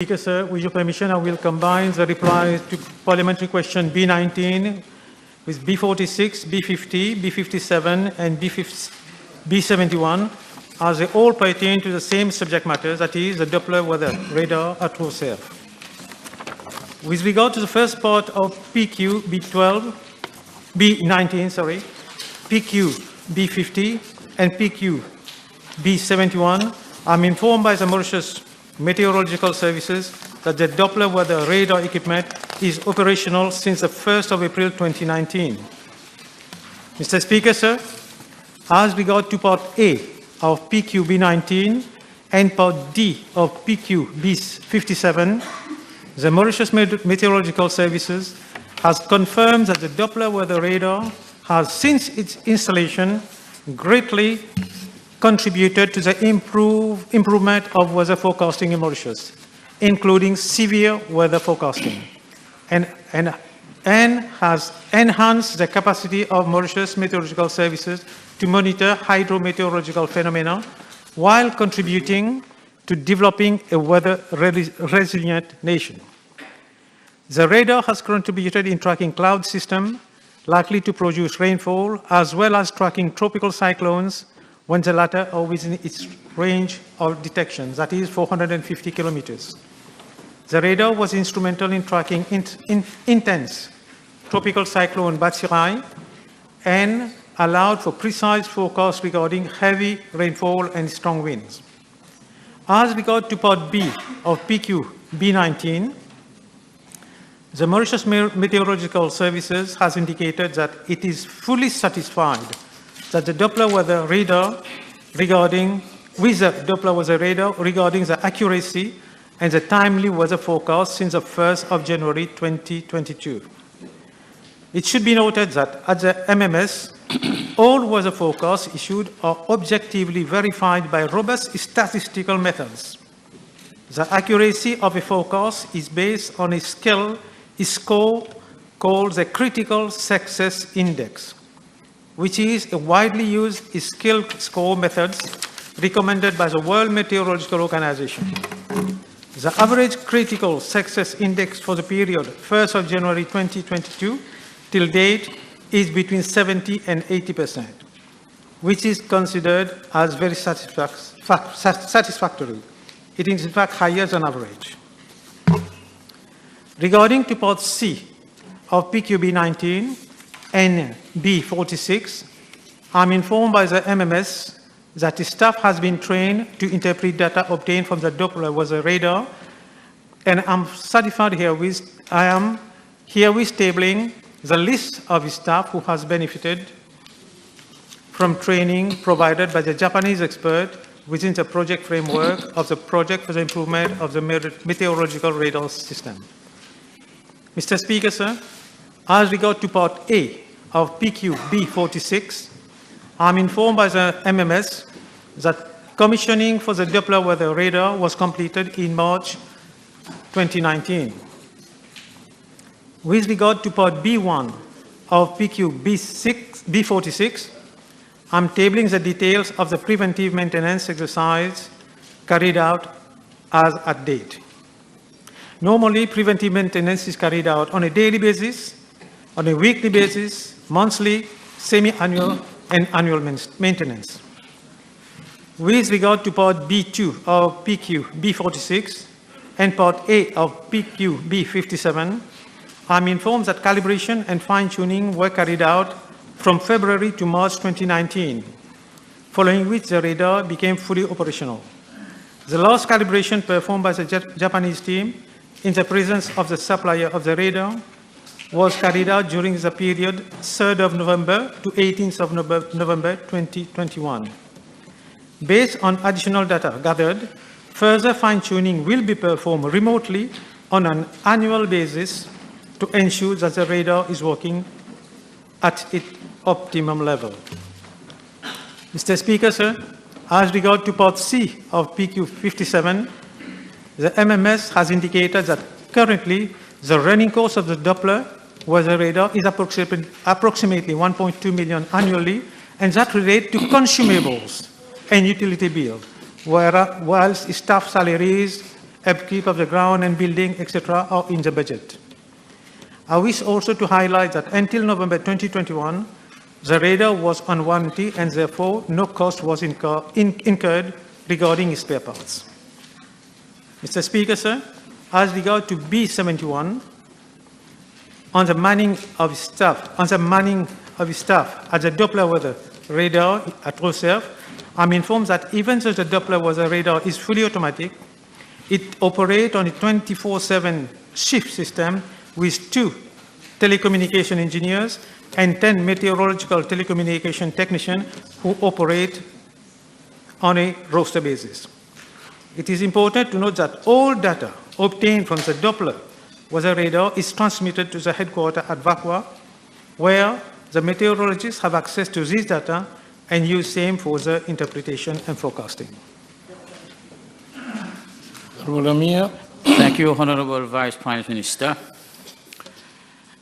Speaker, sir, with your permission, I will combine the replies to parliamentary question B19 with B46, B50, B57, and B71, as they all pertain to the same subject matter, that is, the Doppler weather radar atmosphere. With regard to the first part of PQ B19, PQ B50, and PQ B71, I'm informed by the Mauritius Meteorological Services that the Doppler weather radar equipment is operational since the 1st of April 2019. Mr. Speaker, sir, as regard to Part A of PQ-B19 and Part D of PQ-B57, the Mauritius Meteorological Services has confirmed that the Doppler weather radar has, since its installation, greatly contributed to the improvement of weather forecasting in Mauritius, including severe weather forecasting, and has enhanced the capacity of Mauritius Meteorological Services to monitor hydrometeorological phenomena while contributing to developing a weather-resilient nation. The radar has contributed in tracking cloud systems likely to produce rainfall, as well as tracking tropical cyclones when the latter are within its range of detection, that is 450 kilometers. The radar was instrumental in tracking intense tropical cyclone Batsirai and allowed for precise forecasts regarding heavy rainfall and strong winds. As regard to Part B of PQ B19, the Mauritius Meteorological Services has indicated that it is fully satisfied that the Doppler weather radar regarding the accuracy and the timely weather forecast since the 1st of January 2022. It should be noted that at the MMS, all weather forecasts issued are objectively verified by robust statistical methods. The accuracy of a forecast is based on a score called the Critical Success Index, which is a widely used skill score method recommended by the World Meteorological Organization. The average critical success index for the period 1st of January 2022 till date is between 70 and 80%, which is considered as very satisfactory. It is in fact higher than average. Regarding to Part C of PQB19 and B46, I'm informed by the MMS that the staff has been trained to interpret data obtained from the Doppler weather radar, and I'm satisfied herewith. I am herewith tabling the list of staff who has benefited from training provided by the Japanese expert within the project framework of the project for the improvement of the meteorological radar system. Mr. Speaker, sir, as regard to Part A of PQ-B46, I'm informed by the MMS that commissioning for the Doppler weather radar was completed in March 2019. With regard to Part B1 of PQ-B46, I'm tabling the details of the preventive maintenance exercise carried out as at date. Normally, preventive maintenance is carried out on a daily basis, on a weekly basis, monthly, semi-annual, and annual maintenance. With regard to Part B2 of PQ-B46 and Part A of PQ-B57, I'm informed that calibration and fine-tuning were carried out from February to March 2019, following which the radar became fully operational. The last calibration performed by the Japanese team in the presence of the supplier of the radar was carried out during the period 3rd of November to 18th of November 2021. Based on additional data gathered, further fine-tuning will be performed remotely on an annual basis to ensure that the radar is working at its optimum level. Mr. Speaker, sir, as regard to Part C of PQ-57, the MMS has indicated that currently the running cost of the Doppler weather radar is approximately 1.2 million annually, and that relates to consumables and utility bill, whilst staff salaries upkeep of the ground and building, etc., are in the budget. I wish also to highlight that until November 2021, the radar was on warranty and therefore no cost was incurred regarding its spare parts. Mr. Speaker, sir, as regard to B71, on the manning of staff at the Doppler weather radar at Rousseff, I'm informed that even though the Doppler weather radar is fully automatic, it operates on a 24/7 shift system with 2 telecommunication engineers and 10 meteorological telecommunication technicians who operate on a roster basis. It is important to note that all data obtained from the Doppler weather radar is transmitted to the headquarters at Vakwa, where the meteorologists have access to this data and use same for the interpretation and forecasting. Thank you, Honorable Vice Prime Minister.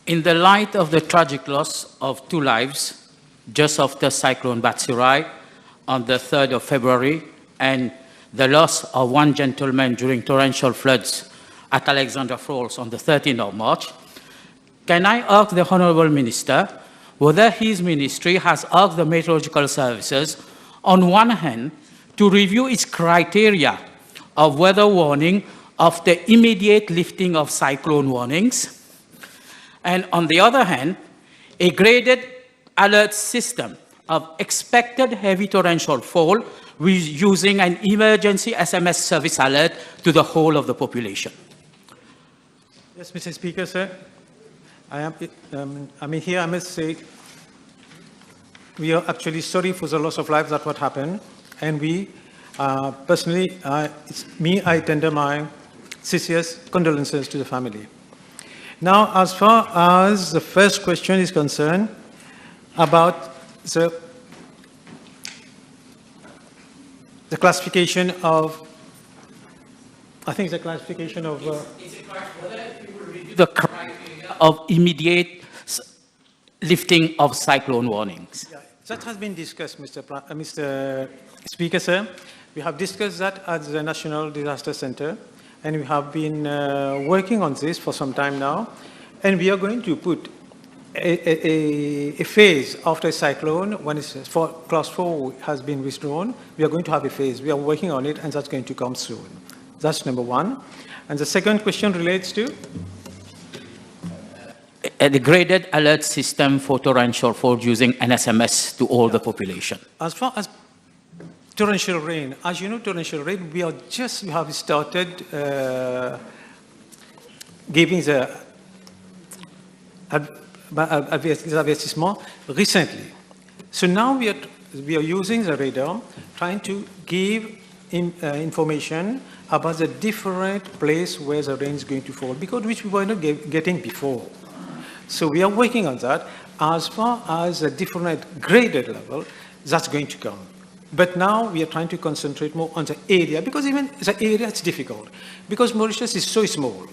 In the light of the tragic loss of 2 lives just after Cyclone Batsirai on the 3rd of February and the loss of 1 gentleman during torrential floods at Alexandra Falls on the 13th of March, can I ask the Honorable Minister whether his ministry has asked the meteorological services, on one hand, to review its criteria of weather warning after immediate lifting of cyclone warnings, and on the other hand, a graded alert system of expected heavy torrential fall with using an emergency SMS service alert to the whole of the population? Yes, Mr. Speaker, sir. Here I must say we are actually sorry for the loss of life that what happened, and we personally, I tender my sincerest condolences to the family. Now, as far as the first question is concerned about the classification of, I think the classification of... the criteria of immediate lifting of cyclone warnings. Yeah, that has been discussed, Mr. Speaker, sir. We have discussed that at the National Disaster Center, and we have been working on this for some time now, and we are going to put a phase after a cyclone, when class 4 has been withdrawn, we are going to have a phase. We are working on it, and that's going to come soon. That's number one. And the second question relates to? The graded alert system for torrential fall using an SMS to all the population. As far as torrential rain, as you know, torrential rain, we have started giving the avertissement recently. So now we are using the radar, trying to give information about the different place where the rain is going to fall, because which we were not getting before. So we are working on that. As far as a different graded level, that's going to come. But now we are trying to concentrate more on the area, because even the area is difficult, because Mauritius is so small.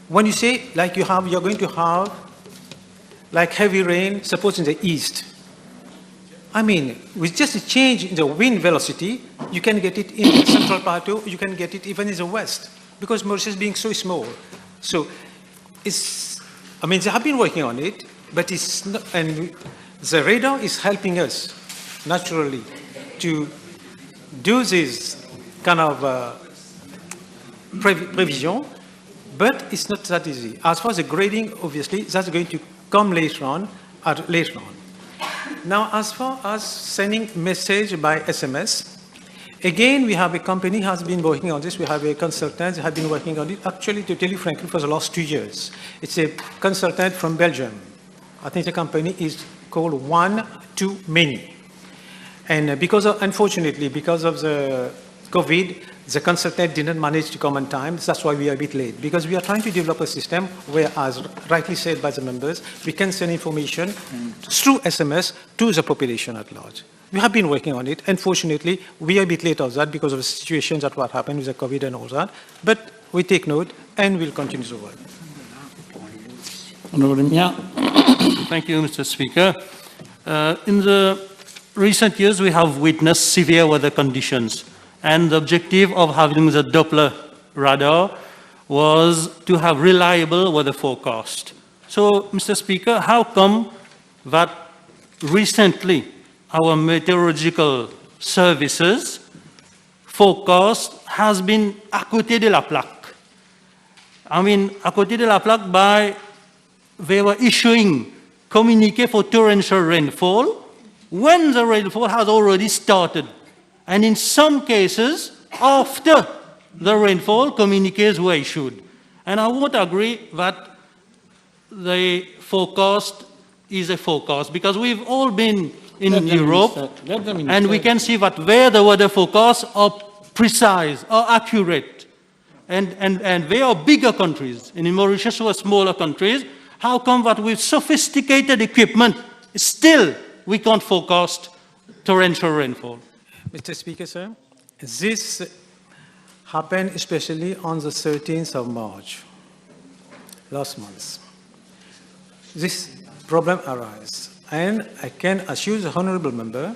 When you say like you're going to have like heavy rain, suppose in the east, I mean, with just a change in the wind velocity, you can get it in the central plateau, you can get it even in the west, because Mauritius being so small. So they have been working on it, but it's not, and the radar is helping us naturally to do this kind of prevision, but it's not that easy. As far as the grading, obviously, that's going to come later on. Now, as far as sending message by SMS, again, we have a company has been working on this. We have a consultant who has been working on it, actually, to tell you frankly, for the last 2 years. It's a consultant from Belgium. I think the company is called One Too Many. And unfortunately, because of the COVID, the consultant didn't manage to come on time. That's why we are a bit late, because we are trying to develop a system where, as rightly said by the members, we can send information through SMS to the population at large. We have been working on it. Unfortunately, we are a bit late on that because of the situations that what happened with the COVID and all that. But we take note and we'll continue the work. Thank you, Mr. Speaker. In the recent years, we have witnessed severe weather conditions, and the objective of having the Doppler radar was to have reliable weather forecast. So, Mr. Speaker, how come that recently our meteorological services forecast has been à côté de la plaque? I mean, à côté de la plaque by they were issuing communique for torrential rainfall when the rainfall has already started. And in some cases, after the rainfall, communiques were issued. And I won't agree that the forecast is a forecast, because we've all been in Europe, and we can see that there the weather forecasts are precise, are accurate. And they are bigger countries. And in Mauritius, we are smaller countries. How come that with sophisticated equipment, still we can't forecast torrential rainfall? Mr. Speaker, sir, this happened especially on the 13th of March, last month. This problem arose, and I can assure the honourable member,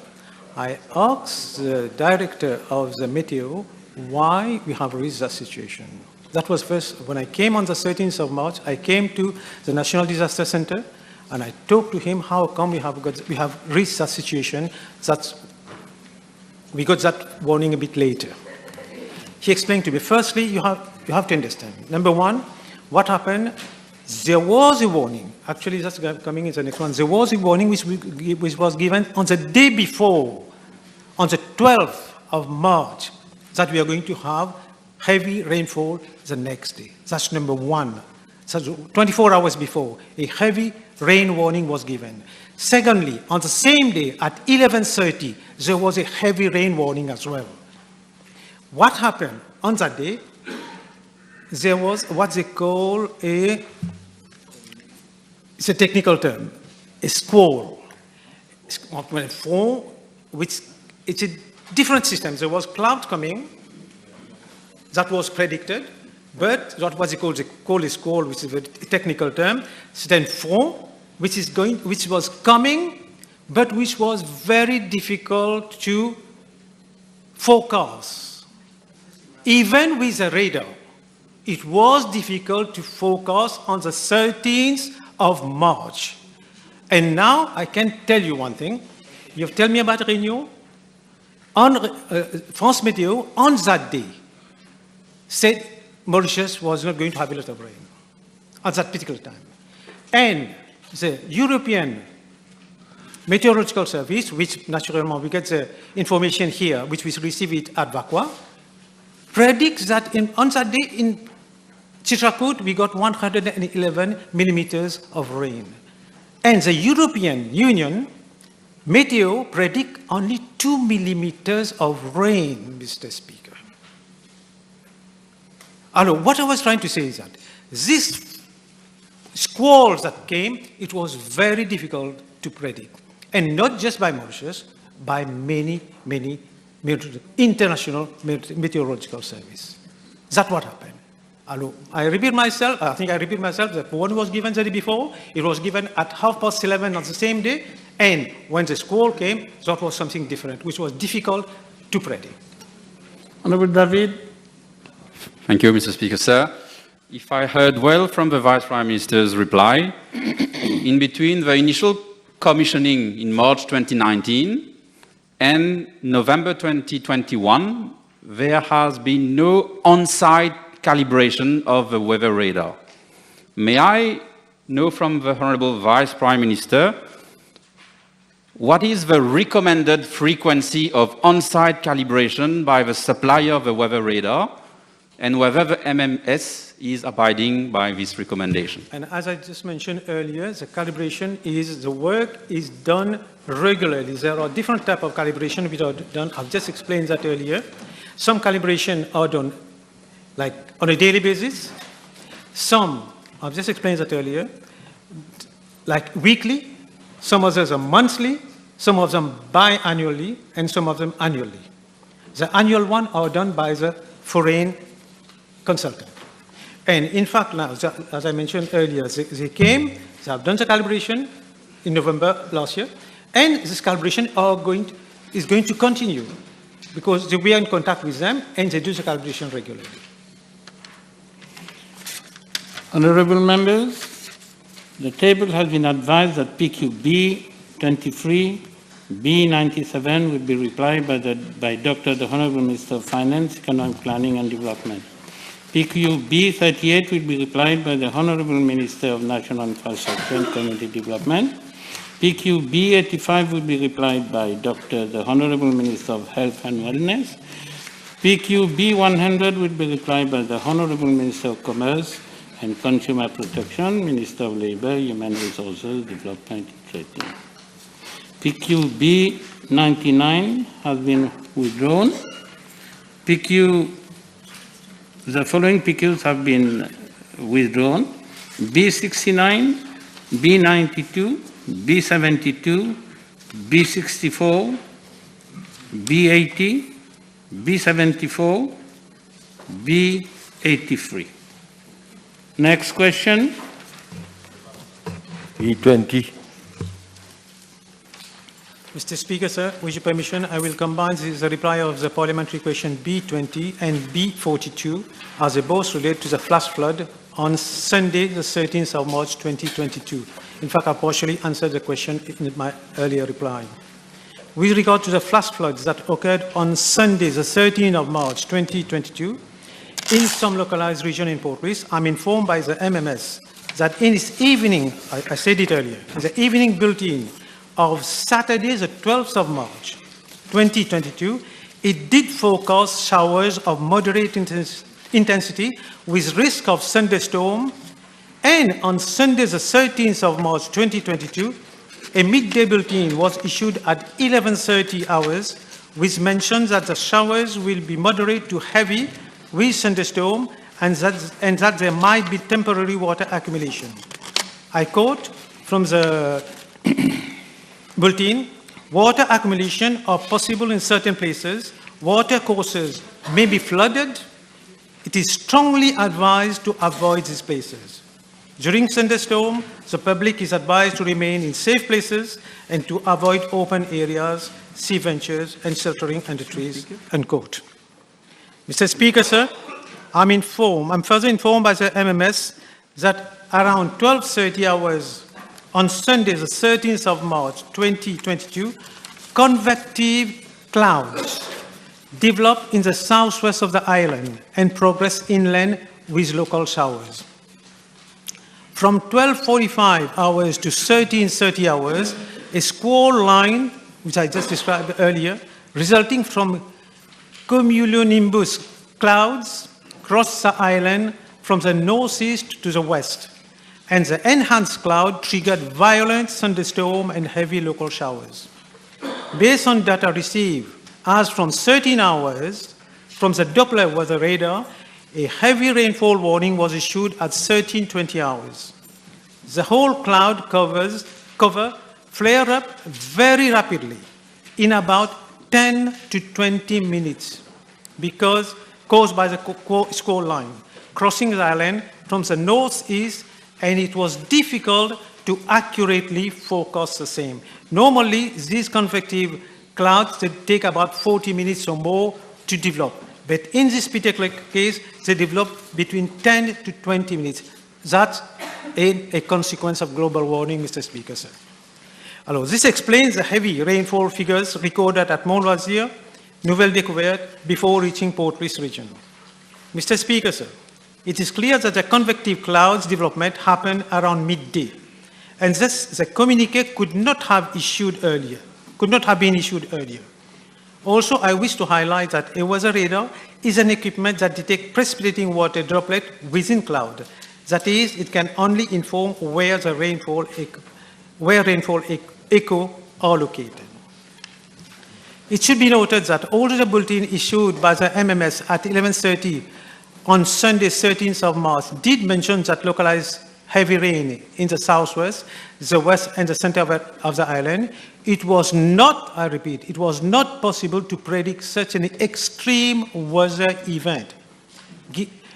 I asked the director of the Meteo why we have reached that situation. That was first, when I came on the 13th of March, I came to the National Disaster Centre, and I talked to him how come we have reached that situation that we got that warning a bit later. He explained to me, firstly, you have to understand. Number one, what happened, there was a warning. Actually, that's coming in the next one. There was a warning which was given on the day before, on the 12th of March, that we are going to have heavy rainfall the next day. That's number one. So 24 hours before, a heavy rain warning was given. Secondly, on the same day at 11:30, there was a heavy rain warning as well. What happened on that day? There was what they call it's a technical term, a squall. Which it's a different system. There was cloud coming that was predicted, but that was called a squall, which is a technical term. C'est un front which was coming, but which was very difficult to forecast. Even with the radar, it was difficult to forecast on the 13th of March. And now I can tell you one thing. You've told me about Réunion. France Météo, on that day, said Mauritius was not going to have a lot of rain at that particular time. And the European Meteorological Service, which naturally we get the information here, which we receive it at Vakwa, predicts that on that day in Chitrakoot, we got 111 millimeters of rain. And the European Union, Meteo, predict only 2 millimeters of rain, Mr. Speaker. What I was trying to say is that these squalls that came, it was very difficult to predict. And not just by Mauritius, by many, many international meteorological service. That's what happened. I repeat myself, that one was given the day before, it was given at 11:30 on the same day, and when the squall came, that was something different, which was difficult to predict. Honourable David. Thank you, Mr. Speaker, sir. If I heard well from the Vice Prime Minister's reply, in between the initial commissioning in March 2019 and November 2021, there has been no on-site calibration of the weather radar. May I know from the Honourable Vice Prime Minister, what is the recommended frequency of on-site calibration by the supplier of the weather radar, and whether the MMS is abiding by this recommendation? And as I just mentioned earlier, the calibration the work is done regularly. There are different types of calibration which are done. I've just explained that earlier. Some calibration are done like on a daily basis. Some, I've just explained that earlier, like weekly. Some others are monthly, some of them biannually, and some of them annually. The annual one are done by the foreign consultant. And in fact, now, as I mentioned earlier, they came, they have done the calibration in November last year, and this calibration is going to continue because we are in contact with them and they do the calibration regularly. Honorable members, the table has been advised that PQB 23, B97 will be replied by Dr. the Honorable Minister of Finance, Economic Planning and Development. PQB 38 will be replied by the Honorable Minister of National Infrastructure and Community Development. PQB 85 will be replied by Dr. the Honorable Minister of Health and Wellness. PQB 100 will be replied by the Honorable Minister of Commerce and Consumer Protection, Minister of Labour, Human Resources, Development and Trade. PQB 99 has been withdrawn. The following PQs have been withdrawn: B69, B92, B72, B64, B80, B74, B83. Next question. B20. Mr. Speaker, sir, with your permission, I will combine the reply of the parliamentary question B20 and B42 as they both relate to the flash flood on Sunday, the 13th of March 2022. In fact, I partially answered the question in my earlier reply. With regard to the flash floods that occurred on Sunday, the 13th of March 2022, in some localized region in Port-Louis, I'm informed by the MMS that in its evening, I said it earlier, in the evening bulletin of Saturday, the 12th of March 2022, it did forecast showers of moderate intensity with risk of thunderstorm. And on Sunday, the 13th of March 2022, a midday bulletin was issued at 11:30 hours, which mentions that the showers will be moderate to heavy with thunderstorm and that there might be temporary water accumulation. I quote from the bulletin: water accumulation are possible in certain places. Water courses may be flooded. It is strongly advised to avoid these places. During thunderstorm, the public is advised to remain in safe places and to avoid open areas, sea ventures, and sheltering under trees, unquote. Mr. Speaker, sir, I'm further informed by the MMS that around 12:30 hours on Sunday, the 13th of March 2022, convective clouds developed in the southwest of the island and progressed inland with local showers. From 12:45 hours to 13:30 hours, a squall line, which I just described earlier, resulting from cumulonimbus clouds, crossed the island from the northeast to the west, and the enhanced cloud triggered violent thunderstorm and heavy local showers. Based on data received as from 13 hours from the Doppler weather radar, a heavy rainfall warning was issued at 13:20 hours. The whole cloud cover flare up very rapidly in about 10 to 20 minutes caused by the squall line crossing the island from the northeast, and it was difficult to accurately forecast the same. Normally, these convective clouds take about 40 minutes or more to develop. But in this particular case, they develop between 10 to 20 minutes. That's a consequence of global warming, Mr. Speaker, sir. Alors, this explains the heavy rainfall figures recorded at Mont-Loisir, Nouvelle-Découverte, before reaching Port-Louis region. Mr. Speaker, sir, it is clear that the convective clouds development happened around midday, and thus the communique could not have been issued earlier. Also, I wish to highlight that a weather radar is an equipment that detects precipitating water droplet within cloud. That is, it can only inform where rainfall echo are located. It should be noted that although the bulletin issued by the MMS at 11:30 on Sunday, 13th of March, did mention that localized heavy rain in the southwest, the west, and the center of the island, it was not, I repeat, it was not possible to predict such an extreme weather event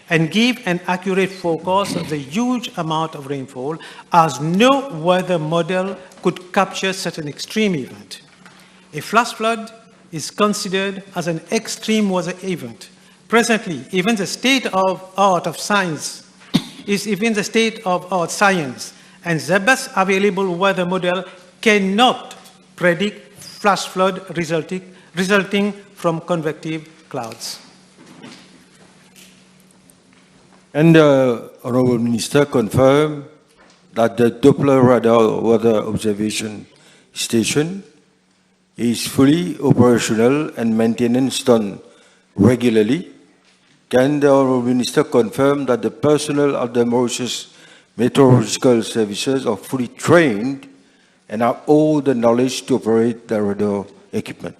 and give an accurate forecast of the huge amount of rainfall, as no weather model could capture such an extreme event. A flash flood is considered as an extreme weather event. Presently, even the state of art of science is even the state of our science, and the best available weather model cannot predict flash flood resulting from convective clouds. And the Honourable Minister confirmed that the Doppler radar weather observation station is fully operational and maintenance done regularly. Can the Honourable Minister confirm that the personnel of the Mauritius Meteorological Services are fully trained and have all the knowledge to operate the radar equipment?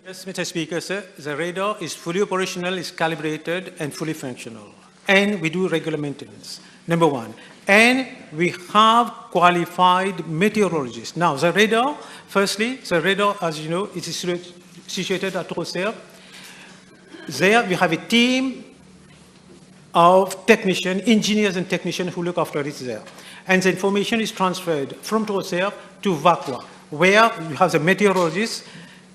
Yes, Mr. Speaker, sir. The radar is fully operational, is calibrated, and fully functional. And we do regular maintenance, number one. And we have qualified meteorologists. Now, the radar, firstly, the radar, as you know, is situated at Trossel. There, we have a team of technicians, engineers and technicians who look after it there. And the information is transferred from Trossel to Vakwa, where you have the meteorologists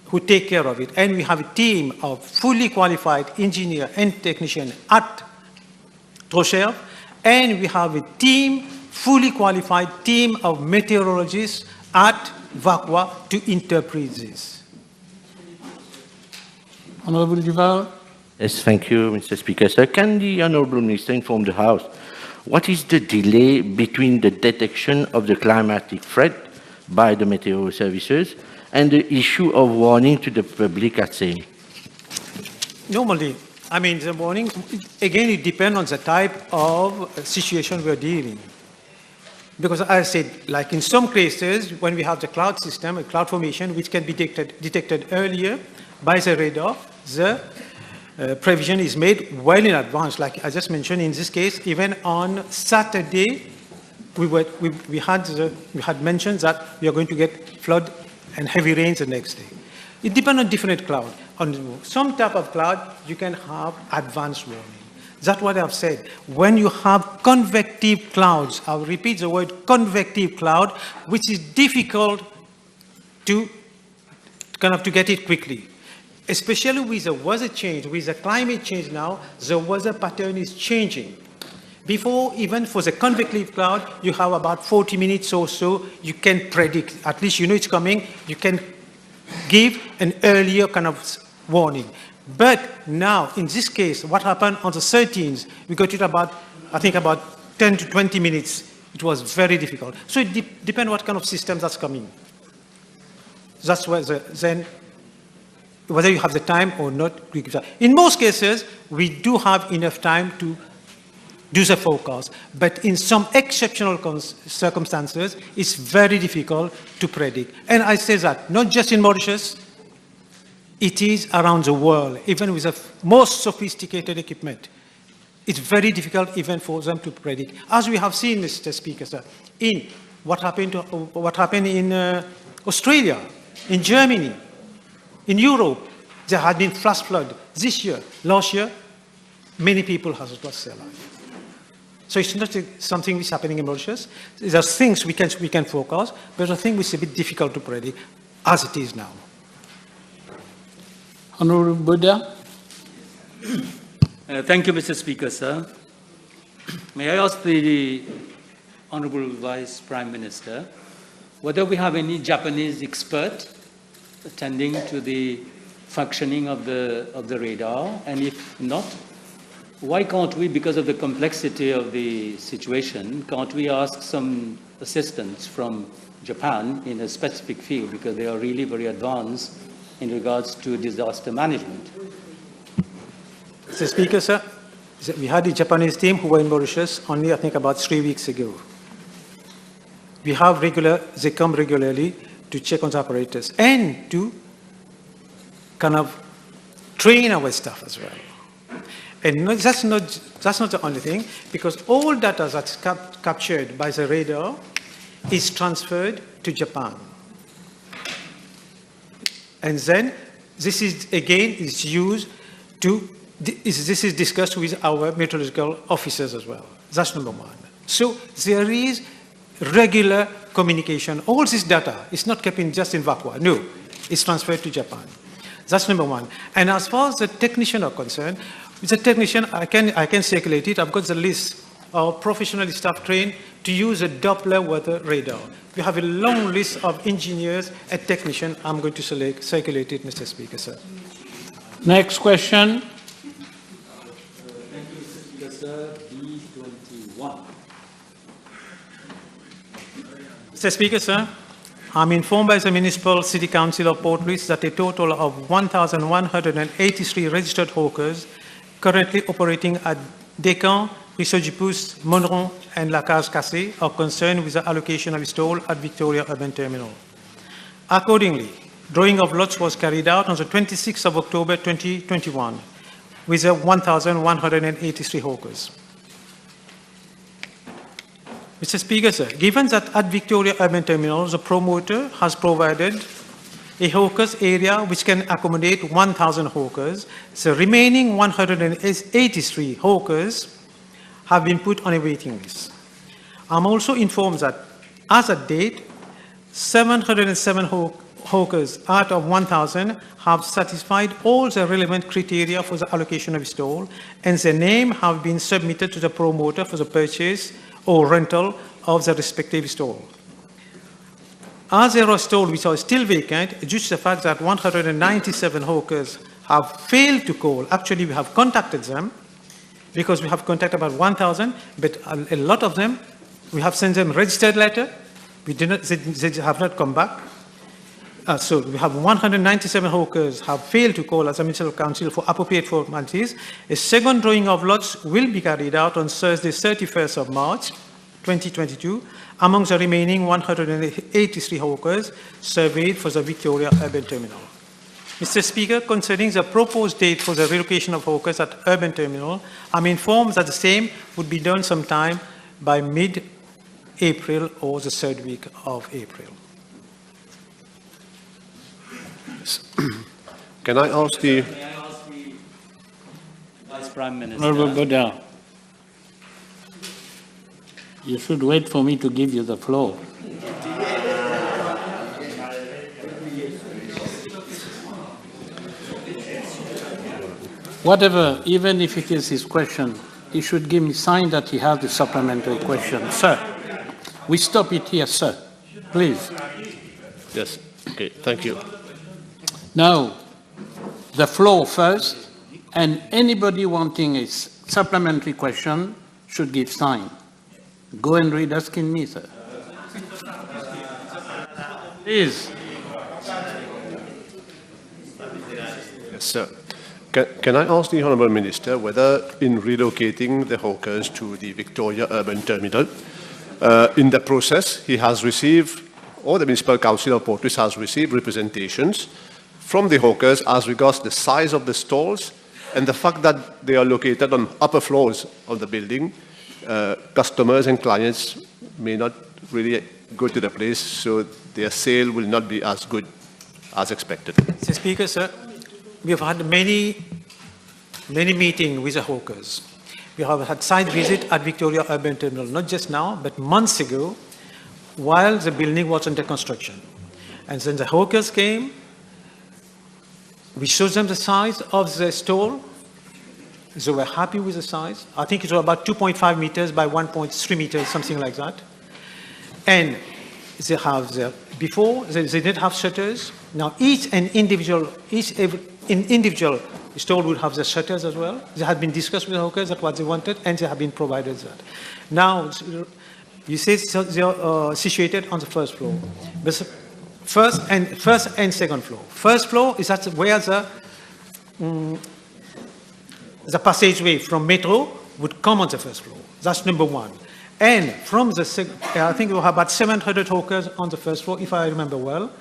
who take care of it. And we have a team of fully qualified engineer and technician at Trossel, and we have a fully qualified team of meteorologists at Vakwa to interpret this. Honourable Duval. Yes, thank you, Mr. Speaker. Sir, can the Honourable Minister inform the House what is the delay between the detection of the climatic threat by the meteor services and the issue of warning to the public at sea? Normally, I mean, the warning, again, it depends on the type of situation we're dealing. Because as I said, like in some cases, when we have the cloud system, a cloud formation, which can be detected earlier by the radar, the provision is made well in advance. Like I just mentioned, in this case, even on Saturday, we had mentioned that we are going to get flood and heavy rains the next day. It depends on different cloud. On some type of cloud, you can have advanced warning. That's what I've said. When you have convective clouds, I'll repeat the word convective cloud, which is difficult to get it quickly. Especially with the weather change, with the climate change now, the weather pattern is changing. Before, even for the convective cloud, you have about 40 minutes or so, you can predict, at least you know it's coming, you can give an earlier kind of warning. But now, in this case, what happened on the 13th, we got it about, I think about 10 to 20 minutes. It was very difficult. So it depends what kind of system that's coming. That's where then, whether you have the time or not. In most cases, we do have enough time to do the forecast, but in some exceptional circumstances, it's very difficult to predict. And I say that not just in Mauritius, it is around the world, even with the most sophisticated equipment. It's very difficult even for them to predict. As we have seen, Mr. Speaker, sir, in what happened in Australia, in Germany, in Europe, there had been flash flood this year. Last year, many people have lost their life. So it's not something which is happening in Mauritius. There are things we can forecast, but I think it's a bit difficult to predict as it is now. Honourable Buddha. Thank you, Mr. Speaker, sir. May I ask the Honourable Vice Prime Minister whether we have any Japanese expert attending to the functioning of the radar, and if not, why can't we, because of the complexity of the situation, can't we ask some assistance from Japan in a specific field, because they are really very advanced in regards to disaster management? Mr. Speaker, sir, we had a Japanese team who were in Mauritius only, I think, about 3 weeks ago. They come regularly to check on the apparatus and to kind of train our staff as well. And that's not the only thing, because all data that's captured by the radar is transferred to Japan. And then this is, again, is used to, this is discussed with our meteorological officers as well. That's number one. So there is regular communication. All this data is not kept just in Vakwa. No, it's transferred to Japan. That's number one. And as far as the technicians are concerned, with the technician, I can circulate it. I've got the list are professionally staff trained to use a Doppler weather radar. We have a long list of engineers and technicians. I'm going to circulate it, Mr. Speaker, sir. Next question. Mr. Speaker, sir, I'm informed by the Municipal City Council of Port Louis that a total of 1,183 registered hawkers currently operating at Descamps, Risogipus, Monron, and La Case Cassée are concerned with the allocation of stall at Victoria Urban Terminal. Accordingly, drawing of lots was carried out on the 26th of October 2021 with 1,183 hawkers. Mr. Speaker, sir, given that at Victoria Urban Terminal, the promoter has provided a hawkers area which can accommodate 1,000 hawkers, the remaining 183 hawkers have been put on a waiting list. I'm also informed that, as at date, 707 hawkers out of 1,000 have satisfied all the relevant criteria for the allocation of stall, and their name have been submitted to the promoter for the purchase or rental of the respective stall. As there are stalls which are still vacant, due to the fact that 197 hawkers have failed to call, actually we have contacted them, because we have contacted about 1,000, but a lot of them, we have sent them registered letter, they have not come back. So we have 197 hawkers have failed to call as a municipal council for appropriate formalities. A second drawing of lots will be carried out on Thursday, 31st of March, 2022, among the remaining 183 hawkers surveyed for the Victoria Urban Terminal. Mr. Speaker, concerning the proposed date for the relocation of hawkers at Urban Terminal, I'm informed that the same would be done sometime by mid-April or the third week of April. Can I ask the Vice Prime Minister? Honorable Godard, you should wait for me to give you the floor. Whatever, even if it is his question, he should give me sign that he has the supplementary question. Sir, we stop it here, sir. Please. Yes, okay, thank you. Now, the floor first, and anybody wanting a supplementary question should give sign. Go and read, asking me, sir. Please. Yes, sir. Can I ask the Honourable Minister whether in relocating the hawkers to the Victoria Urban Terminal, in the process he has received, or the Municipal Council of Port Louis has received representations from the hawkers as regards the size of the stalls and the fact that they are located on upper floors of the building. Customers and clients may not really go to the place, so their sale will not be as good as expected. Mr. Speaker, sir, we have had many meetings with the hawkers. We have had site visit at Victoria Urban Terminal, not just now, but months ago, while the building was under construction. And then the hawkers came. We showed them the size of the stall. They were happy with the size. I think it was about 2.5 meters by 1.3 meters, something like that. And they have before they didn't have shutters. Now each individual stall would have the shutters as well. They had been discussed with the hawkers that what they wanted, and they have been provided that. Now you say they are situated on the first floor. But first and second floor. First floor is at where the passageway from metro would come on the first floor. That's number one. And from the second, I think we have about 700 hawkers on the first floor, if I remember well,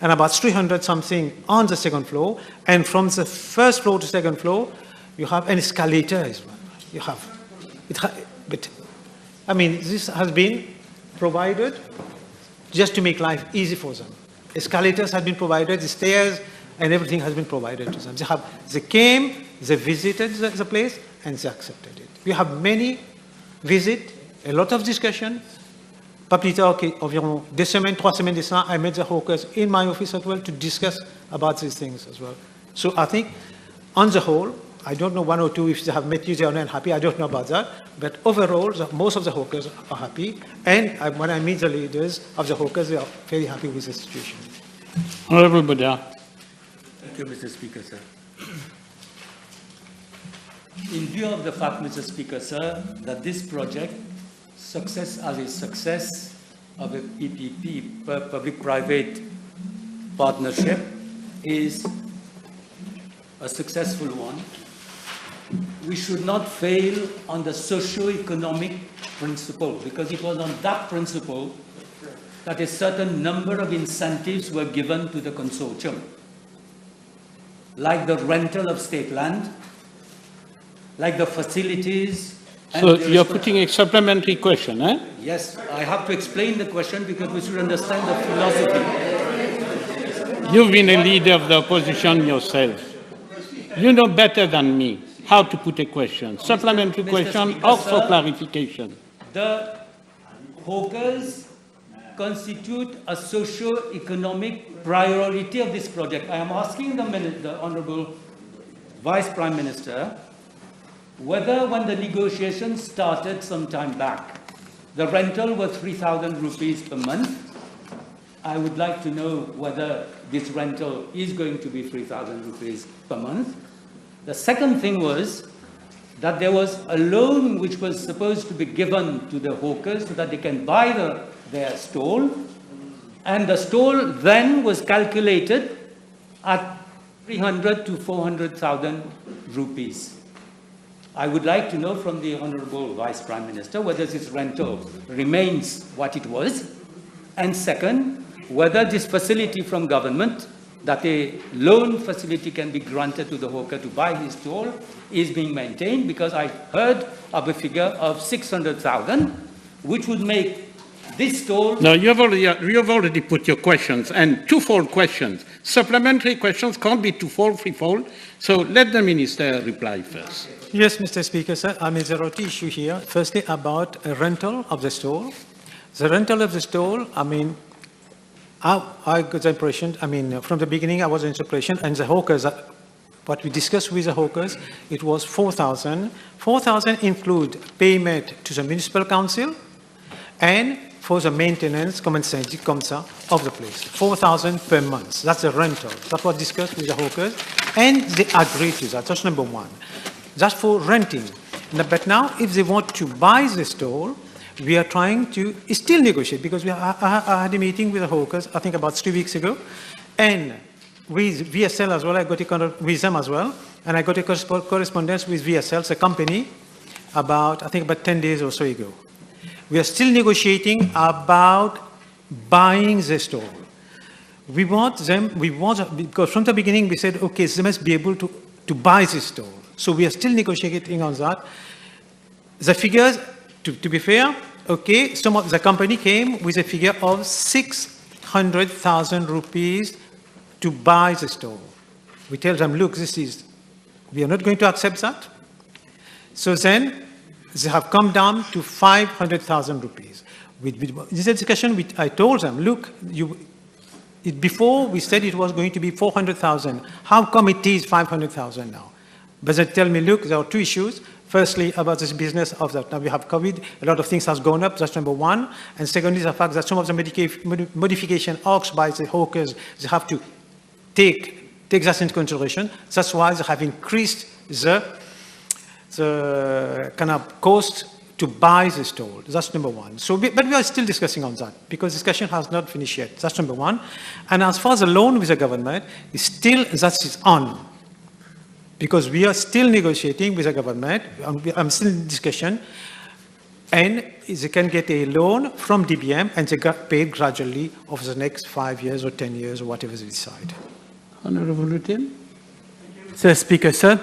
and about 300 something on the second floor. And from the first floor to second floor, you have an escalator as well. You have, but I mean, this has been provided just to make life easy for them. Escalators have been provided, the stairs, and everything has been provided to them. They came, they visited the place, and they accepted it. We have many visits, a lot of discussion. Pas plus tard qu'environ 2 semaines, 3 semaines de ça, I met the hawkers in my office as well to discuss about these things as well. So I think, on the whole, I don't know 1 or 2 if they have met you, they are not happy. I don't know about that. But overall, most of the hawkers are happy. And when I meet the leaders of the hawkers, they are very happy with the situation. Honorable Buddha. Thank you, Mr. Speaker, sir. In view of the fact, Mr. Speaker, sir, that this project, success as a success of a PPP, public-private partnership, is a successful one, we should not fail on the socio-economic principle, because it was on that principle that a certain number of incentives were given to the consortium, like the rental of state land, like the facilities. So you're putting a supplementary question, eh? Yes, I have to explain the question because we should understand the philosophy. You've been a leader of the opposition yourself. You know better than me how to put a question, supplementary question Speaker, or sir, for clarification. The hawkers constitute a socio-economic priority of this project. I am asking the Honorable Vice Prime Minister whether when the negotiations started some time back, the rental was 3,000 rupees per month. I would like to know whether this rental is going to be 3,000 rupees per month. The second thing was that there was a loan which was supposed to be given to the hawkers so that they can buy their stall, and the stall then was calculated at 300 to 400,000 rupees. I would like to know from the Honorable Vice Prime Minister whether this rental remains what it was, and second, whether this facility from government, that a loan facility can be granted to the hawker to buy his stall, is being maintained, because I heard of a figure of 600,000, which would make this stall... No, you've already put your questions, and twofold questions. Supplementary questions can't be twofold, threefold, so let the Minister reply first. Yes, Mr. Speaker, sir. There are two issues here. Firstly, about a rental of the stall. The rental of the stall, I got the impression, from the beginning I was in the impression, and the hawkers, what we discussed with the hawkers, it was 4,000. 4,000 include payment to the municipal council and for the maintenance, of the place. 4,000 per month. That's the rental. That was discussed with the hawkers, and they agreed to that. That's number one. That's for renting. But now, if they want to buy the stall, we are trying to still negotiate, because I had a meeting with the hawkers, I think about 3 weeks ago, and with VSL as well, I got a contact with them as well, and I got a correspondence with VSL, the company, about 10 days or so ago. We are still negotiating about buying the stall. We want them, because from the beginning we said, okay, they must be able to buy this stall. So we are still negotiating on that. The figures, to be fair, okay, the company came with a figure of 600,000 rupees to buy the stall. We tell them, look, we are not going to accept that. So then they have come down to 500,000 rupees. This discussion, I told them, look, before we said it was going to be 400,000. How come it is 500,000 now? But they tell me, look, there are two issues. Firstly, about this business of that. Now we have COVID, a lot of things has gone up, that's number one. And secondly, the fact that some of the modification asked by the hawkers, they have to take that into consideration. That's why they have increased the kind of cost to buy the stall. That's number one. But we are still discussing on that, because discussion has not finished yet. That's number one. And as far as the loan with the government, that is on. Because we are still negotiating with the government, I'm still in discussion, and they can get a loan from DBM, and they get paid gradually over the next 5 years or 10 years or whatever they decide. Honorable Lutin. Mr. Speaker, sir,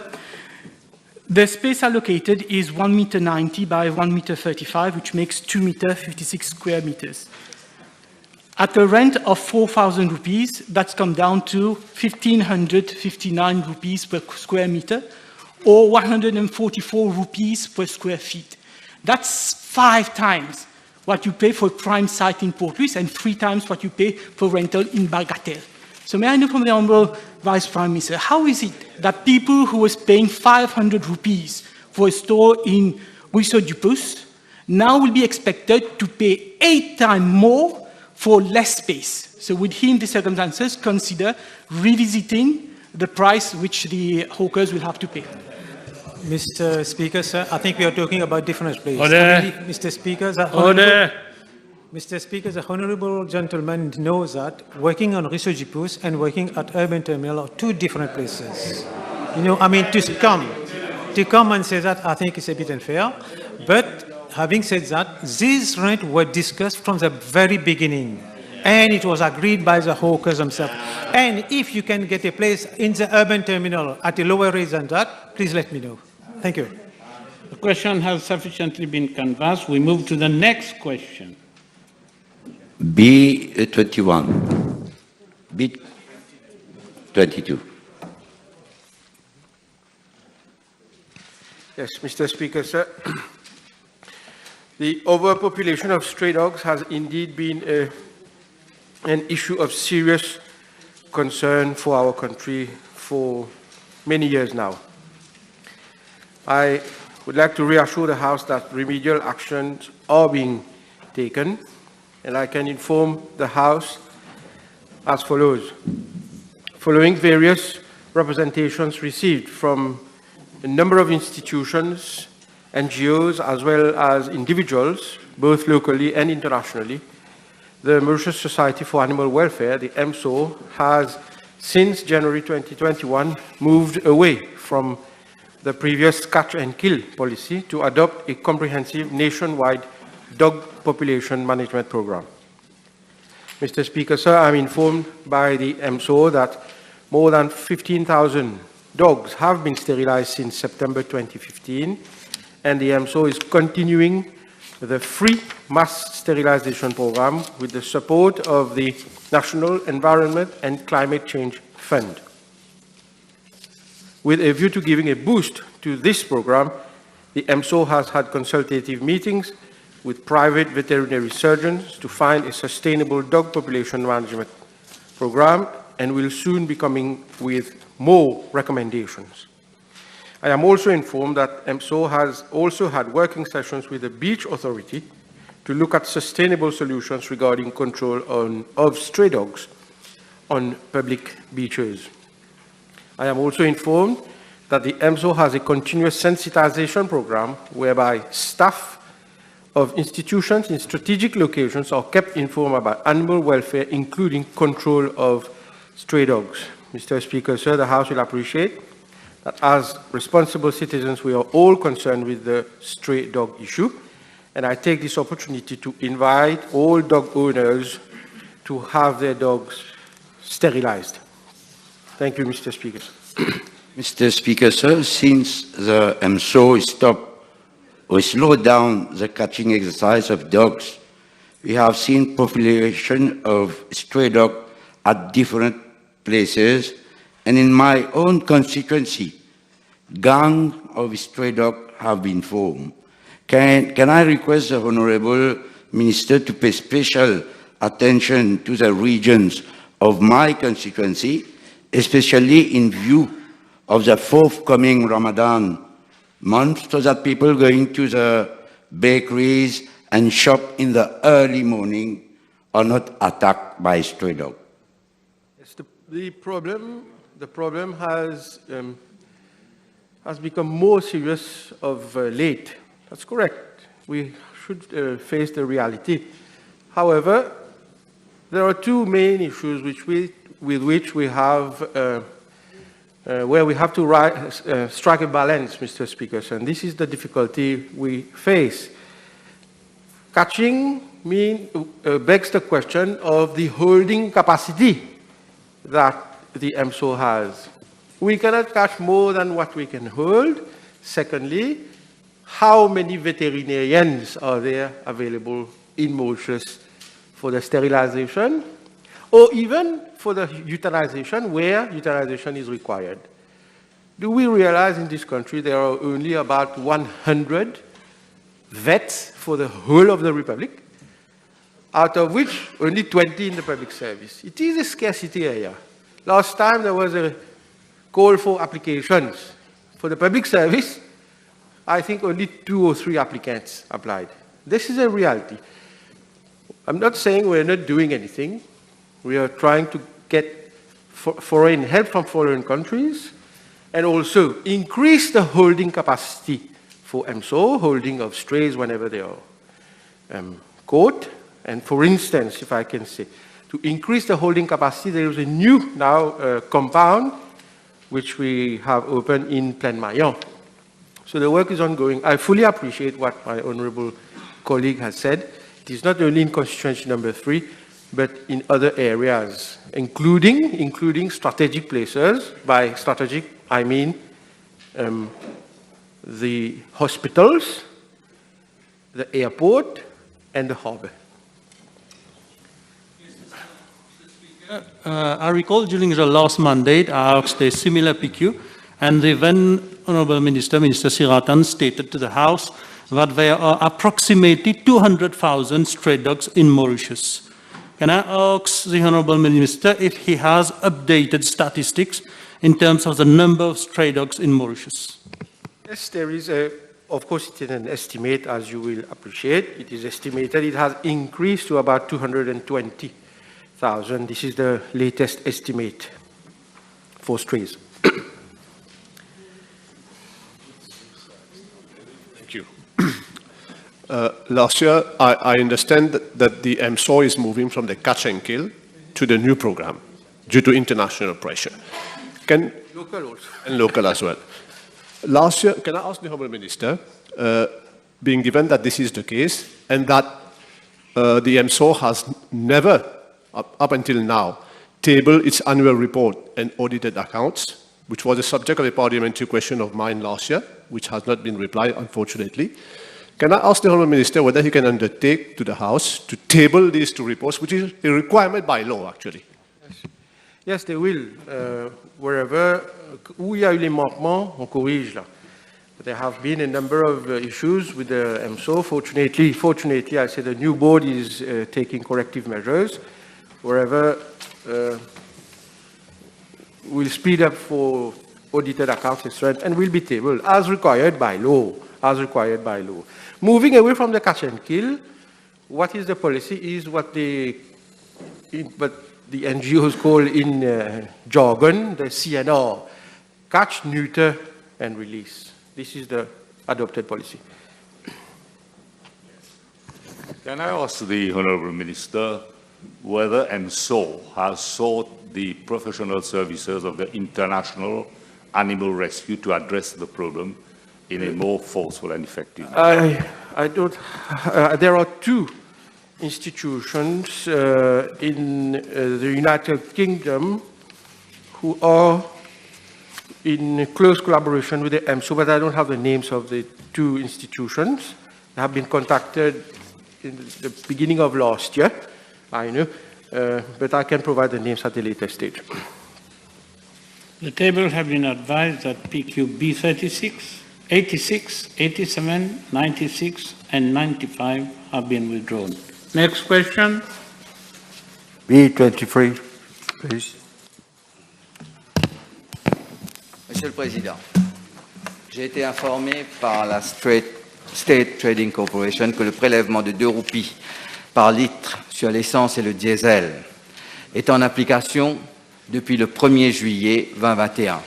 the space allocated is 1.90 meter by 1.35 meter, which makes 2.56 meter square meters. At a rent of 4,000 rupees, that's come down to 1,559 rupees per square meter, or 144 rupees per square feet. That's 5 times what you pay for a prime site in Port Louis and 3 times what you pay for rental in Bagatelle. So may I know from the Honourable Vice Prime Minister, how is it that people who was paying 500 rupees for a store in Ruisseau du Pouce now will be expected to pay 8 times more for less space? So would he, in these circumstances, consider revisiting the price which the hawkers will have to pay? Mr. Speaker, sir, I think we are talking about different places. Order. Mr. Speaker, Order. Mr. Speaker, the honourable gentleman knows that working on Ruisseau du Pouce and working at Urban Terminal are 2 different places. You know, I mean, to come and say that, I think is a bit unfair. But having said that, these rents were discussed from the very beginning, and it was agreed by the hawkers themselves. And if you can get a place in the Urban Terminal at a lower rate than that, please let me know. Thank you. The question has sufficiently been canvassed. We move to the next question. B21, B22. Yes, Mr. Speaker, sir. The overpopulation of stray dogs has indeed been an issue of serious concern for our country for many years now. I would like to reassure the House that remedial actions are being taken, and I can inform the House as follows. Following various representations received from a number of institutions, NGOs, as well as individuals, both locally and internationally, the Mauritius Society for Animal Welfare, the MSO, has since January 2021 moved away from the previous catch and kill policy to adopt a comprehensive nationwide dog population management program. Mr. Speaker, sir, I'm informed by the MSO that more than 15,000 dogs have been sterilized since September 2015, and the MSO is continuing the free mass sterilization program with the support of the National Environment and Climate Change Fund. With a view to giving a boost to this program, the MSO has had consultative meetings with private veterinary surgeons to find a sustainable dog population management program, and will soon be coming with more recommendations. I am also informed that MSO has also had working sessions with the Beach Authority to look at sustainable solutions regarding control of stray dogs on public beaches. I am also informed that the MSO has a continuous sensitization program whereby staff of institutions in strategic locations are kept informed about animal welfare, including control of stray dogs. Mr. Speaker, sir, the House will appreciate that as responsible citizens, we are all concerned with the stray dog issue, and I take this opportunity to invite all dog owners to have their dogs sterilized. Thank you, Mr. Speaker. Mr. Speaker, sir, since the MSO stopped or slowed down the catching exercise of dogs, we have seen population of stray dogs at different places, and in my own constituency, gangs of stray dogs have been formed. Can I request the Honourable Minister to pay special attention to the regions of my constituency, especially in view of the forthcoming Ramadan month, so that people going to the bakeries and shop in the early morning are not attacked by stray dogs? Yes, the problem has become more serious of late. That's correct. We should face the reality. However, there are 2 main issues with which we have where we have to strike a balance, Mr. Speaker, and this is the difficulty we face. Catching begs the question of the holding capacity that the MSO has. We cannot catch more than what we can hold. Secondly, how many veterinarians are there available in Mauritius for the sterilization, or even for the euthanization, where euthanization is required? Do we realize in this country there are only about 100 vets for the whole of the Republic, out of which only 20 in the public service? It is a scarcity area. Last time there was a call for applications. For the public service, I think only 2 or 3 applicants applied. This is a reality. I'm not saying we're not doing anything. We are trying to get foreign help from foreign countries and also increase the holding capacity for EMSO, holding of strays whenever they are caught. And for instance, if I can say, to increase the holding capacity, there is a new now compound which we have opened in Plaine-Maillan. So the work is ongoing. I fully appreciate what my honourable colleague has said. It is not only in constituency number 3, but in other areas, including strategic places. By strategic, I mean the hospitals, the airport, and the harbour. I recall during the last mandate, I asked a similar PQ, and the then Honourable Minister, Minister Siratan, stated to the House that there are approximately 200,000 stray dogs in Mauritius. Can I ask the Honourable Minister if he has updated statistics in terms of the number of stray dogs in Mauritius? Yes, there is of course, it is an estimate, as you will appreciate. It is estimated it has increased to about 220,000. This is the latest estimate for strays. Thank you. Last year, I understand that the EMSO is moving from the catch and kill to the new program due to international pressure. Local also. And local as well. Last year, can I ask the Honourable Minister, being given that this is the case and that the EMSO has never, up until now, tabled its annual report and audited accounts, which was the subject of a parliamentary question of mine last year, which has not been replied, unfortunately. Can I ask the Honourable Minister whether he can undertake to the House to table these 2 reports, which is a requirement by law, actually? Yes, they will. Wherever, où il y a eu les manquements, on corrige là. There have been a number of issues with the EMSO. Fortunately, I say the new board is taking corrective measures. Wherever we'll speed up for audited accounts and will be tabled as required by law. Moving away from the catch and kill, what is the policy is what the NGOs call in jargon the CNR, catch, neuter, and release. This is the adopted policy. Can I ask the Honourable Minister whether EMSO has sought the professional services of the International Animal Rescue to address the problem in a more forceful and effective manner? I don't. There are 2 institutions in the United Kingdom who are in close collaboration with the EMSO, but I don't have the names of the 2 institutions. They have been contacted in the beginning of last year, I know, but I can provide the names at a later stage. The table have been advised that PQ B36, 86, 87, 96, and 95 have been withdrawn. Next question. B23, please. Monsieur le Président, j'ai été informé par la State Trading Corporation que le prélèvement de 2 roupies par litre sur l'essence et le diesel est en application depuis le 1er juillet 2021.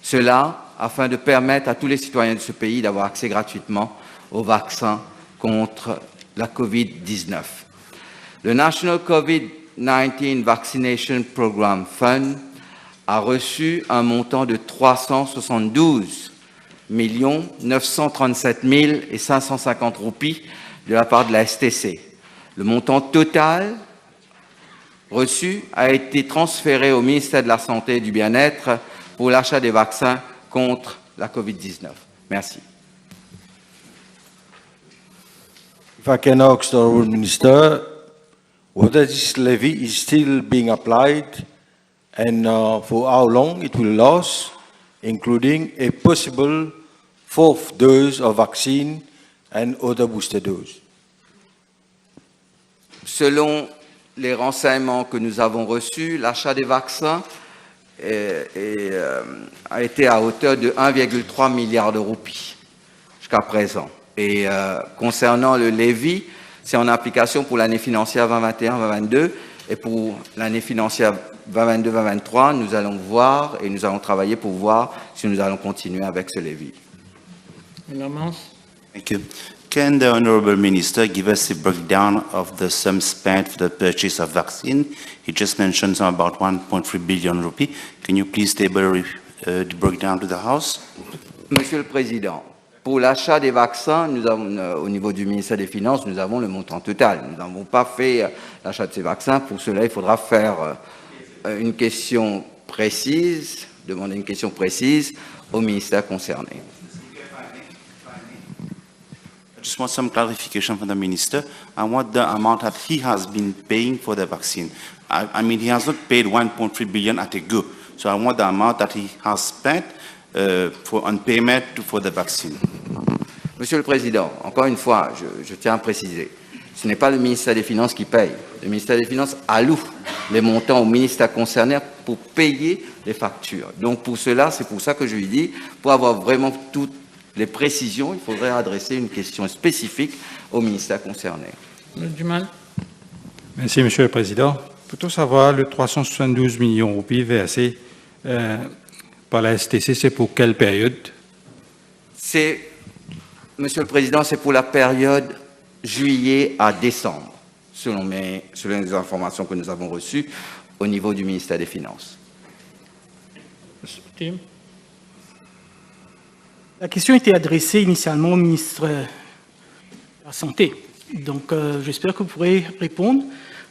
Cela afin de permettre à tous les citoyens de ce pays d'avoir accès gratuitement au vaccin contre la COVID-19. Le National COVID-19 Vaccination Program Fund a reçu un montant de 372 937 550 roupies de la part de la STC. Le montant total reçu a été transféré au ministère de la Santé et du Bien-être pour l'achat des vaccins contre la COVID-19. Merci. If I can ask the Honourable Minister, whether this levy is still being applied and for how long it will last, including a possible 4th dose of vaccine and other booster doses. Selon les renseignements que nous avons reçus, l'achat des vaccins a été à hauteur de 1,3 milliard de roupies jusqu'à présent. Et concernant le levy, c'est en application pour l'année financière 2021-2022 et pour l'année financière 2022-2023, nous allons voir et nous allons travailler pour voir si nous allons continuer avec ce levy. Thank you. Can the Honourable Minister give us a breakdown of the sum spent for the purchase of vaccine? He just mentioned some about 1.3 billion rupee. Can you please table the breakdown to the House? Monsieur le Président, pour l'achat des vaccins, nous avons, au niveau du ministère des Finances, nous avons le montant total. Nous n'avons pas fait l'achat de ces vaccins. Pour cela, il faudra faire une question précise, demander une question précise au ministère concerné. I just want some clarification from the Minister on what the amount that he has been paying for the vaccine. I mean, he has not paid 1.3 billion at a go. So I want the amount that he has spent on payment for the vaccine. Monsieur le Président, encore une fois, je tiens à préciser, ce n'est pas le ministère des Finances qui paye. Le ministère des Finances alloue les montants au ministère concerné pour payer les factures. Donc pour cela, c'est pour ça que je lui dis, pour avoir vraiment toutes les précisions, il faudrait adresser une question spécifique au ministère concerné. Merci, Monsieur le Président. Peut-on savoir le 372 millions de roupies versés par la STC, c'est pour quelle période? Monsieur le Président, c'est pour la période juillet à décembre, selon les informations que nous avons reçues au niveau du ministère des Finances. La question était adressée initialement au ministre de la Santé. Donc, j'espère que vous pourrez répondre.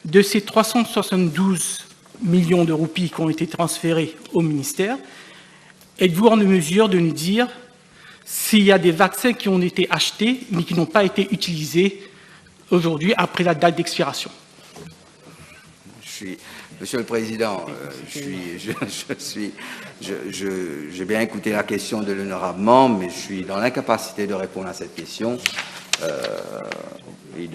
De ces 372 millions de roupies qui ont été transférés au ministère, êtes-vous en mesure de nous dire s'il y a des vaccins qui ont été achetés mais qui n'ont pas été utilisés aujourd'hui après la date d'expiration? Monsieur le Président, j'ai bien écouté la question de l'honorable membre, mais je suis dans l'incapacité de répondre à cette question. Il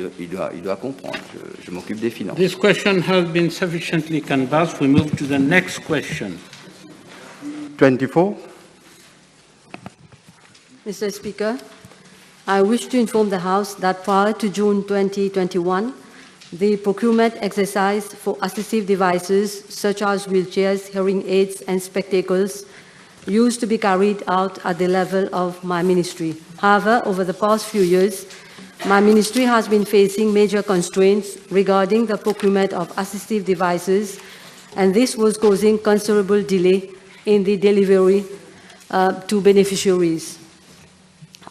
doit comprendre. Je m'occupe des finances. This question has been sufficiently canvassed. We move to the next question. 24. Mr. Speaker, I wish to inform the House that prior to June 2021, the procurement exercise for assistive devices such as wheelchairs, hearing aids, and spectacles used to be carried out at the level of my ministry. However, over the past few years, my ministry has been facing major constraints regarding the procurement of assistive devices, and this was causing considerable delay in the delivery to beneficiaries.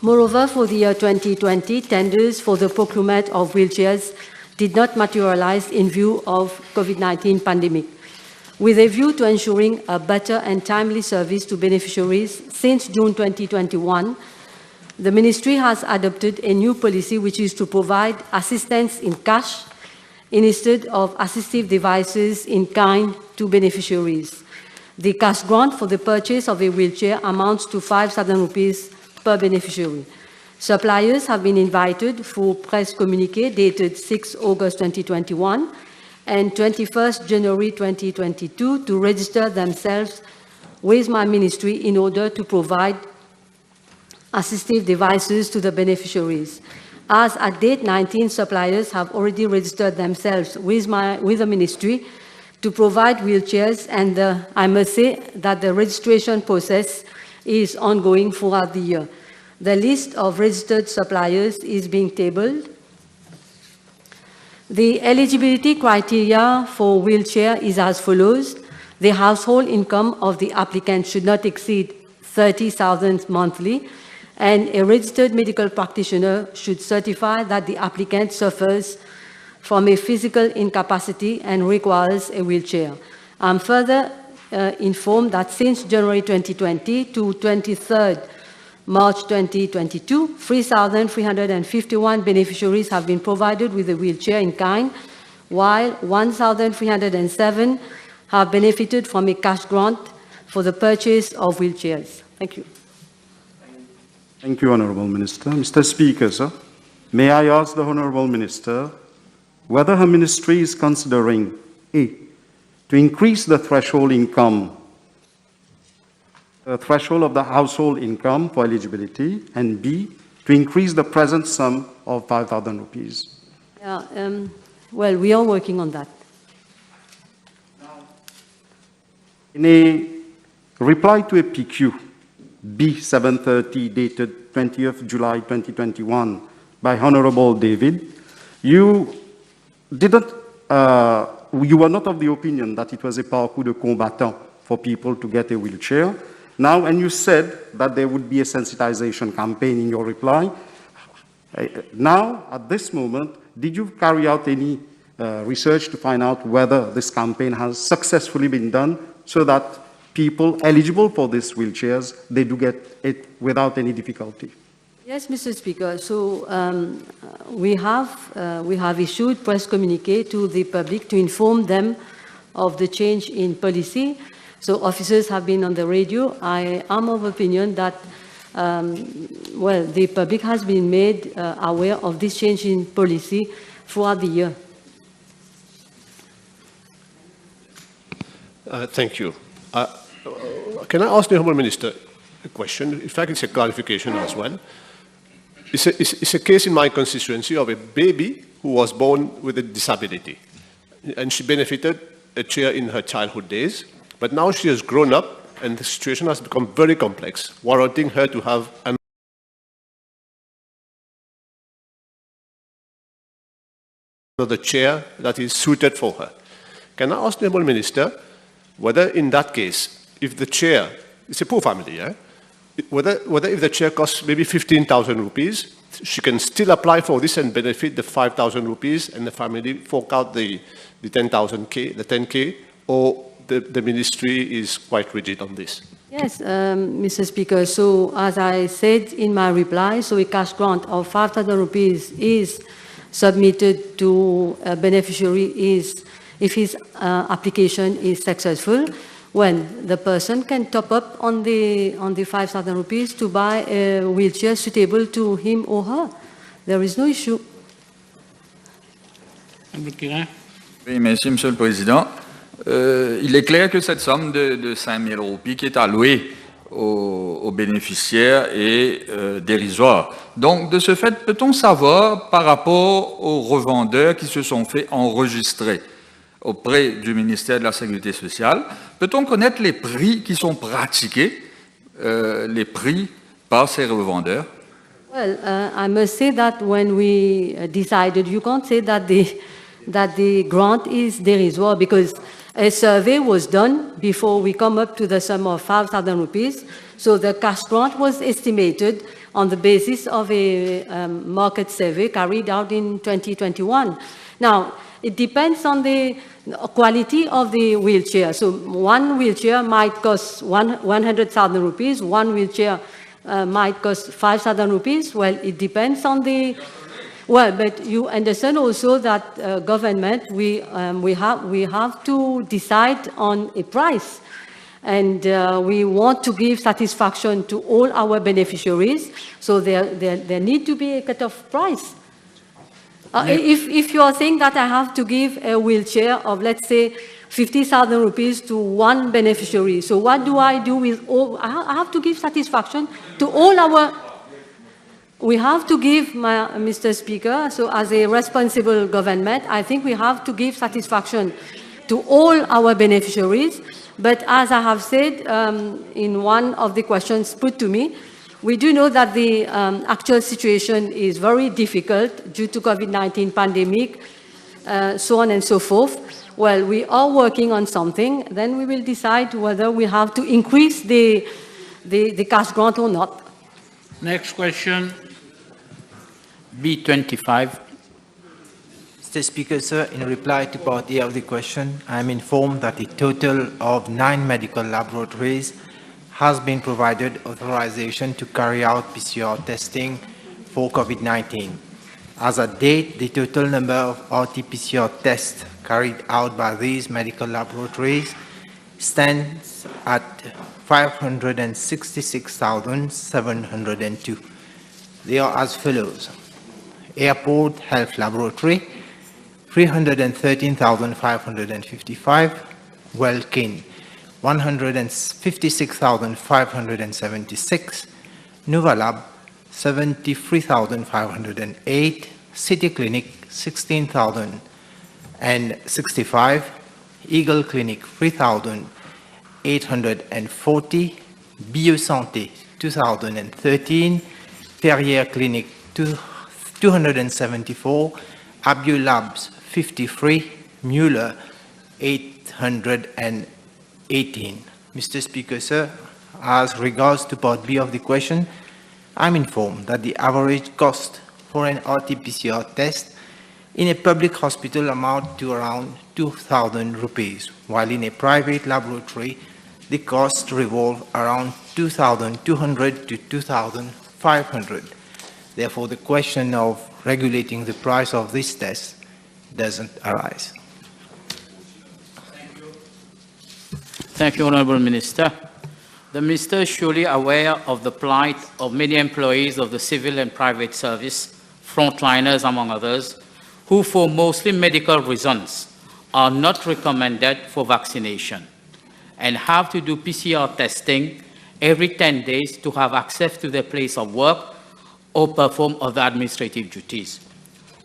Moreover, for the year 2020, tenders for the procurement of wheelchairs did not materialize in view of COVID-19 pandemic. With a view to ensuring a better and timely service to beneficiaries, since June 2021, the Ministry has adopted a new policy which is to provide assistance in cash instead of assistive devices in kind to beneficiaries. The cash grant for the purchase of a wheelchair amounts to 5,000 rupees per beneficiary. Suppliers have been invited for press communiqué dated 6 August 2021 and 21st January 2022 to register themselves with my ministry in order to provide assistive devices to the beneficiaries. As at date, 19 suppliers have already registered themselves with the ministry to provide wheelchairs, and I must say that the registration process is ongoing throughout the year. The list of registered suppliers is being tabled. The eligibility criteria for wheelchair is as follows. The household income of the applicant should not exceed 30,000 monthly, and a registered medical practitioner should certify that the applicant suffers from a physical incapacity and requires a wheelchair. I'm further informed that since January 2020 to 23rd March 2022, 3,351 beneficiaries have been provided with a wheelchair in kind, while 1,307 have benefited from a cash grant for the purchase of wheelchairs. Thank you. Thank you, Honourable Minister. Mr. Speaker, sir, may I ask the Honourable Minister whether her ministry is considering A, to increase the threshold income the threshold of the household income for eligibility, and B, to increase the present sum of 5,000 rupees. Yeah, well, we are working on that. In a reply to a PQ, B730, dated 20th July 2021, by Honorable David, you were not of the opinion that it was a parcours de combattant for people to get a wheelchair. Now, and you said that there would be a sensitization campaign in your reply. Now, at this moment, did you carry out any research to find out whether this campaign has successfully been done so that people eligible for these wheelchairs, they do get it without any difficulty? Yes, Mr. Speaker. So we have issued press communique to the public to inform them of the change in policy. So officers have been on the radio. I am of opinion that, well, the public has been made aware of this change in policy throughout the year. Thank you. Can I ask the Honourable Minister a question? In fact, it's a clarification as well. It's a case in my constituency of a baby who was born with a disability, and she benefited a chair in her childhood days, but now she has grown up and the situation has become very complex, warranting her to have another chair that is suited for her. Can I ask the Honourable Minister whether in that case, if the chair, it's a poor family, yeah? Whether if the chair costs maybe 15,000 rupees, she can still apply for this and benefit the 5,000 rupees and the family fork out the 10,000K, the 10K, or the ministry is quite rigid on this? Yes, Mr. Speaker. So as I said in my reply, so a cash grant of 5,000 rupees is submitted to a beneficiary if his application is successful, when the person can top up on the 5,000 rupees to buy a wheelchair suitable to him or her. There is no issue. Oui, merci, Monsieur le Président. Il est clair que cette somme de 5 000 roupies qui est allouée aux bénéficiaires est dérisoire. Donc, de ce fait, peut-on savoir par rapport aux revendeurs qui se sont fait enregistrer auprès du ministère de la Sécurité sociale, peut-on connaître les prix qui sont pratiqués, les prix par ces revendeurs? Well, I must say that when we decided, you can't say that the grant is dérisoire, because a survey was done before we come up to the sum of 5,000 rupees. So the cash grant was estimated on the basis of a market survey carried out in 2021. Now, it depends on the quality of the wheelchair. So one wheelchair might cost 100,000 rupees, one wheelchair might cost 5,000 rupees. Well, it depends on the... Well, but you understand also that government, we have to decide on a price. And we want to give satisfaction to all our beneficiaries. So there need to be a cut-off price. If you are saying that I have to give a wheelchair of, let's say, 50,000 rupees to one beneficiary, so what do I do with all? I have to give satisfaction to all our... We have to give, Mr. Speaker, so as a responsible government, I think we have to give satisfaction to all our beneficiaries. But as I have said in one of the questions put to me, we do know that the actual situation is very difficult due to COVID-19 pandemic, so on and so forth. Well, we are working on something. Then we will decide whether we have to increase the cash grant or not. Next question. B25. Mr. Speaker, sir, in reply to part A of the question, I am informed that a total of 9 medical laboratories has been provided authorization to carry out PCR testing for COVID-19. As at date, the total number of RT-PCR tests carried out by these medical laboratories stands at 566,702. They are as follows: Airport Health Laboratory, 313,555, Welkin, 156,576, Novalab 73,508, City Clinic 16,065, Eagle Clinic 3,840, Biosanté 2,013, Ferrière Clinic 274, Abiolabs 53, Mueller 818. Mr. Speaker, sir, as regards to Part B of the question, I'm informed that the average cost for an RT-PCR test in a public hospital amount to around 2,000 rupees, while in a private laboratory, the costs revolve around 2,200 to 2,500. Therefore, the question of regulating the price of this test doesn't arise. Thank you, Honourable Minister. The Minister is surely aware of the plight of many employees of the civil and private service, frontliners among others, who for mostly medical reasons are not recommended for vaccination and have to do PCR testing every 10 days to have access to their place of work or perform other administrative duties.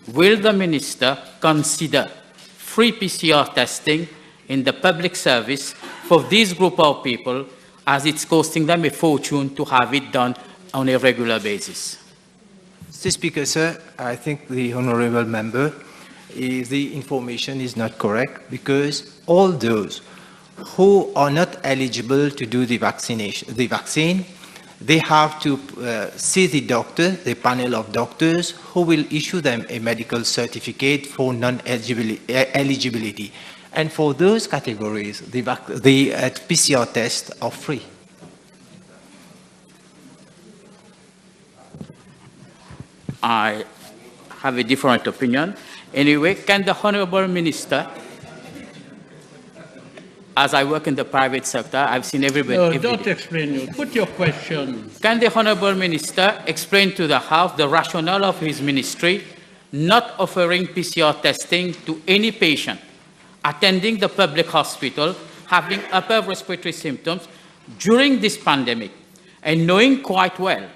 Will the Minister consider free PCR testing in the public service for this group of people, as it's costing them a fortune to have it done on a regular basis? Mr. Speaker, sir, I think the honourable member, the information is not correct, because all those who are not eligible to do the vaccine, they have to see the doctor, the panel of doctors, who will issue them a medical certificate for non-eligibility. And for those categories, the PCR tests are free. I have a different opinion. Anyway, can the Honourable Minister, as I work in the private sector, I've seen everybody. No, don't explain you. Put your question. Can the Honourable Minister explain to the House the rationale of his ministry not offering PCR testing to any patient attending the public hospital having upper respiratory symptoms during this pandemic, and knowing quite well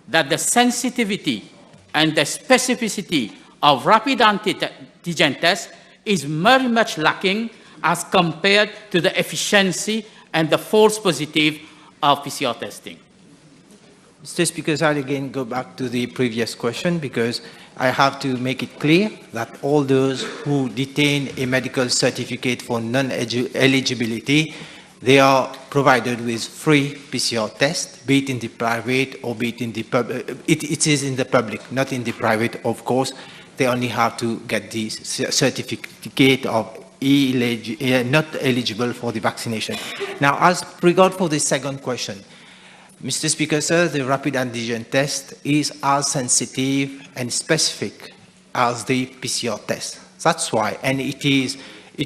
that the sensitivity and the specificity of rapid antigen tests is very much lacking as compared to the efficiency and the false positive of PCR testing? Mr. Speaker, I'll again go back to the previous question, because I have to make it clear that all those who detain a medical certificate for non-eligibility, they are provided with free PCR test, be it in the private or be it in the public. It is in the public, not in the private, of course. They only have to get the certificate of not eligible for the vaccination. Now, as regard for the second question, Mr. Speaker, sir, the rapid antigen test is as sensitive and specific as the PCR test. That's why, and it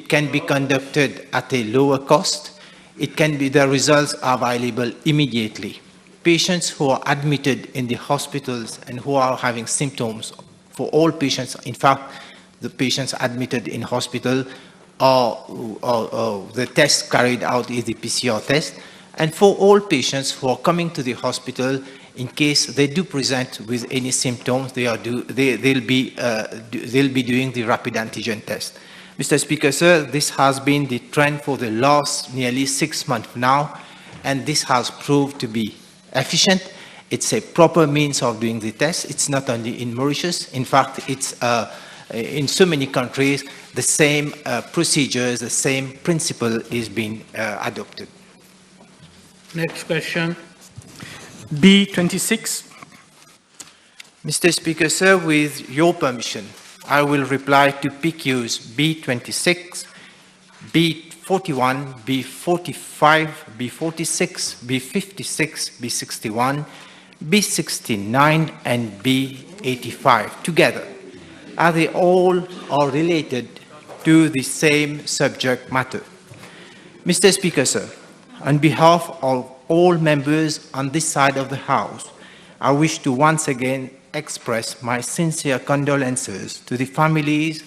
can be conducted at a lower cost. The results are available immediately. Patients who are admitted in the hospitals and who are having symptoms, for all patients, in fact, the patients admitted in hospital, the test carried out is the PCR test. And for all patients who are coming to the hospital, in case they do present with any symptoms, they'll be doing the rapid antigen test. Mr. Speaker, sir, this has been the trend for the last nearly 6 months now, and this has proved to be efficient. It's a proper means of doing the test. It's not only in Mauritius. In fact, it's in so many countries, the same procedures, the same principle is being adopted. Next question. B26. Mr. Speaker, sir, with your permission, I will reply to PQs B26, B41, B45, B46, B56, B61, B69, and B85 together, as they all are related to the same subject matter. Mr. Speaker, sir, on behalf of all members on this side of the House, I wish to once again express my sincere condolences to the families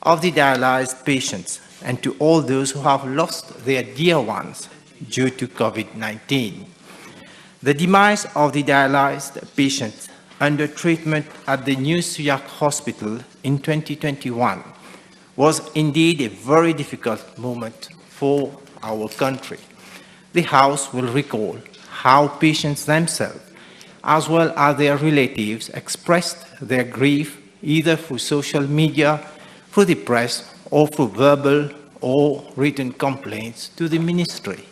of the dialyzed patients and to all those who have lost their dear ones due to COVID-19. The demise of the dialyzed patients under treatment at the New Suyak Hospital in 2021 was indeed a very difficult moment for our country. The House will recall how patients themselves, as well as their relatives, expressed their grief either through social media, through the press, or through verbal or written complaints to the ministry.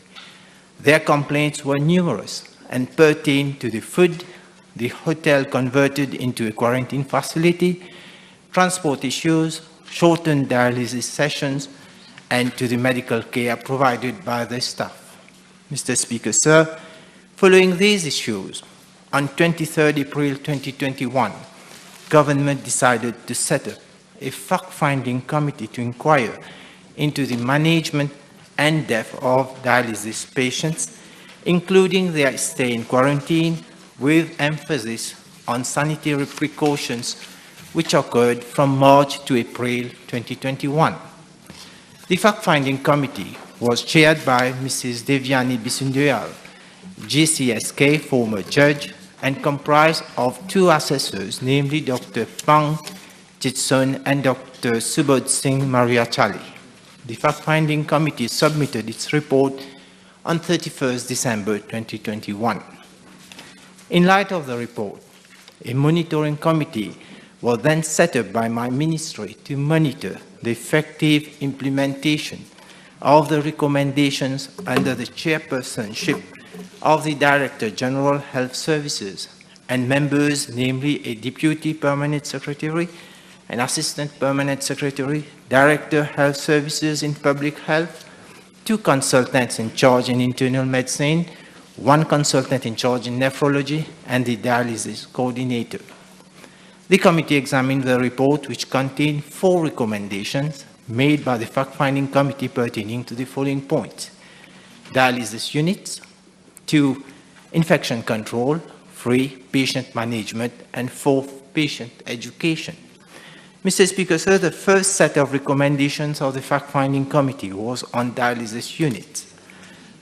Their complaints were numerous and pertained to the food, the hotel converted into a quarantine facility, transport issues, shortened dialysis sessions, and to the medical care provided by the staff. Mr. Speaker, sir, following these issues, on 23rd April 2021, government decided to set up a fact-finding committee to inquire into the management and death of dialysis patients, including their stay in quarantine, with emphasis on sanitary precautions which occurred from March to April 2021. The fact-finding committee was chaired by Mrs. Devyani Bisunduyal, GCSK former judge, and comprised of two assessors, namely Dr. Pang Chitson and Dr. Subodh Singh Mariachali. The fact-finding committee submitted its report on 31st December 2021. In light of the report, a monitoring committee was then set up by my ministry to monitor the effective implementation of the recommendations under the chairpersonship of the Director General Health Services and members, namely a Deputy Permanent Secretary, an Assistant Permanent Secretary, Director Health Services in Public Health, 2 consultants in charge in internal medicine, 1 consultant in charge in nephrology, and the dialysis coordinator. The committee examined the report, which contained 4 recommendations made by the fact-finding committee pertaining to the following points: dialysis units, 2, infection control, 3, patient management, and 4, patient education. Mr. Speaker, sir, the first set of recommendations of the fact-finding committee was on dialysis units.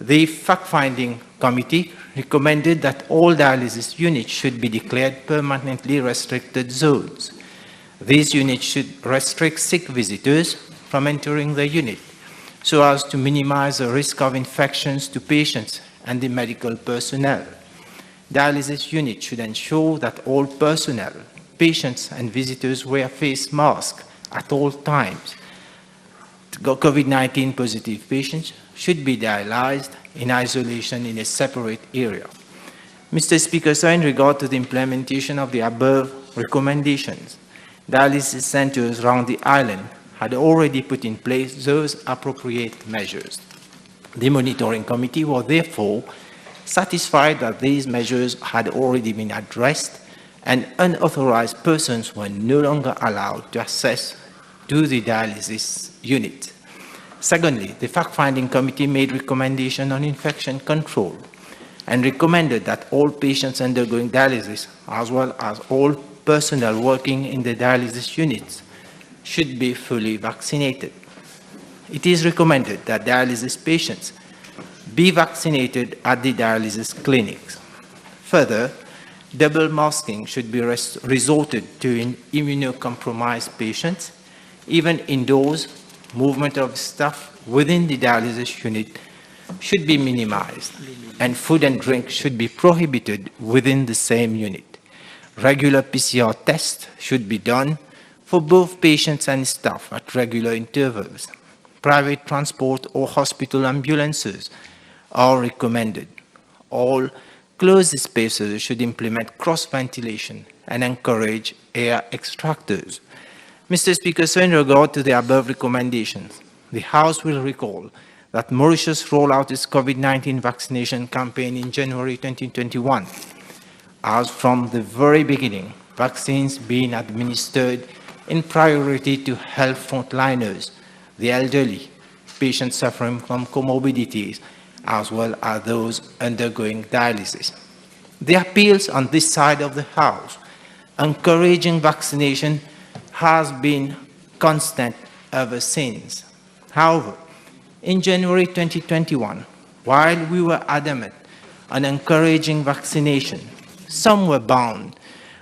The fact-finding committee recommended that all dialysis units should be declared permanently restricted zones. These units should restrict sick visitors from entering the unit so as to minimize the risk of infections to patients and the medical personnel. Dialysis units should ensure that all personnel, patients and visitors wear face masks at all times. COVID-19 positive patients should be dialyzed in isolation in a separate area. Mr. Speaker, sir, in regard to the implementation of the above recommendations, dialysis centers around the island had already put in place those appropriate measures. The monitoring committee was therefore satisfied that these measures had already been addressed and unauthorized persons were no longer allowed to access to the dialysis unit. Secondly, the fact-finding committee made recommendations on infection control and recommended that all patients undergoing dialysis, as well as all personnel working in the dialysis units, should be fully vaccinated. It is recommended that dialysis patients be vaccinated at the dialysis clinics. Further, double masking should be resorted to in immunocompromised patients. Even indoors, movement of staff within the dialysis unit should be minimized, and food and drink should be prohibited within the same unit. Regular PCR tests should be done for both patients and staff at regular intervals. Private transport or hospital ambulances are recommended. All closed spaces should implement cross-ventilation and encourage air extractors. Mr. Speaker, so in regard to the above recommendations, the House will recall that Mauritius rolled out its COVID-19 vaccination campaign in January 2021. As from the very beginning, vaccines being administered in priority to health frontliners, the elderly, patients suffering from comorbidities, as well as those undergoing dialysis. The appeals on this side of the House encouraging vaccination has been constant ever since. However, in January 2021, while we were adamant on encouraging vaccination, some were bound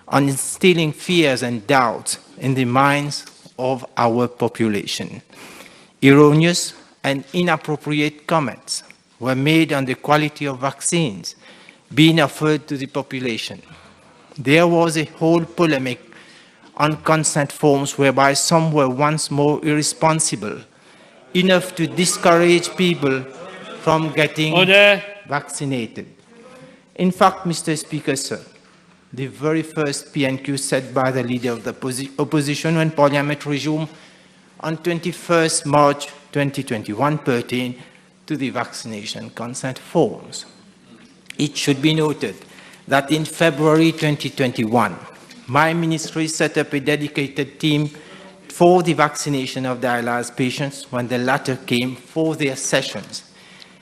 on instilling fears and doubts in the minds of our population. Erroneous and inappropriate comments were made on the quality of vaccines being offered to the population. There was a whole polemic on consent forms whereby some were once more irresponsible enough to discourage people from getting vaccinated. In fact, Mr. Speaker, sir, the very first PNQ set by the leader of the opposition when Parliament resumed on 21st March 2021 pertained to the vaccination consent forms. It should be noted that in February 2021, my ministry set up a dedicated team for the vaccination of dialysis patients when the latter came for their sessions.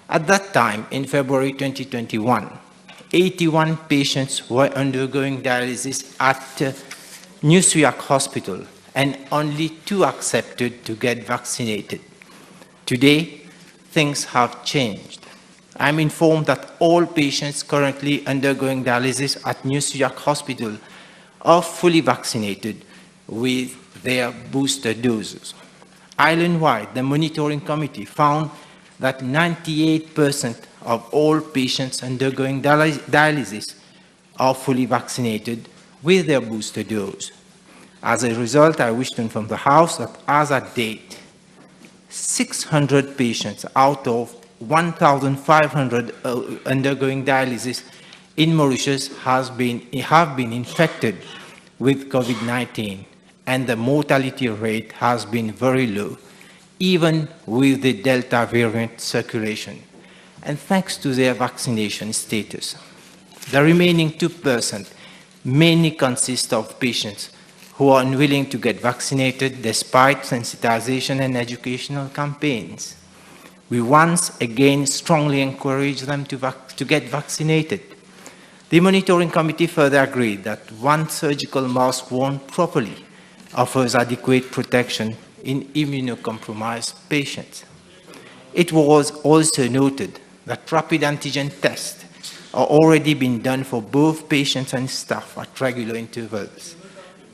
At that time, in February 2021, 81 patients were undergoing dialysis at New Suyak Hospital, and only 2 accepted to get vaccinated. Today, things have changed. I'm informed that all patients currently undergoing dialysis at New Suyak Hospital are fully vaccinated with their booster doses. Island-wide, the monitoring committee found that 98% of all patients undergoing dialysis are fully vaccinated with their booster dose. As a result, I wish to inform the House that as at date, 600 patients out of 1,500 undergoing dialysis in Mauritius have been infected with COVID-19, and the mortality rate has been very low, even with the Delta variant circulation, and thanks to their vaccination status. The remaining 2% mainly consist of patients who are unwilling to get vaccinated despite sensitization and educational campaigns. We once again strongly encourage them to get vaccinated. The monitoring committee further agreed that one surgical mask worn properly offers adequate protection in immunocompromised patients. It was also noted that rapid antigen tests are already being done for both patients and staff at regular intervals.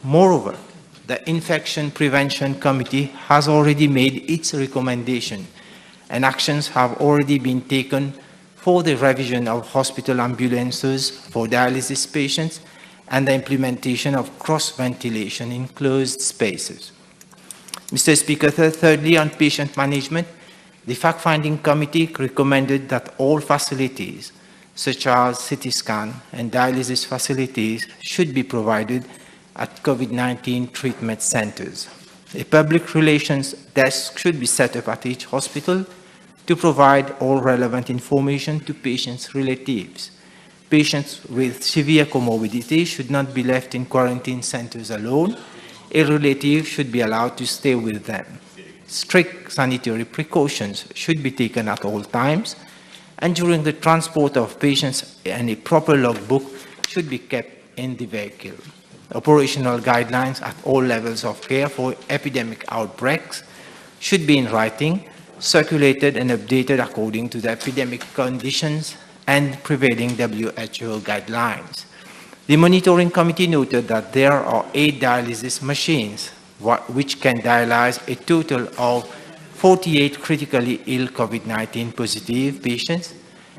Moreover, the Infection Prevention Committee has already made its recommendation, and actions have already been taken for the revision of hospital ambulances for dialysis patients and the implementation of cross-ventilation in closed spaces. Mr. Speaker, thirdly, on patient management, the fact-finding committee recommended that all facilities, such as CT scan and dialysis facilities, should be provided at COVID-19 treatment centers. A public relations desk should be set up at each hospital to provide all relevant information to patients' relatives. Patients with severe comorbidity should not be left in quarantine centers alone. A relative should be allowed to stay with them. Strict sanitary precautions should be taken at all times, and during the transport of patients, and a proper logbook should be kept in the vehicle. Operational guidelines at all levels of care for epidemic outbreaks should be in writing, circulated and updated according to the epidemic conditions and prevailing WHO guidelines. The monitoring committee noted that there are 8 dialysis machines which can dialyze a total of 48 critically ill COVID-19 positive patients,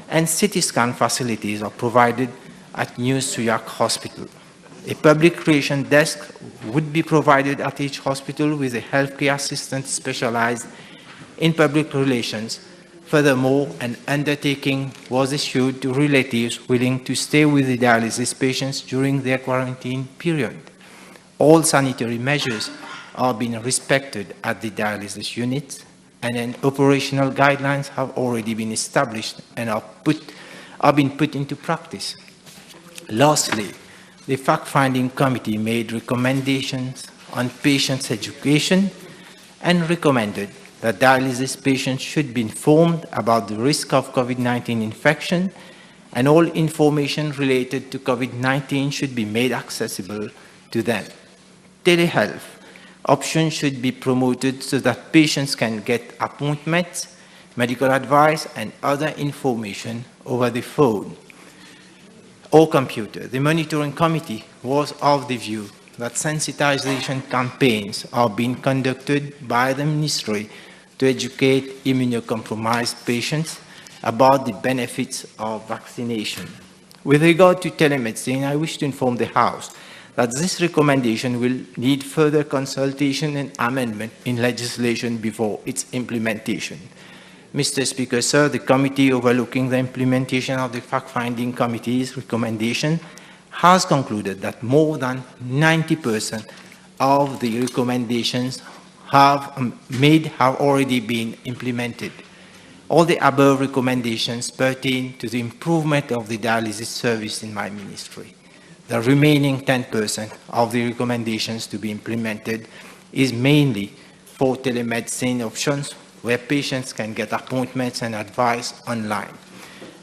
and CT scan facilities are provided at New Suyak Hospital. A public relations desk would be provided at each hospital with a healthcare assistant specialized in public relations. Furthermore, an undertaking was issued to relatives willing to stay with the dialysis patients during their quarantine period. All sanitary measures are being respected at the dialysis units, and operational guidelines have already been established and are being put into practice. Lastly, the fact-finding committee made recommendations on patients' education and recommended that dialysis patients should be informed about the risk of COVID-19 infection, and all information related to COVID-19 should be made accessible to them. Telehealth options should be promoted so that patients can get appointments medical advice, and other information over the phone or computer. The monitoring committee was of the view that sensitization campaigns are being conducted by the ministry to educate immunocompromised patients about the benefits of vaccination. With regard to telemedicine, I wish to inform the House that this recommendation will need further consultation and amendment in legislation before its implementation. Mr. Speaker, sir, the committee overlooking the implementation of the fact-finding committee's recommendation has concluded that more than 90% of the recommendations have already been implemented. All the above recommendations pertain to the improvement of the dialysis service in my ministry. The remaining 10% of the recommendations to be implemented is mainly for telemedicine options where patients can get appointments and advice online.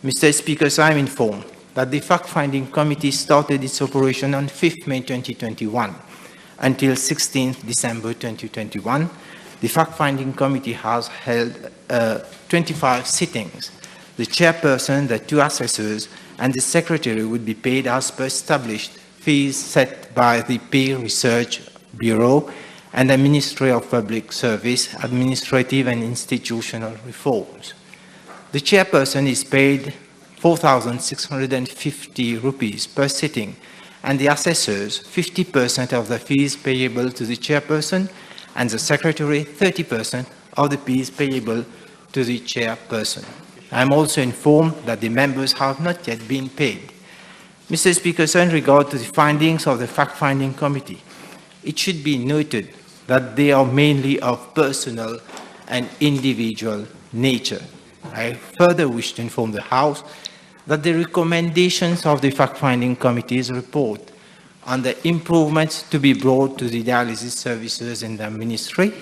Mr. Speaker, I am informed that the fact-finding committee started its operation on 5th May 2021 until 16th December 2021. The fact-finding committee has held 25 sittings. The chairperson, the two assessors, and the secretary would be paid as per established fees set by the Peer Research Bureau and the Ministry of Public Service, Administrative and Institutional Reforms. The chairperson is paid 4,650 rupees per sitting, and the assessors 50% of the fees payable to the chairperson, and the secretary 30% of the fees payable to the chairperson. I am also informed that the members have not yet been paid. Mr. Speaker, in regard to the findings of the fact-finding committee, it should be noted that they are mainly of personal and individual nature. I further wish to inform the House that the recommendations of the fact-finding committee's report on the improvements to be brought to the dialysis services in the ministry,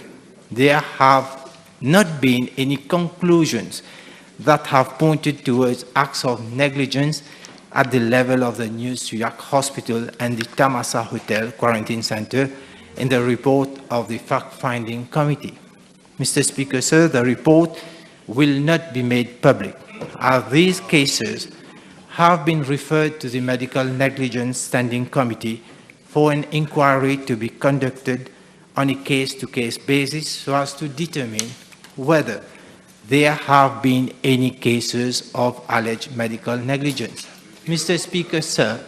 there have not been any conclusions that have pointed towards acts of negligence at the level of the New Suyak Hospital and the Tamasa Hotel Quarantine Center in the report of the fact-finding committee. Mr. Speaker, sir, the report will not be made public, as these cases have been referred to the Medical Negligence Standing Committee for an inquiry to be conducted on a case-to-case basis so as to determine whether there have been any cases of alleged medical negligence. Mr. Speaker, sir,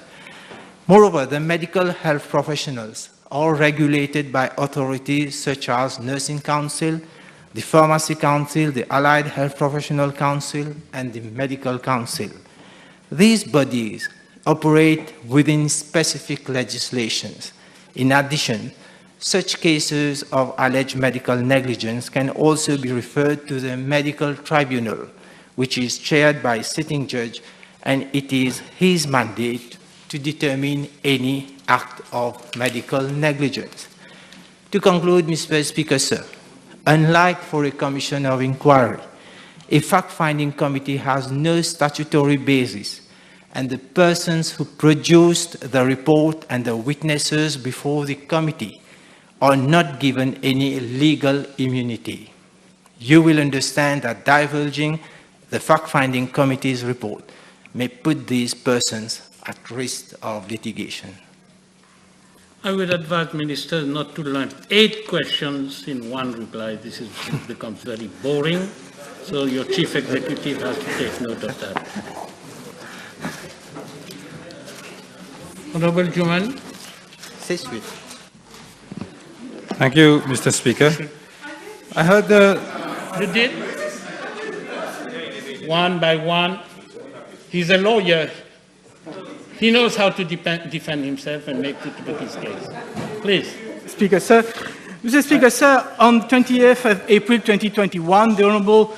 moreover, the medical health professionals are regulated by authorities such as Nursing Council, the Pharmacy Council, the Allied Health Professional Council, and the Medical Council. These bodies operate within specific legislations. In addition, such cases of alleged medical negligence can also be referred to the medical tribunal, which is chaired by a sitting judge, and it is his mandate to determine any act of medical negligence. To conclude, Mr. Speaker, sir, unlike for a commission of inquiry, a fact-finding committee has no statutory basis, and the persons who produced the report and the witnesses before the committee are not given any legal immunity. You will understand that divulging the fact-finding committee's report may put these persons at risk of litigation. I would advise Minister not to lump 8 questions in one reply. This becomes very boring, so your Chief Executive has to take note of that. Honorable Juman. Thank you, Mr. Speaker. I heard You did? One by one. He's a lawyer. He knows how to defend himself and make his case. Please. Speaker, sir. Mr. Speaker, sir, on 20th of April 2021, the Honourable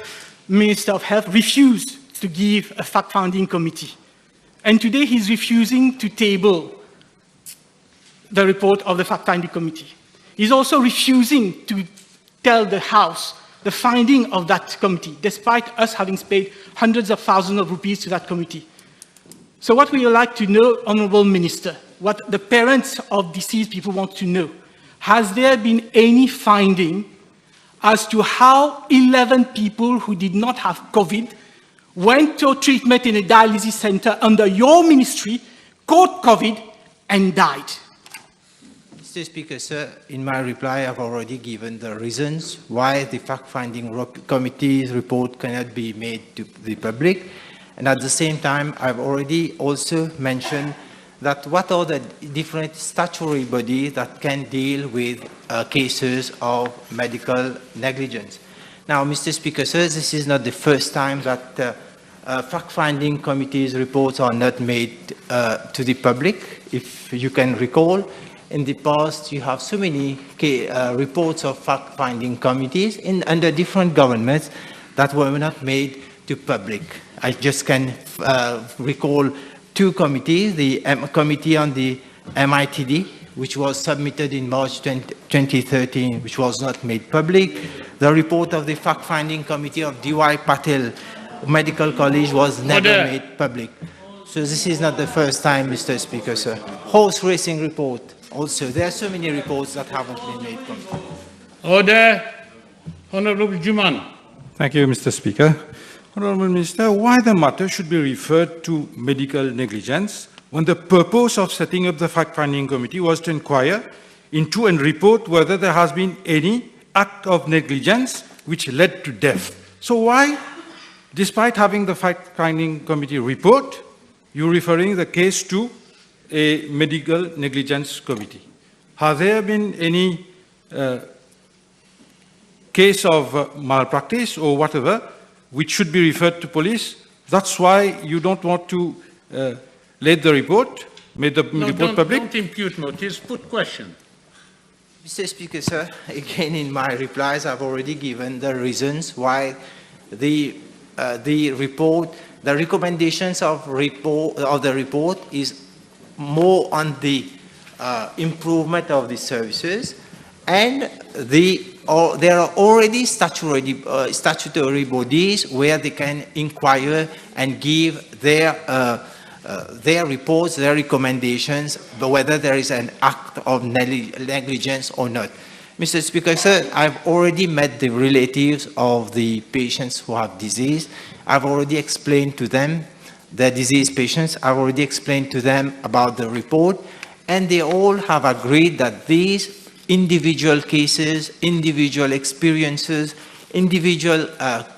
Minister of Health refused to give a fact-finding committee. And today he's refusing to table the report of the fact-finding committee. He's also refusing to tell the House the finding of that committee, despite us having paid hundreds of thousands of rupees to that committee. So what we would like to know, Honourable Minister, what the parents of deceased people want to know, has there been any finding as to how 11 people who did not have COVID went to treatment in a dialysis center under your ministry, caught COVID, and died? Mr. Speaker, sir, in my reply, I've already given the reasons why the fact-finding committee's report cannot be made to the public. And at the same time, I've already also mentioned that what are the different statutory bodies that can deal with cases of medical negligence. Now, Mr. Speaker, sir, this is not the first time that fact-finding committees' reports are not made to the public. If you can recall, in the past, you have so many reports of fact-finding committees under different governments that were not made to public. I just can recall two committees, the Committee on the MITD, which was submitted in March 2013, which was not made public. The report of the fact-finding committee of D.Y. Patel Medical College was never made public. So this is not the first time, Mr. Speaker, sir. Horse racing report, also. There are so many reports that haven't been made public. Order. Honorable Juman. Thank you, Mr. Speaker. Honourable Minister, why the matter should be referred to medical negligence when the purpose of setting up the fact-finding committee was to inquire into and report whether there has been any act of negligence which led to death? So why, despite having the fact-finding committee report, you're referring the case to a medical negligence committee? Has there been any case of malpractice or whatever which should be referred to police? That's why you don't want to let the report, make the report public? Don't impute motives, put question. Mr. Speaker, sir, again in my replies, I've already given the reasons why the report, the recommendations of the report is more on the improvement of the services, and there are already statutory bodies where they can inquire and give their reports, their recommendations, but whether there is an act of negligence or not. Mr. Speaker, sir, I've already met the relatives of the patients who have disease. I've already explained to them, the diseased patients, I've already explained to them about the report, and they all have agreed that these individual cases, individual experiences, individual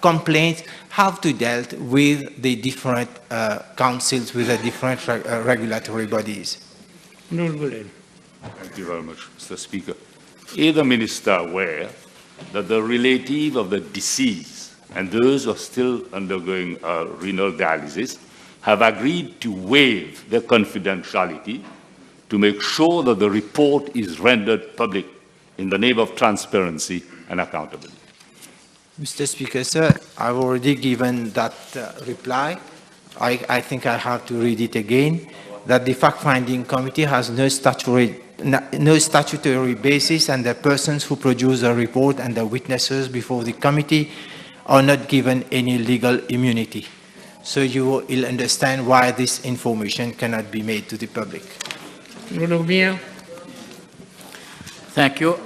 complaints have to deal with the different councils, with the different regulatory bodies. Thank you very much, Mr. Speaker. Is the Minister aware that the relative of the deceased and those who are still undergoing renal dialysis have agreed to waive their confidentiality to make sure that the report is rendered public in the name of transparency and accountability? Mr. Speaker, sir, I've already given that reply. I think I have to read it again, that the fact-finding committee has no statutory basis, and the persons who produce the report and the witnesses before the committee are not given any legal immunity. So you will understand why this information cannot be made to the public. Thank you.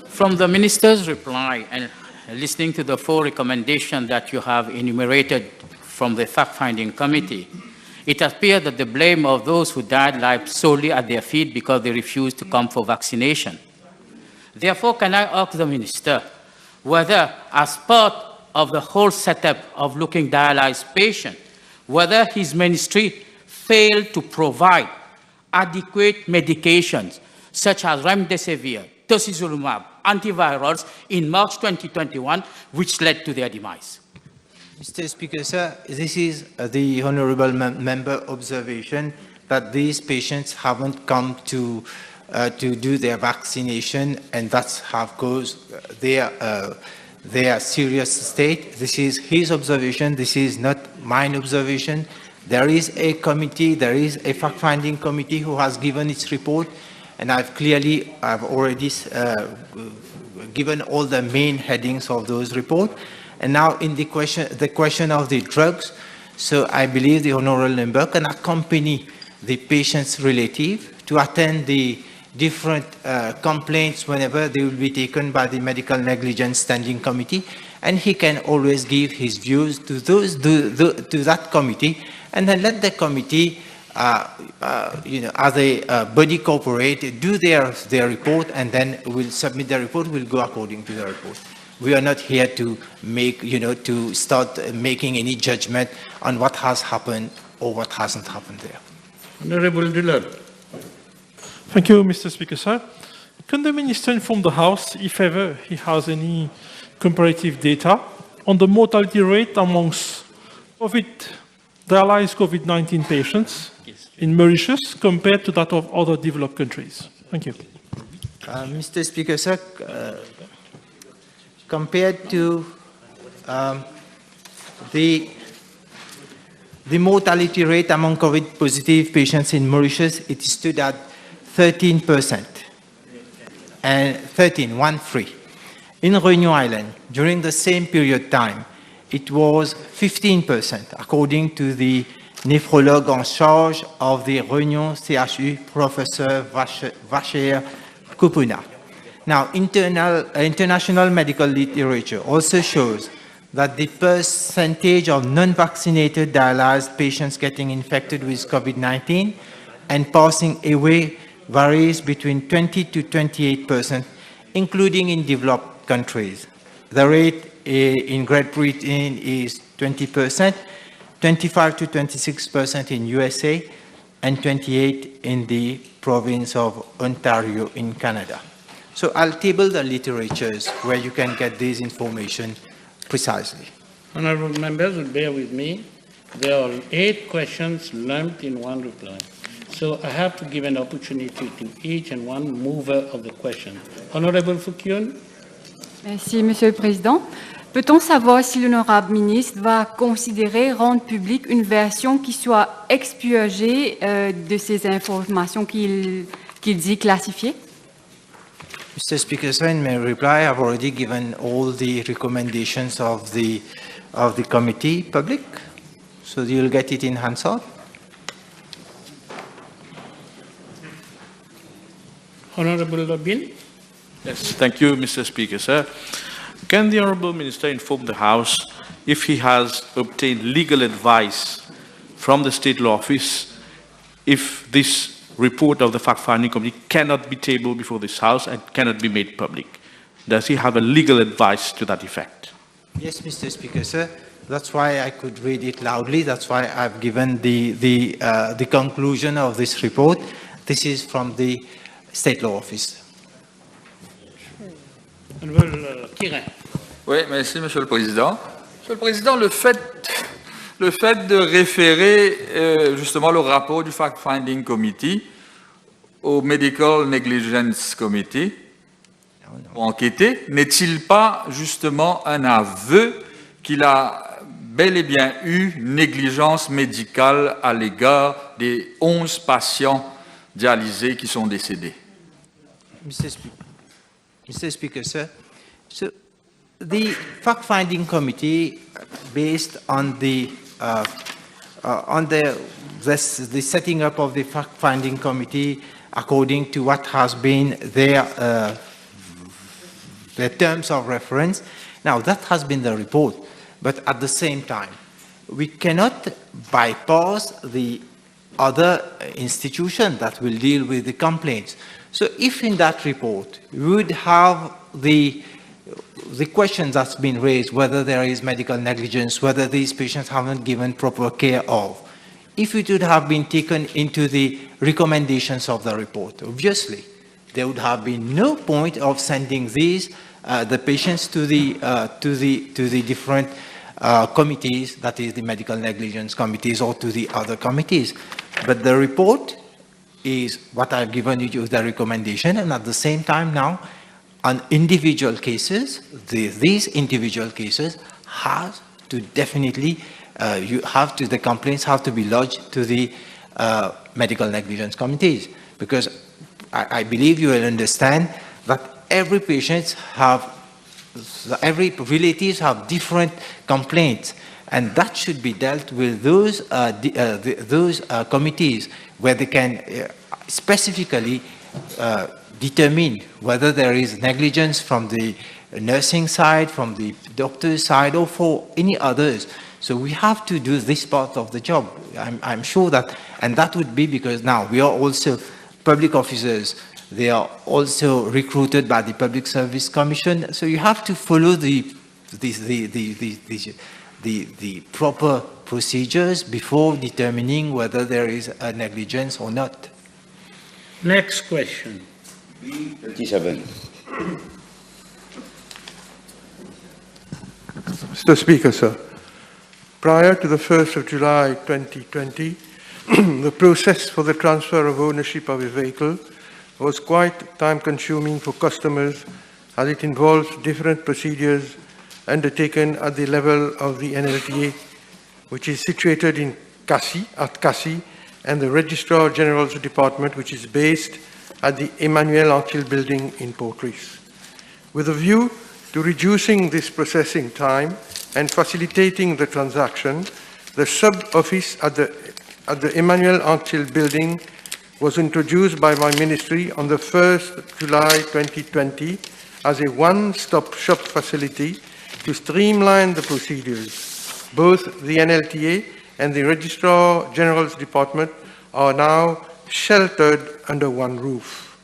From the Minister's reply and listening to the 4 recommendations that you have enumerated from the fact-finding committee, it appears that the blame of those who died lies solely at their feet because they refused to come for vaccination. Therefore, can I ask the Minister whether, as part of the whole setup of looking dialyzed patients, whether his ministry failed to provide adequate medications such as remdesivir, tocilizumab, antivirals in March 2021, which led to their demise? Mr. Speaker, sir, this is the honourable member observation that these patients haven't come to do their vaccination, and that's have caused their serious state. This is his observation. This is not mine observation. There is a committee, there is a fact-finding committee who has given its report, and I've already given all the main headings of those reports. And now in the question of the drugs, so I believe the honourable member can accompany the patient's relative to attend the different complaints whenever they will be taken by the Medical Negligence Standing Committee, and he can always give his views to to that committee, and then let the committee, as a body corporate, do their report, and then we'll submit the report. We'll go according to the report. We are not here to make, to start making any judgment on what has happened or what hasn't happened there. Honorable Dillard. Thank you, Mr. Speaker, sir. Can the Minister inform the House, if ever he has any comparative data, on the mortality rate amongst dialyzed COVID-19 patients in Mauritius compared to that of other developed countries? Thank you. Mr. Speaker, sir, compared to the mortality rate among COVID-positive patients in Mauritius, it stood at 13%, and 13. In Réunion Island, during the same period of time, it was 15%, according to the nephrologue en charge of the Réunion CHU, Professor Vacher Kupuna. Now, international medical literature also shows that the percentage of non-vaccinated dialyzed patients getting infected with COVID-19 and passing away varies between 20 to 28%, including in developed countries. The rate in Great Britain is 20%, 25 to 26% in USA, and 28% in the province of Ontario in Canada. So I'll table the literatures where you can get this information precisely. Honorable members will bear with me. There are 8 questions lumped in one reply. So I have to give an opportunity to each and one mover of the question. Honorable Fouquion. Merci, Monsieur le Président. Peut-on savoir si l'honorable ministre va considérer rendre publique une version qui soit expurgée de ces informations qu'il dit classifiées? Mr. Speaker, sir, in my reply, I've already given all the recommendations of the committee public, so you'll get it in Hansard. Honorable Lobin. Yes, thank you, Mr. Speaker, sir. Can the Honourable Minister inform the House if he has obtained legal advice from the State Law Office if this report of the fact-finding committee cannot be tabled before this House and cannot be made public? Does he have a legal advice to that effect? Yes, Mr. Speaker, sir. That's why I could read it loudly. That's why I've given the conclusion of this report. This is from the State Law Office. Oui, merci, Monsieur le Président. Monsieur le Président, le fait de référer justement le rapport du Fact-Finding Committee au Medical Negligence Committee pour enquêter, n'est-il pas justement un aveu qu'il a bel et bien eu négligence médicale à l'égard des 11 patients dialysés qui sont décédés? Mr. Speaker, sir, so the fact-finding committee, based on the setting up of the fact-finding committee, according to what has been their terms of reference. Now, that has been the report, but at the same time, we cannot bypass the other institution that will deal with the complaints. So if in that report we would have the question that's been raised, whether there is medical negligence, whether these patients haven't given proper care of, if it would have been taken into the recommendations of the report, obviously there would have been no point of sending these the patients to the different committees, that is the medical negligence committees, or to the other committees. But the report is what I've given you, the recommendation, and at the same time now, on individual cases, these individual cases have to definitely, the complaints have to be lodged to the medical negligence committees, because I believe you will understand that every relatives have different complaints, and that should be dealt with those committees where they can specifically determine whether there is negligence from the nursing side, from the doctor's side, or for any others. So we have to do this part of the job. I'm sure that, and that would be because now we are also public officers. They are also recruited by the Public Service Commission. So you have to follow the proper procedures before determining whether there is a negligence or not. Next question. B37. Mr. Speaker, sir, prior to the 1st of July 2020, the process for the transfer of ownership of a vehicle was quite time-consuming for customers as it involves different procedures undertaken at the level of the NLTA, which is situated in Cassis, and the Registrar General's Department, which is based at the Emmanuel Anquetil building in Port-Louis. With a view to reducing this processing time and facilitating the transaction, the sub-office at the Emmanuel Anquetil building was introduced by my ministry on the 1st July 2020 as a one-stop shop facility to streamline the procedures. Both the NLTA and the Registrar General's Department are now sheltered under one roof.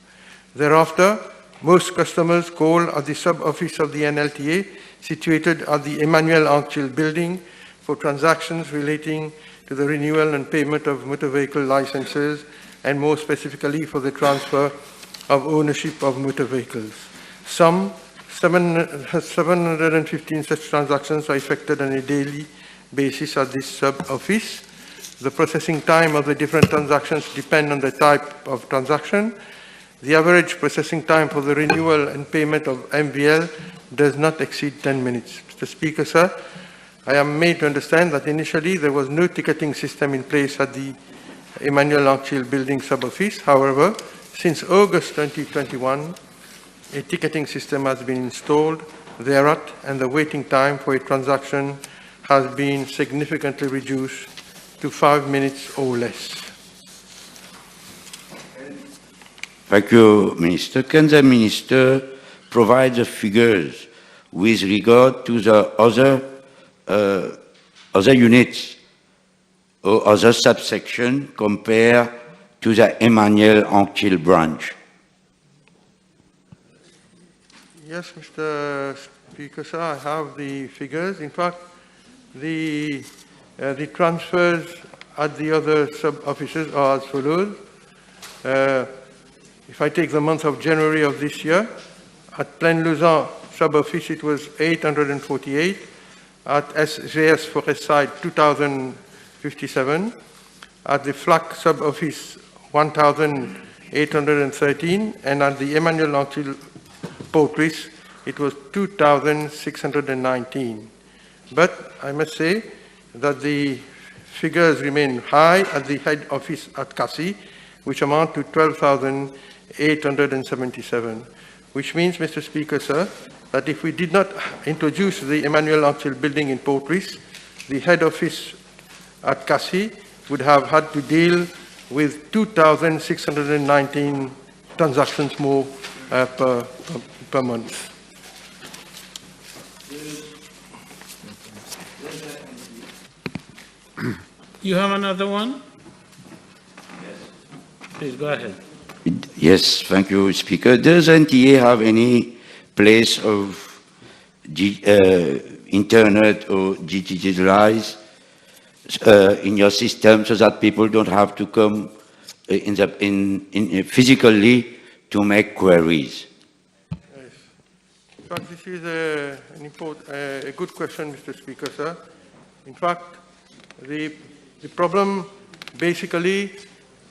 Thereafter, most customers call at the sub-office of the NLTA situated at the Emmanuel Anquetil building for transactions relating to the renewal and payment of motor vehicle licenses, and more specifically for the transfer of ownership of motor vehicles. Some 715 such transactions are effected on a daily basis at this sub-office. The processing time of the different transactions depend on the type of transaction. The average processing time for the renewal and payment of MVL does not exceed 10 minutes. Mr. Speaker, sir, I am made to understand that initially there was no ticketing system in place at the Emmanuel Anquetil building sub-office. However, since August 2021, a ticketing system has been installed thereat, and the waiting time for a transaction has been significantly reduced to 5 minutes or less. Thank you, Minister. Can the Minister provide the figures with regard to the other units or other subsection compared to the Emmanuel Anquetil branch? Yes, Mr. Speaker, sir, I have the figures. In fact, the transfers at the other sub-offices are as follows. If I take the month of January of this year, at Plaine-Lausanne sub-office it was 848, at SGS Forestside 2,057, at the FLAC sub-office 1,813, and at the Emmanuel Anquetil Port-Louis it was 2,619. But I must say that the figures remain high at the head office at Cassis, which amount to 12,877, which means, Mr. Speaker, sir, that if we did not introduce the Emmanuel Anquetil building in Port-Louis, the head office at Cassis would have had to deal with 2,619 transactions more per month. You have another one? Please go ahead. Yes, thank you, Speaker. Does NTA have any place of internet or digitalized in your system so that people don't have to come physically to make queries? Yes. In fact, this is a good question, Mr. Speaker, sir. In fact, the problem basically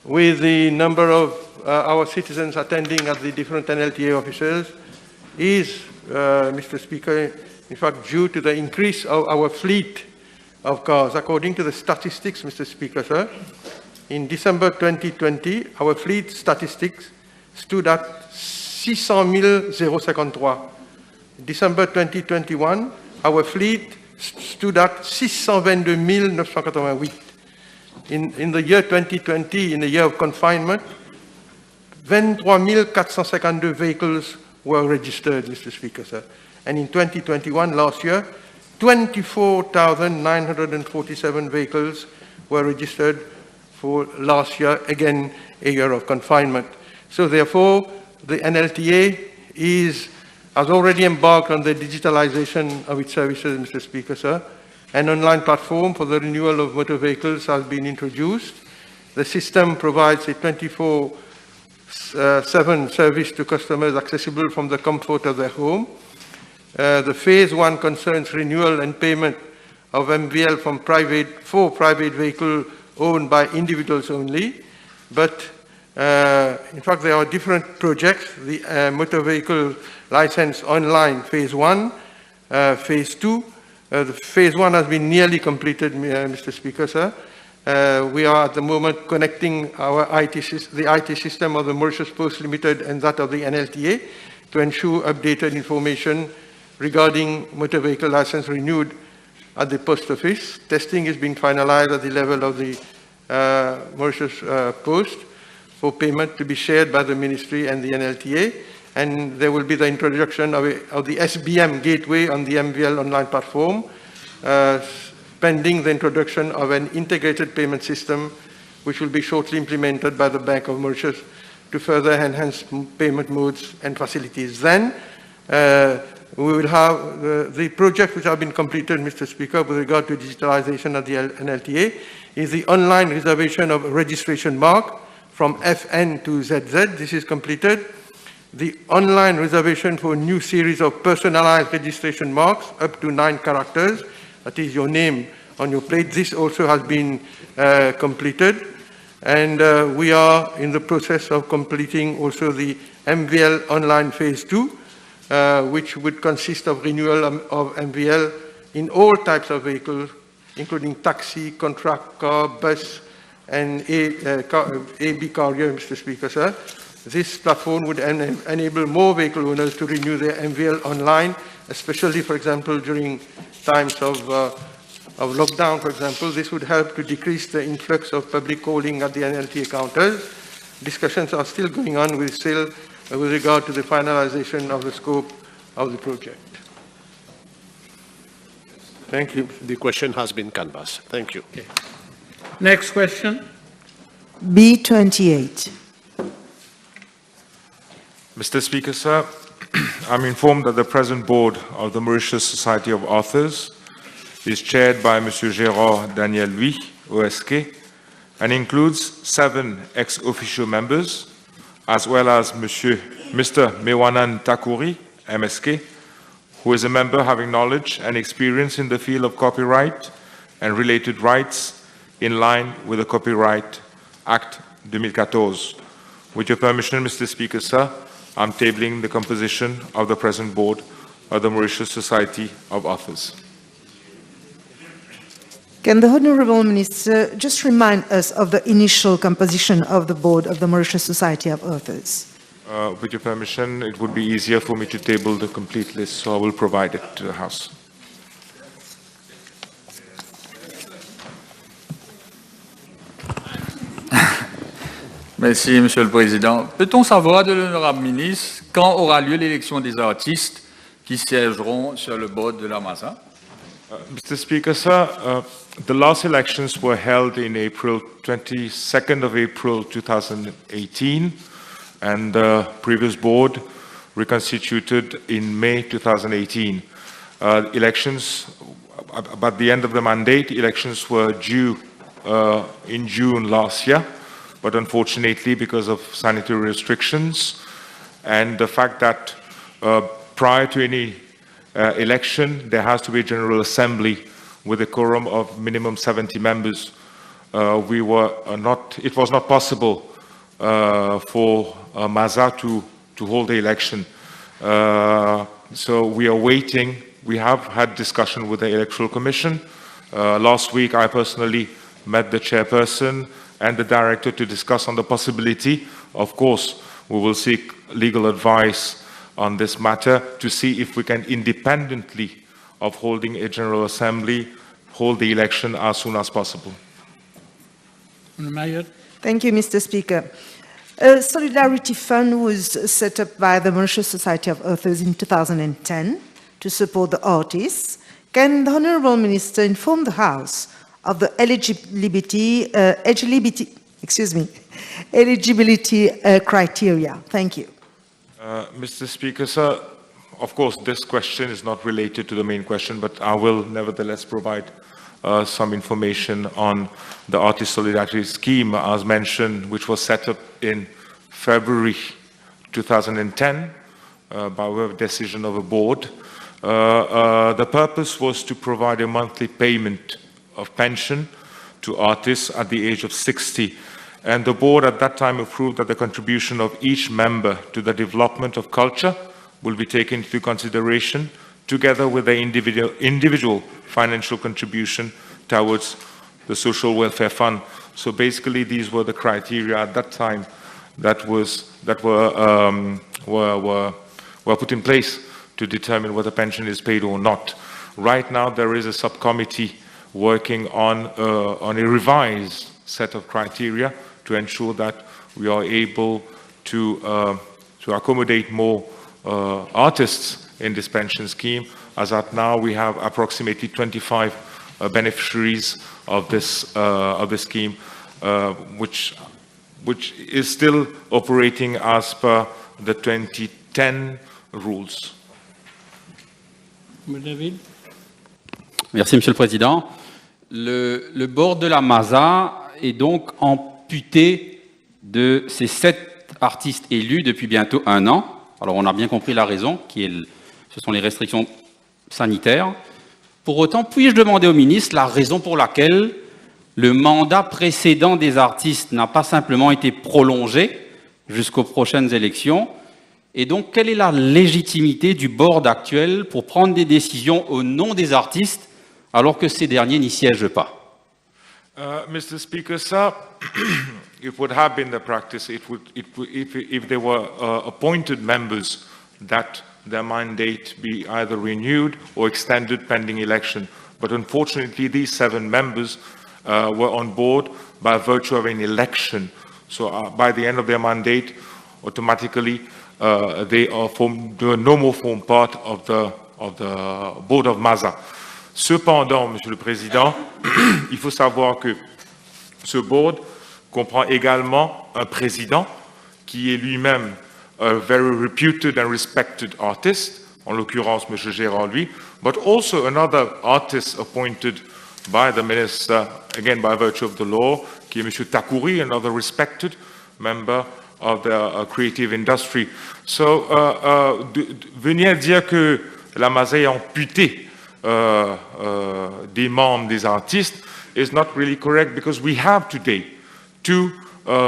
with the number of our citizens attending at the different NLTA offices is, Mr. Speaker, in fact, due to the increase of our fleet of cars. According to the statistics, Mr. Speaker, sir, in December 2020, our fleet statistics stood at 600,053. December 2021, our fleet stood at 622,988. In the year 2020, in the year of confinement, 23,452 vehicles were registered, Mr. Speaker, sir. And in 2021, last year, 24,947 vehicles were registered for last year, again, a year of confinement. So therefore, the NLTA has already embarked on the digitalization of its services, Mr. Speaker, sir. An online platform for the renewal of motor vehicles has been introduced. The system provides a 24/7 service to customers accessible from the comfort of their home. The phase 1 concerns renewal and payment of MVL for private vehicle owned by individuals only. But in fact, there are different projects. The motor vehicle license online, phase 1, phase 2. The phase 1 has been nearly completed, Mr. Speaker, sir. We are at the moment connecting the IT system of the Mauritius Post Limited and that of the NLTA to ensure updated information regarding motor vehicle license renewed at the post office. Testing is being finalized at the level of the Mauritius Post for payment to be shared by the Ministry and the NLTA. And there will be the introduction of the SBM gateway on the MVL online platform, pending the introduction of an integrated payment system, which will be shortly implemented by the Bank of Mauritius to further enhance payment modes and facilities. Then, we will have the project which have been completed, Mr. Speaker, with regard to digitalization of the NLTA, is the online reservation of registration mark from FN to ZZ. This is completed. The online reservation for a new series of personalized registration marks up to 9 characters, that is your name on your plate. This also has been completed. And we are in the process of completing also the MVL online phase 2, which would consist of renewal of MVL in all types of vehicles, including taxi, contract car, bus, and AB carrier, Mr. Speaker, sir. This platform would enable more vehicle owners to renew their MVL online, especially, for example, during times of lockdown, for example. This would help to decrease the influx of public calling at the NLTA counters. Discussions are still going on with regard to the finalization of the scope of the project. Thank you. The question has been canvassed. Thank you. Okay. Next question. B28. Mr. Speaker, sir, I'm informed that the present board of the Mauritius Society of Authors is chaired by Monsieur Gérard Daniel Louis, OSK, and includes 7 ex-officio members, as well as Mr. Mewanan Takuri, MSK, who is a member having knowledge and experience in the field of copyright and related rights in line with the Copyright Act 2014. With your permission, Mr. Speaker, sir, I'm tabling the composition of the present board of the Mauritius Society of Authors. Can the Honourable Minister just remind us of the initial composition of the board of the Mauritius Society of Authors? With your permission, it would be easier for me to table the complete list, so I will provide it to the House. Merci, Monsieur le Président. Peut-on savoir de l'honorable ministre quand aura lieu l'élection des artistes qui siégeront sur le board de la MASA? Mr. Speaker, sir, the last elections were held in April, 22nd of April 2018, and the previous board reconstituted in May 2018. Elections, at the end of the mandate, elections were due in June last year. But unfortunately, because of sanitary restrictions and the fact that prior to any election, there has to be a General Assembly with a quorum of minimum 70 members, it was not possible for MASA to hold the election. So we are waiting. We have had discussion with the Electoral Commission. Last week, I personally met the chairperson and the director to discuss on the possibility. Of course, we will seek legal advice on this matter to see if we can, independently of holding a General Assembly, hold the election as soon as possible. Thank you, Mr. Speaker. A solidarity fund was set up by the Mauritius Society of Authors in 2010 to support the artists. Can the Honourable Minister inform the House of the eligibility criteria? Thank you. Mr. Speaker, sir, of course, this question is not related to the main question, but I will nevertheless provide some information on the Artist Solidarity Scheme, as mentioned, which was set up in February 2010 by way of decision of a board. The purpose was to provide a monthly payment of pension to artists at the age of 60. And the board at that time approved that the contribution of each member to the development of culture will be taken into consideration, together with the individual financial contribution towards the social welfare fund. So basically, these were the criteria at that time that were put in place to determine whether pension is paid or not. Right now, there is a subcommittee working on a revised set of criteria to ensure that we are able to accommodate more artists in this pension scheme. As at now, we have approximately 25 beneficiaries of this scheme, which is still operating as per the 2010 rules. David. Merci, Monsieur le Président. Le board de la MASA est donc amputé de ces 7 artistes élus depuis bientôt 1 an. Alors, on a bien compris la raison, ce sont les restrictions sanitaires. Pour autant, puis-je demander au ministre la raison pour laquelle le mandat précédent des artistes n'a pas simplement été prolongé jusqu'aux prochaines élections? Et donc, quelle est la légitimité du board actuel pour prendre des décisions au nom des artistes alors que ces derniers n'y siègent pas? Mr. Speaker, sir, it would have been the practice if they were appointed members that their mandate be either renewed or extended pending election. But unfortunately, these 7 members were on board by virtue of an election. So by the end of their mandate, automatically, they no more form part of the board of MASA. Cependant, Monsieur le Président, il faut savoir que ce board comprend également un président qui est lui-même a very reputed and respected artist, en l'occurrence M. Gérard lui, but also another artist appointed by the minister, again by virtue of the law, qui est M. Takouri, another respected member of the creative industry. So, venir dire que la MASA est amputée des membres des artistes is not really correct, because we have today 2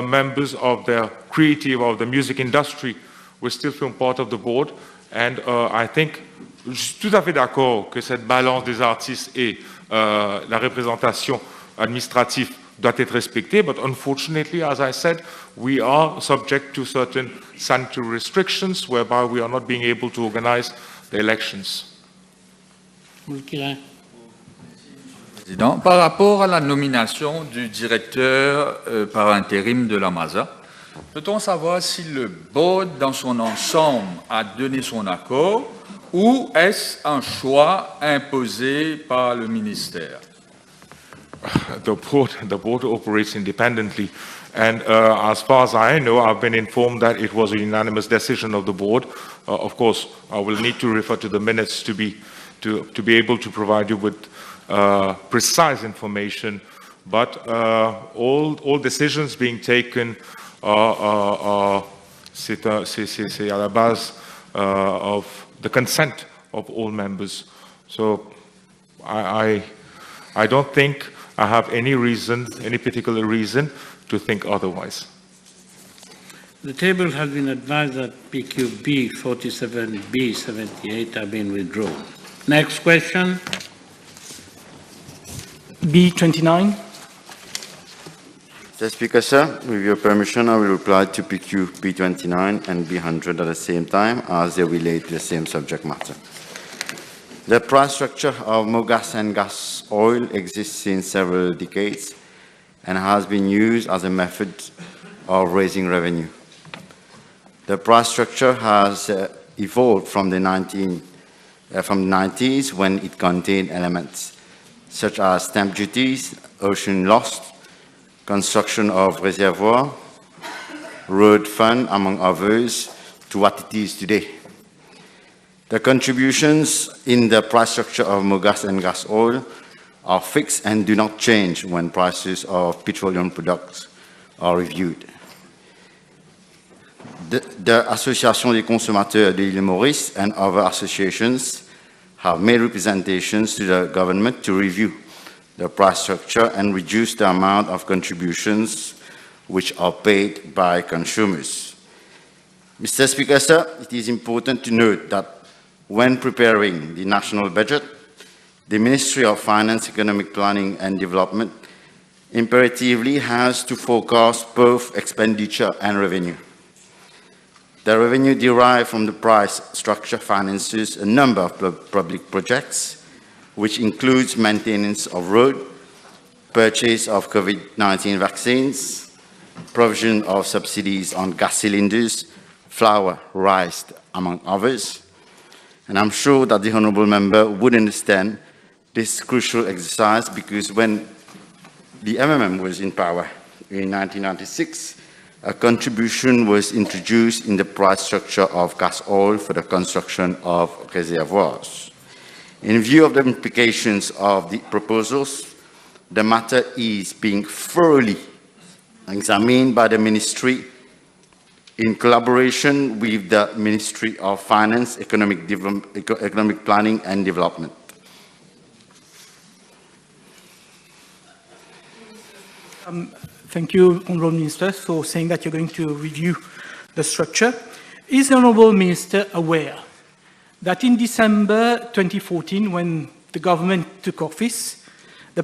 members of the creative, of the music industry, we still form part of the board, and I think, je suis tout à fait d'accord que cette balance des artistes et la représentation administrative doit être respectée, but unfortunately, as I said, we are subject to certain sanitary restrictions whereby we are not being able to organize the elections. Président, par rapport à la nomination du directeur par intérim de la MASA, peut-on savoir si le board dans son ensemble a donné son accord ou est-ce un choix imposé par le ministère? The board operates independently, and as far as I know, I've been informed that it was a unanimous decision of the board. Of course, I will need to refer to the minutes to be able to provide you with precise information, but all decisions being taken c'est à la base of the consent of all members. So I don't think I have any reason, any particular reason to think otherwise. The table has been advised that PQB 47B 78 have been withdrawn. Next question. B29. Mr. Speaker, sir, with your permission, I will reply to PQ B29 and B100 at the same time, as they relate to the same subject matter. The price structure of mogas and gas oil exists since several decades and has been used as a method of raising revenue. The price structure has evolved from the 90s when it contained elements such as stamp duties, ocean loss, construction of reservoir, road fund, among others, to what it is today. The contributions in the price structure of mogas and gas oil are fixed and do not change when prices of petroleum products are reviewed. The Association des consommateurs de l'île Maurice and other associations have made representations to the government to review the price structure and reduce the amount of contributions which are paid by consumers. Mr. Speaker, sir, it is important to note that when preparing the national budget, the Ministry of Finance, Economic Planning and Development imperatively has to forecast both expenditure and revenue. The revenue derived from the price structure finances a number of public projects, which includes maintenance of road, purchase of COVID-19 vaccines, provision of subsidies on gas cylinders, flour, rice, among others. And I'm sure that the honourable member would understand this crucial exercise because when the MMM was in power in 1996, a contribution was introduced in the price structure of gas oil for the construction of reservoirs. In view of the implications of the proposals, the matter is being thoroughly examined by the Ministry in collaboration with the Ministry of Finance, Economic Planning and Development. Thank you, Honourable Minister, for saying that you're going to review the structure. Is the Honourable Minister aware that in December 2014, when the government took office, the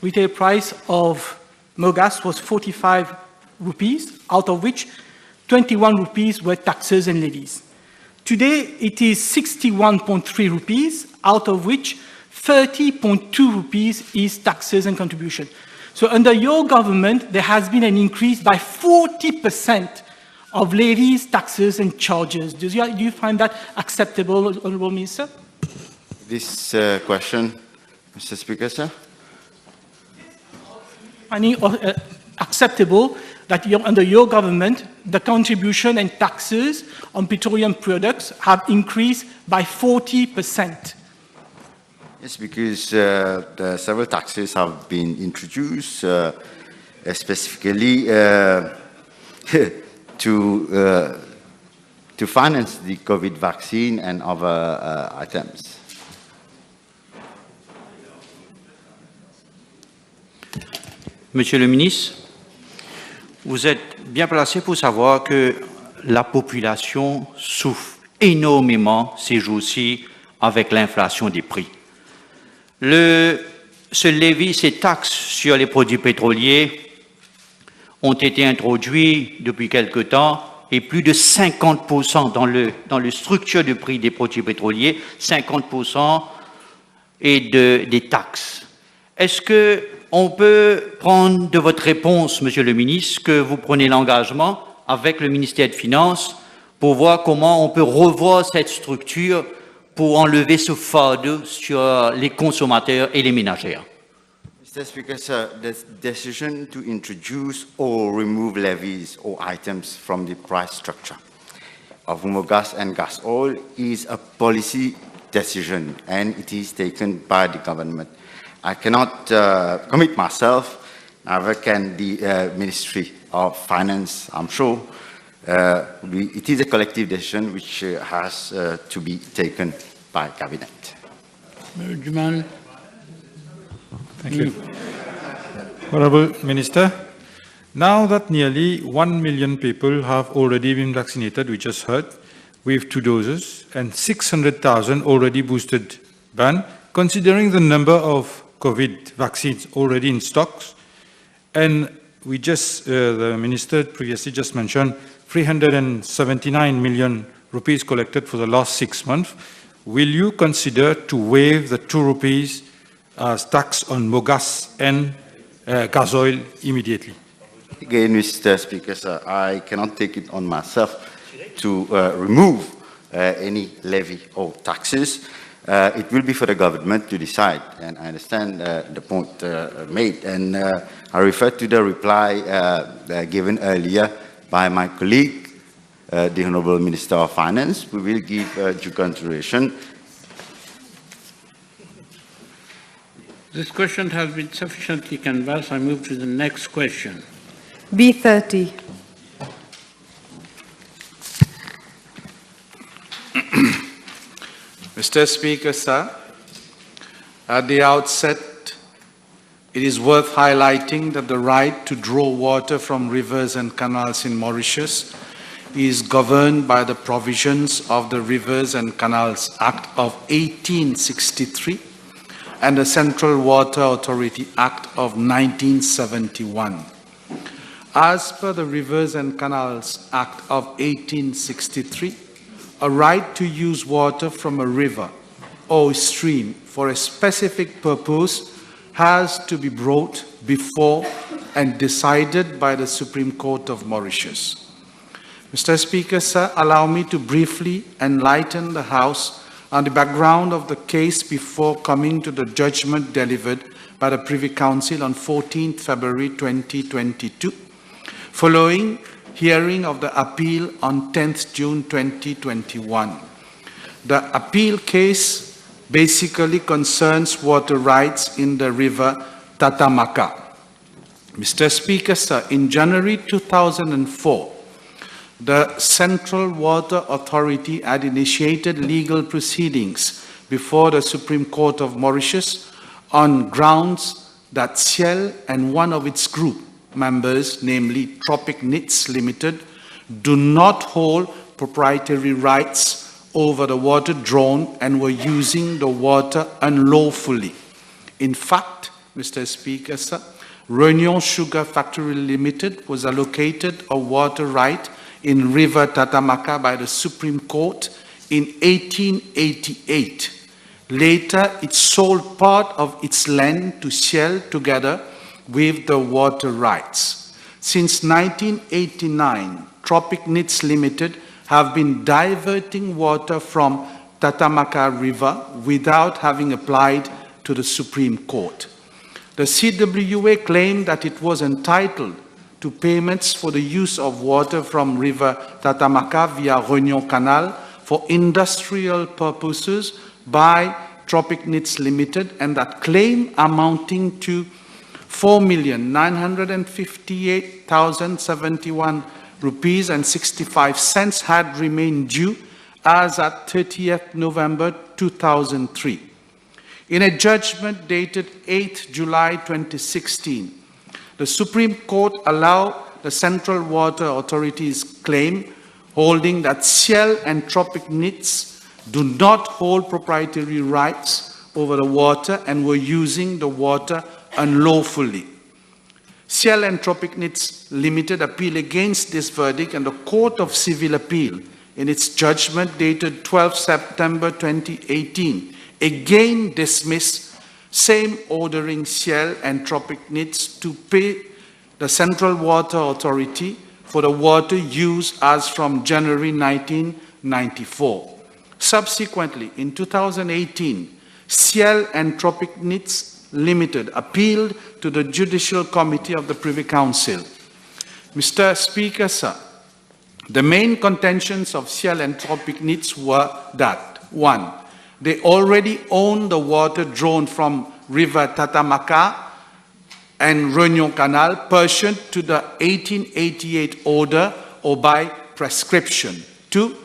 retail price of mogas was 45 rupees, out of which 21 rupees were taxes and levies. Today, it is 61.3 rupees, out of which 30.2 rupees is taxes and contribution. So under your government, there has been an increase by 40% of levies, taxes, and charges. Do you find that acceptable, Honourable Minister? This question, Mr. Speaker, sir? Finding acceptable that under your government, the contribution and taxes on petroleum products have increased by 40%. Yes, because the several taxes have been introduced specifically to finance the COVID vaccine and other items. Monsieur le ministre, vous êtes bien placé pour savoir que la population souffre énormément ces jours-ci avec l'inflation des prix. Ce levier, ces taxes sur les produits pétroliers ont été introduits depuis quelque temps et plus de 50% dans le structure de prix des produits pétroliers, 50% est des taxes. Est-ce qu'on peut prendre de votre réponse, Monsieur le ministre, que vous prenez l'engagement avec le ministère des Finances pour voir comment on peut revoir cette structure pour enlever ce fardeau sur les consommateurs et les ménagères? Mr. Speaker, sir, the decision to introduce or remove levies or items from the price structure of mogas and gas oil is a policy decision and it is taken by the government. I cannot commit myself, neither can the Ministry of Finance, I'm sure. It is a collective decision which has to be taken by Cabinet. Thank you. Honourable Minister, now that nearly 1 million people have already been vaccinated, we just heard, with 2 doses, and 600,000 already boosted ban, considering the number of COVID vaccines already in stocks, and we just, the Minister previously just mentioned 379 million rupees collected for the last 6 months. Will you consider to waive the 2 rupees as tax on mogas and gas oil immediately? Again, Mr. Speaker, sir, I cannot take it on myself to remove any levy or taxes. It will be for the government to decide, and I understand the point made, and I refer to the reply given earlier by my colleague, the Honourable Minister of Finance. We will give due consideration. This question has been sufficiently canvassed. I move to the next question. B30. Mr. Speaker, sir, at the outset, it is worth highlighting that the right to draw water from rivers and canals in Mauritius is governed by the provisions of the Rivers and Canals Act of 1863 and the Central Water Authority Act of 1971. As per the Rivers and Canals Act of 1863, a right to use water from a river or stream for a specific purpose has to be brought before and decided by the Supreme Court of Mauritius. Mr. Speaker, sir, allow me to briefly enlighten the House on the background of the case before coming to the judgment delivered by the Privy Council on 14th February 2022, following hearing of the appeal on 10th June 2021. The appeal case basically concerns water rights in the river Tatamaka. Mr. Speaker, sir, in January 2004, the Central Water Authority had initiated legal proceedings before the Supreme Court of Mauritius on grounds that Ciel and one of its group members, namely Tropic Nits Limited, do not hold proprietary rights over the water drawn and were using the water unlawfully. In fact, Mr. Speaker, sir, Réunion Sugar Factory Limited was allocated a water right in River Tatamaka by the Supreme Court in 1888. Later, it sold part of its land to Ciel together with the water rights. Since 1989, Tropic Nits Limited have been diverting water from Tatamaka River without having applied to the Supreme Court. The CWA claimed that it was entitled to payments for the use of water from River Tatamaka via Réunion Canal for industrial purposes by Tropic Nits Limited, and that claim amounting to 4,958,071 rupees and 65 cents had remained due as at 30th November 2003. In a judgment dated 8th July 2016, the Supreme Court allowed the Central Water Authority's claim, holding that Ciel and Tropic Nits do not hold proprietary rights over the water and were using the water unlawfully. Ciel and Tropic Nits Limited appealed against this verdict, and the Court of Civil Appeal, in its judgment dated 12 September 2018, again dismissed, same ordering Ciel and Tropic Nits to pay the Central Water Authority for the water used as from January 1994. Subsequently, in 2018, Ciel and Tropic Nits Limited appealed to the Judicial Committee of the Privy Council. Mr. Speaker, sir, the main contentions of Ciel and Tropic Nits were that, 1, they already own the water drawn from River Tatamaka and Réunion Canal pursuant to the 1888 order or by prescription. 2,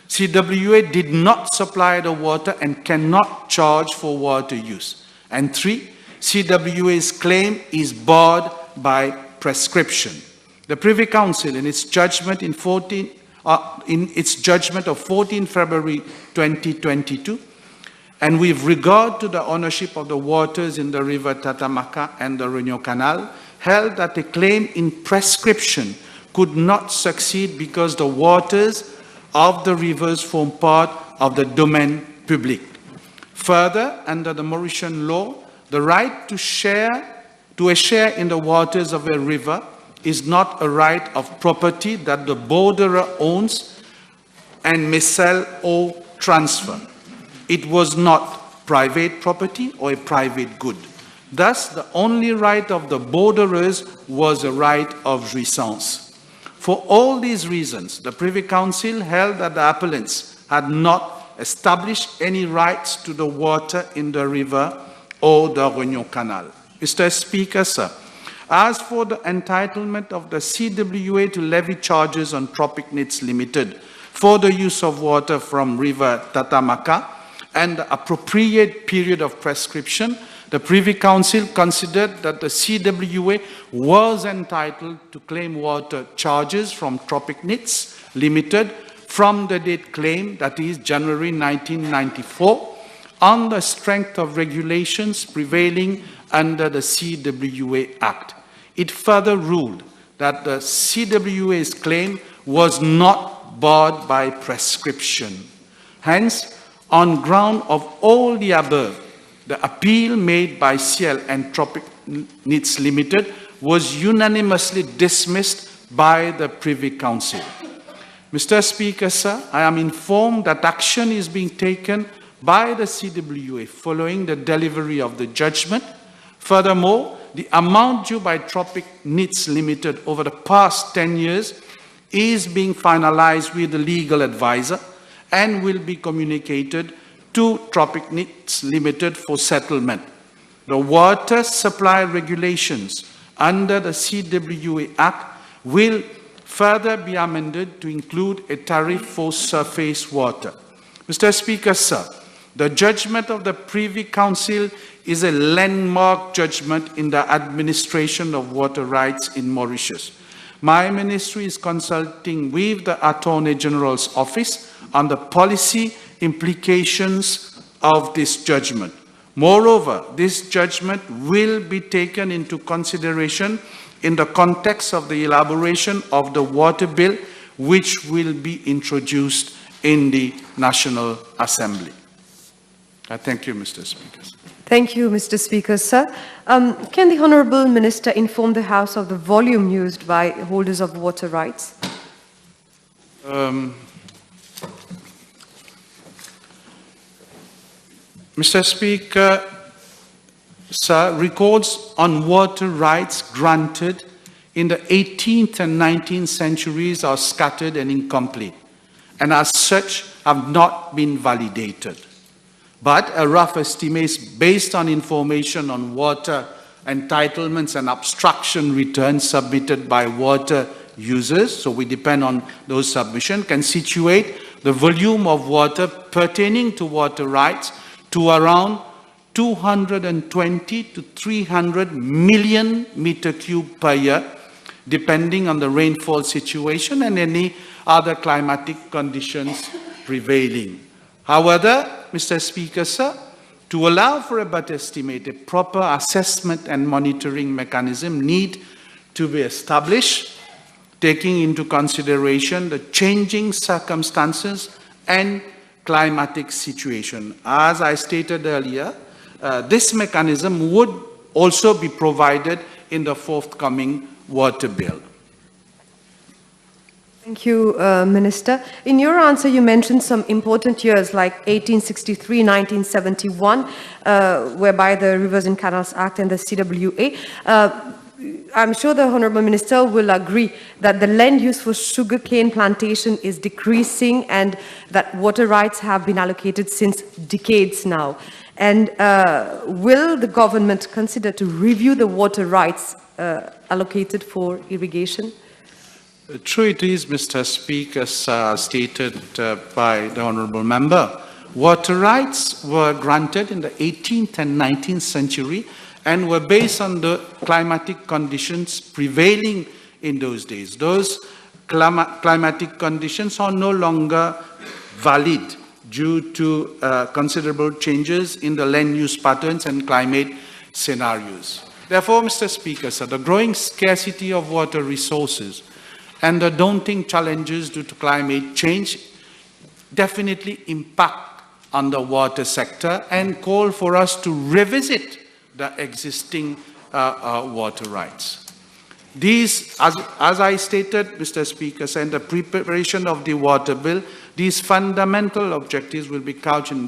CWA did not supply the water and cannot charge for water use. And 3, CWA's claim is barred by prescription. The Privy Council, in its judgment of 14 February 2022, and with regard to the ownership of the waters in the River Tatamaka and the Réunion Canal, held that a claim in prescription could not succeed because the waters of the rivers form part of the domain public. Further, under the Mauritian law, the right to a share in the waters of a river is not a right of property that the borderer owns and may sell or transfer. It was not private property or a private good. Thus, the only right of the borderers was a right of jouissance. For all these reasons, the Privy Council held that the appellants had not established any rights to the water in the river or the Réunion Canal. Mr. Speaker, sir, as for the entitlement of the CWA to levy charges on Tropic Nits Limited for the use of water from River Tatamaka and the appropriate period of prescription, the Privy Council considered that the CWA was entitled to claim water charges from Tropic Nits Limited from the date claimed, that is January 1994, on the strength of regulations prevailing under the CWA Act. It further ruled that the CWA's claim was not barred by prescription. Hence, on ground of all the above, the appeal made by CL and Tropic Nits Limited was unanimously dismissed by the Privy Council. Mr. Speaker, sir, I am informed that action is being taken by the CWA following the delivery of the judgment. Furthermore, the amount due by Tropic Nits Limited over the past 10 years is being finalized with the legal advisor and will be communicated to Tropic Nits Limited for settlement. The water supply regulations under the CWA Act will further be amended to include a tariff for surface water. Mr. Speaker, sir, the judgment of the Privy Council is a landmark judgment in the administration of water rights in Mauritius. My ministry is consulting with the Attorney General's office on the policy implications of this judgment. Moreover, this judgment will be taken into consideration in the context of the elaboration of the water bill, which will be introduced in the National Assembly. I thank you, Mr. Speaker. Thank you, Mr. Speaker, sir. Can the Honourable Minister inform the House of the volume used by holders of water rights? Mr. Speaker, sir, records on water rights granted in the 18th and 19th centuries are scattered and incomplete, and as such have not been validated. But a rough estimate based on information on water entitlements and abstraction returns submitted by water users, so we depend on those submissions, can situate the volume of water pertaining to water rights to around 220 to 300 million meter cube per year, depending on the rainfall situation and any other climatic conditions prevailing. However, Mr. Speaker, sir, to allow for a better estimate, a proper assessment and monitoring mechanism need to be established, taking into consideration the changing circumstances and climatic situation. As I stated earlier, this mechanism would also be provided in the forthcoming water bill. Thank you, Minister. In your answer, you mentioned some important years like 1863, 1971, whereby the Rivers and Canals Act and the CWA. I'm sure the Honourable Minister will agree that the land use for sugarcane plantation is decreasing and that water rights have been allocated since decades now. And will the government consider to review the water rights allocated for irrigation? True it is, Mr. Speaker, stated by the Honourable Member. Water rights were granted in the 18th and 19th century and were based on the climatic conditions prevailing in those days. Those climatic conditions are no longer valid due to considerable changes in the land use patterns and climate scenarios. Therefore, Mr. Speaker, sir, the growing scarcity of water resources and the daunting challenges due to climate change definitely impact on the water sector and call for us to revisit the existing water rights. These, as I stated, Mr. Speaker, and the preparation of the water bill, these fundamental objectives will be couched in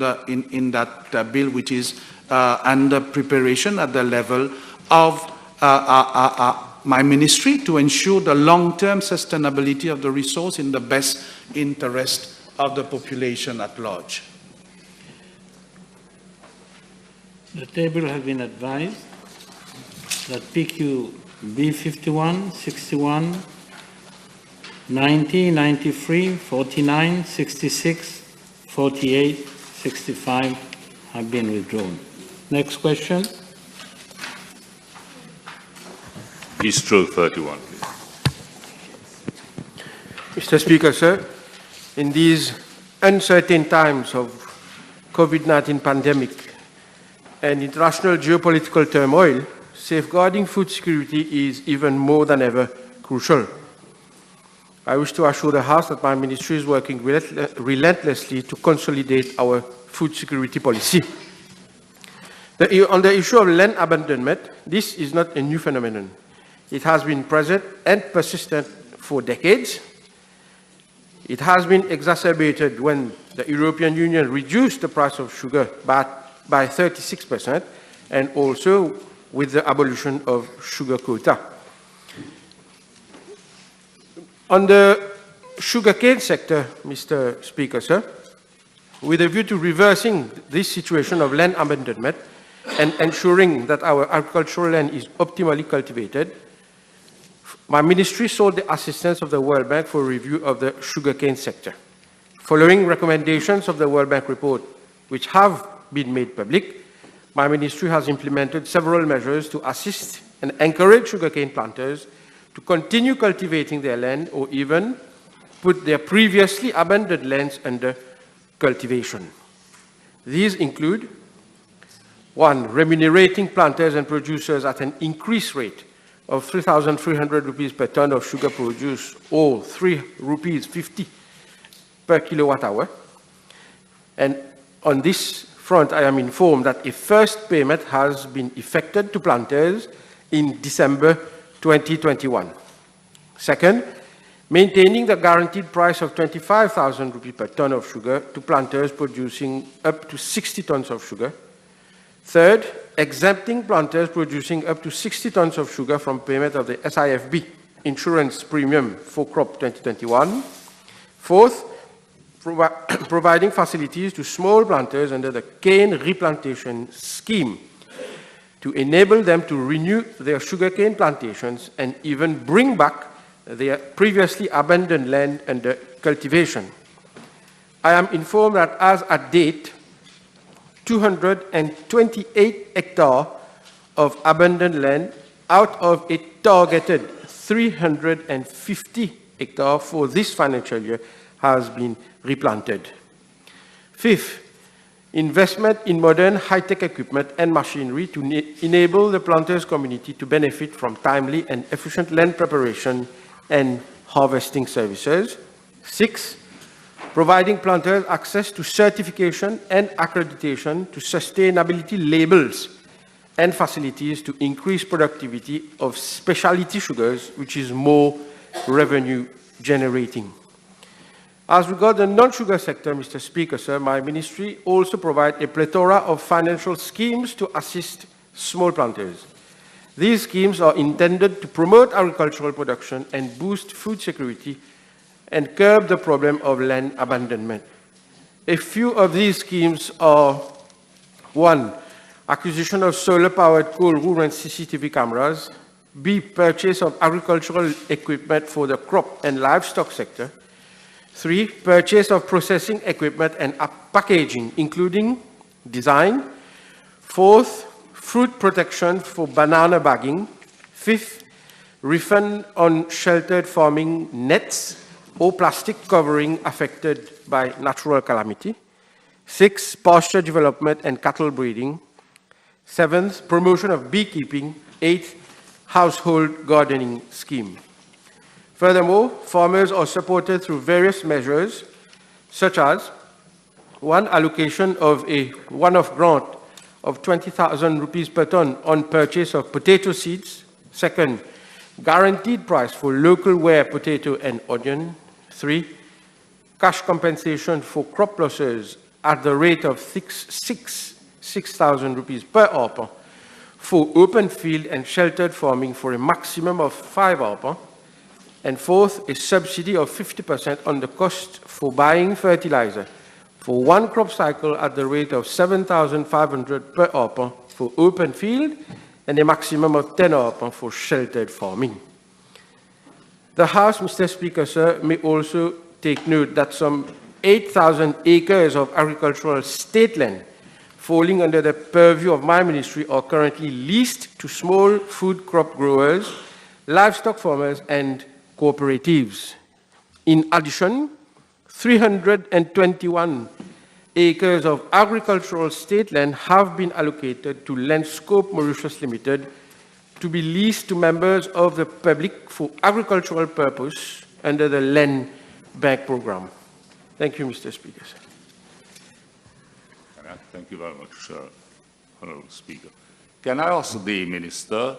that bill, which is under preparation at the level of my ministry to ensure the long-term sustainability of the resource in the best interest of the population at large. The table has been advised that PQ B51, 61, 90, 93, 49, 66, 48, 65 have been withdrawn. Next question. Minister 31, please. Mr. Speaker, sir, in these uncertain times of COVID-19 pandemic and international geopolitical turmoil, safeguarding food security is even more than ever crucial. I wish to assure the House that my ministry is working relentlessly to consolidate our food security policy. On the issue of land abandonment, this is not a new phenomenon. It has been present and persistent for decades. It has been exacerbated when the European Union reduced the price of sugar by 36%, and also with the abolition of sugar quota. On the sugarcane sector, Mr. Speaker, sir, with a view to reversing this situation of land abandonment and ensuring that our agricultural land is optimally cultivated, my ministry sought the assistance of the World Bank for review of the sugarcane sector. Following recommendations of the World Bank report, which have been made public, my ministry has implemented several measures to assist and encourage sugarcane planters to continue cultivating their land or even put their previously abandoned lands under cultivation. These include: 1. Remunerating planters and producers at an increased rate of 3,300 rupees per ton of sugar produce, or 3.50 rupees per kilowatt hour. And on this front, I am informed that a first payment has been effected to planters in December 2021. Second, maintaining the guaranteed price of 25,000 rupees per ton of sugar to planters producing up to 60 tons of sugar. Third, exempting planters producing up to 60 tons of sugar from payment of the SIFB insurance premium for crop 2021. Fourth, providing facilities to small planters under the cane replantation scheme to enable them to renew their sugarcane plantations and even bring back their previously abandoned land under cultivation. I am informed that as at date, 228 hectares of abandoned land out of a targeted 350 hectares for this financial year has been replanted. Fifth, investment in modern high-tech equipment and machinery to enable the planters community to benefit from timely and efficient land preparation and harvesting services. Six, providing planters access to certification and accreditation to sustainability labels and facilities to increase productivity of specialty sugars, which is more revenue generating. As regards the non-sugar sector, Mr. Speaker, sir, my ministry also provides a plethora of financial schemes to assist small planters. These schemes are intended to promote agricultural production and boost food security and curb the problem of land abandonment. A few of these schemes are: 1. Acquisition of solar-powered coal room and CCTV cameras. B. Purchase of agricultural equipment for the crop and livestock sector. 3. Purchase of processing equipment and packaging, including design. 4th, fruit protection for banana bagging. 5th, refund on sheltered farming nets or plastic covering affected by natural calamity. 6th, pasture development and cattle breeding. 7th, promotion of beekeeping. 8th, household gardening scheme. Furthermore, farmers are supported through various measures, such as: 1. Allocation of a one-off grant of 20,000 rupees per ton on purchase of potato seeds. 2nd, guaranteed price for local ware, potato, and onion. 3, cash compensation for crop losses at the rate of 6,000 rupees per arpa for open field and sheltered farming for a maximum of 5 arpa. And 4th, a subsidy of 50% on the cost for buying fertilizer for one crop cycle at the rate of 7,500 per arpa for open field and a maximum of 10 arpa for sheltered farming. The House, Mr. Speaker, sir, may also take note that some 8,000 acres of agricultural state land falling under the purview of my ministry are currently leased to small food crop growers, livestock farmers, and cooperatives. In addition, 321 acres of agricultural state land have been allocated to Landscope Mauritius Limited to be leased to members of the public for agricultural purpose under the Land Bank program. Thank you, Mr. Speaker. Thank you very much, Honourable Speaker. Can I ask the Minister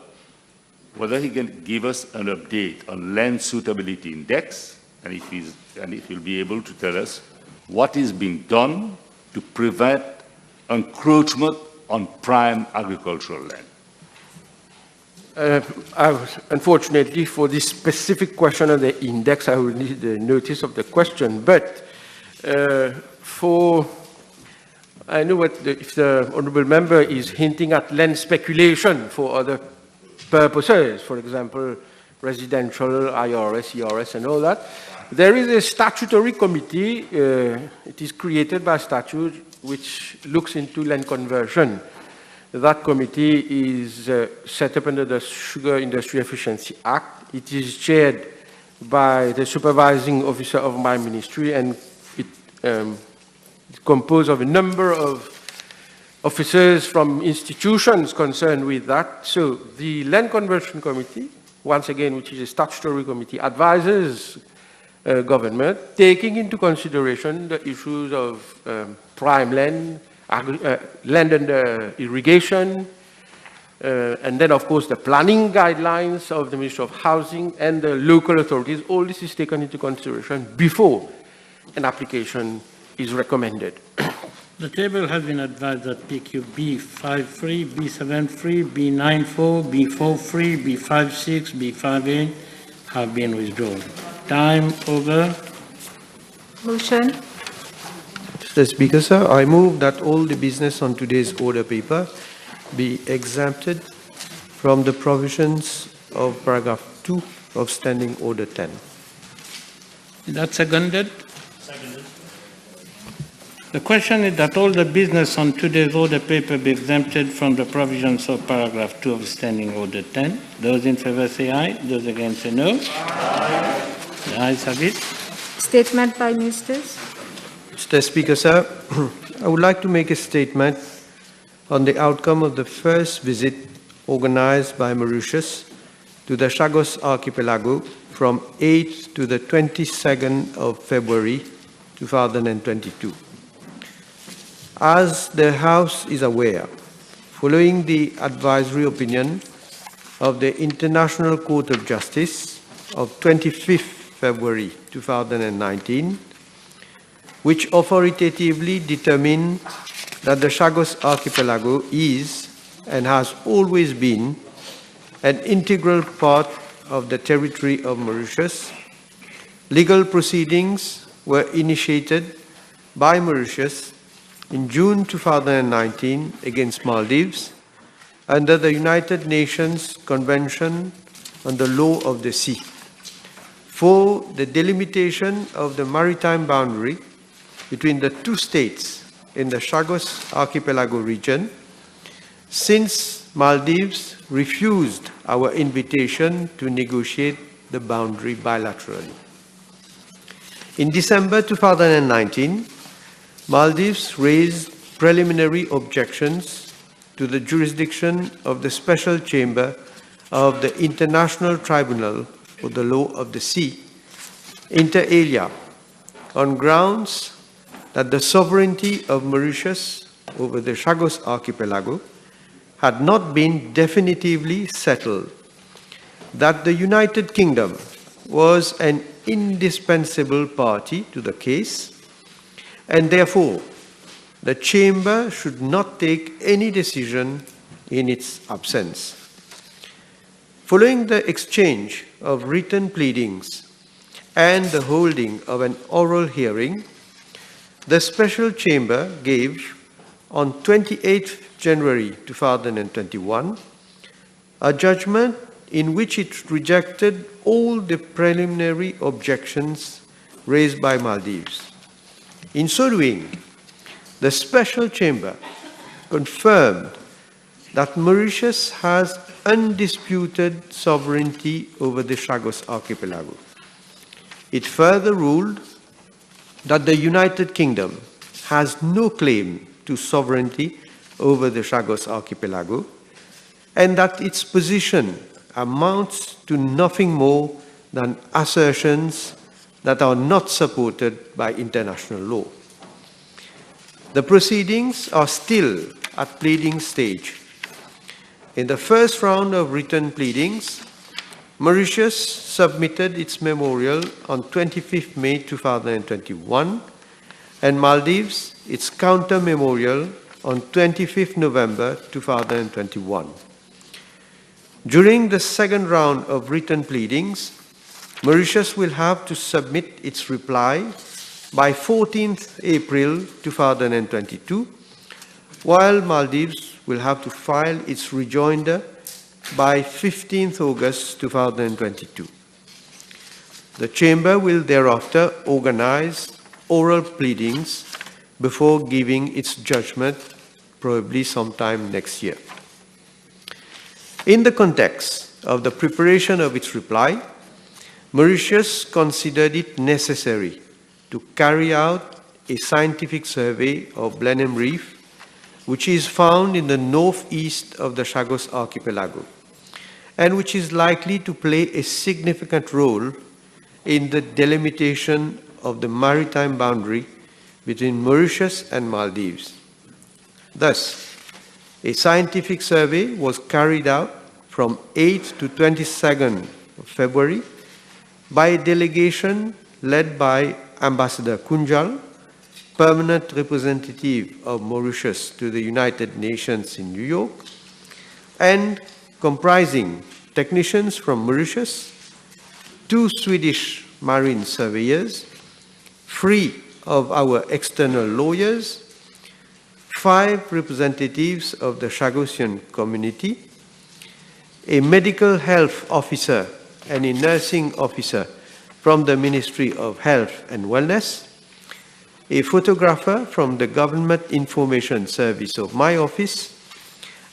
whether he can give us an update on Land Suitability Index, and if he'll be able to tell us what is being done to prevent encroachment on prime agricultural land? Unfortunately, for this specific question on the index, I will need the notice of the question. But I know if the honourable member is hinting at land speculation for other purposes, for example, residential, IRS, ERS, and all that. There is a statutory committee. It is created by statute which looks into land conversion. That committee is set up under the Sugar Industry Efficiency Act. It is chaired by the supervising officer of my ministry, and it's composed of a number of officers from institutions concerned with that. So the Land Conversion Committee, once again, which is a statutory committee, advises government, taking into consideration the issues of prime land, land under irrigation, and then, of course, the planning guidelines of the Ministry of Housing and the local authorities. All this is taken into consideration before an application is recommended. The table has been advised that PQB 5.3, B7.3, B9.4, B4.3, B5.6, B5.8 have been withdrawn. Time over. Motion. Mr. Speaker, sir, I move that all the business on today's order paper be exempted from the provisions of paragraph 2 of Standing Order 10. Is that seconded? The question is that all the business on today's order paper be exempted from the provisions of paragraph 2 of Standing Order 10. Those in favor say aye. Those against say no. Aye. The ayes have it. Statement by Ministers. Mr. Speaker, sir, I would like to make a statement on the outcome of the first visit organized by Mauritius to the Chagos Archipelago from 8th to the 22nd of February 2022. As the House is aware, following the advisory opinion of the International Court of Justice of 25th February 2019, which authoritatively determined that the Chagos Archipelago is and has always been an integral part of the territory of Mauritius, legal proceedings were initiated by Mauritius in June 2019 against Maldives under the United Nations Convention on the Law of the Sea for the delimitation of the maritime boundary between the two states in the Chagos Archipelago region, since Maldives refused our invitation to negotiate the boundary bilaterally. In December 2019, Maldives raised preliminary objections to the jurisdiction of the Special Chamber of the International Tribunal for the Law of the Sea, inter alia, on grounds that the sovereignty of Mauritius over the Chagos Archipelago had not been definitively settled that the United Kingdom was an indispensable party to the case, and therefore the Chamber should not take any decision in its absence. Following the exchange of written pleadings and the holding of an oral hearing, the Special Chamber gave, on 28 January 2021, a judgment in which it rejected all the preliminary objections raised by Maldives. In so doing, the Special Chamber confirmed that Mauritius has undisputed sovereignty over the Chagos Archipelago. It further ruled that the United Kingdom has no claim to sovereignty over the Chagos Archipelago, and that its position amounts to nothing more than assertions that are not supported by international law. The proceedings are still at pleading stage. In the first round of written pleadings, Mauritius submitted its memorial on 25 May 2021, and Maldives its counter-memorial on 25 November 2021. During the second round of written pleadings, Mauritius will have to submit its reply by 14th April 2022, while Maldives will have to file its rejoinder by 15th August 2022. The Chamber will thereafter organize oral pleadings before giving its judgment, probably sometime next year. In the context of the preparation of its reply, Mauritius considered it necessary to carry out a scientific survey of Blenheim Reef, which is found in the northeast of the Chagos Archipelago, and which is likely to play a significant role in the delimitation of the maritime boundary between Mauritius and Maldives. Thus, a scientific survey was carried out from 8th to 22nd of February by a delegation led by Ambassador Kunjal, permanent representative of Mauritius to the United Nations in New York, and comprising technicians from Mauritius, 2 Swedish marine surveyors, 3 of our external lawyers, 5 representatives of the Chagosian community, a medical health officer and a nursing officer from the Ministry of Health and Wellness, a photographer from the Government Information Service of my office,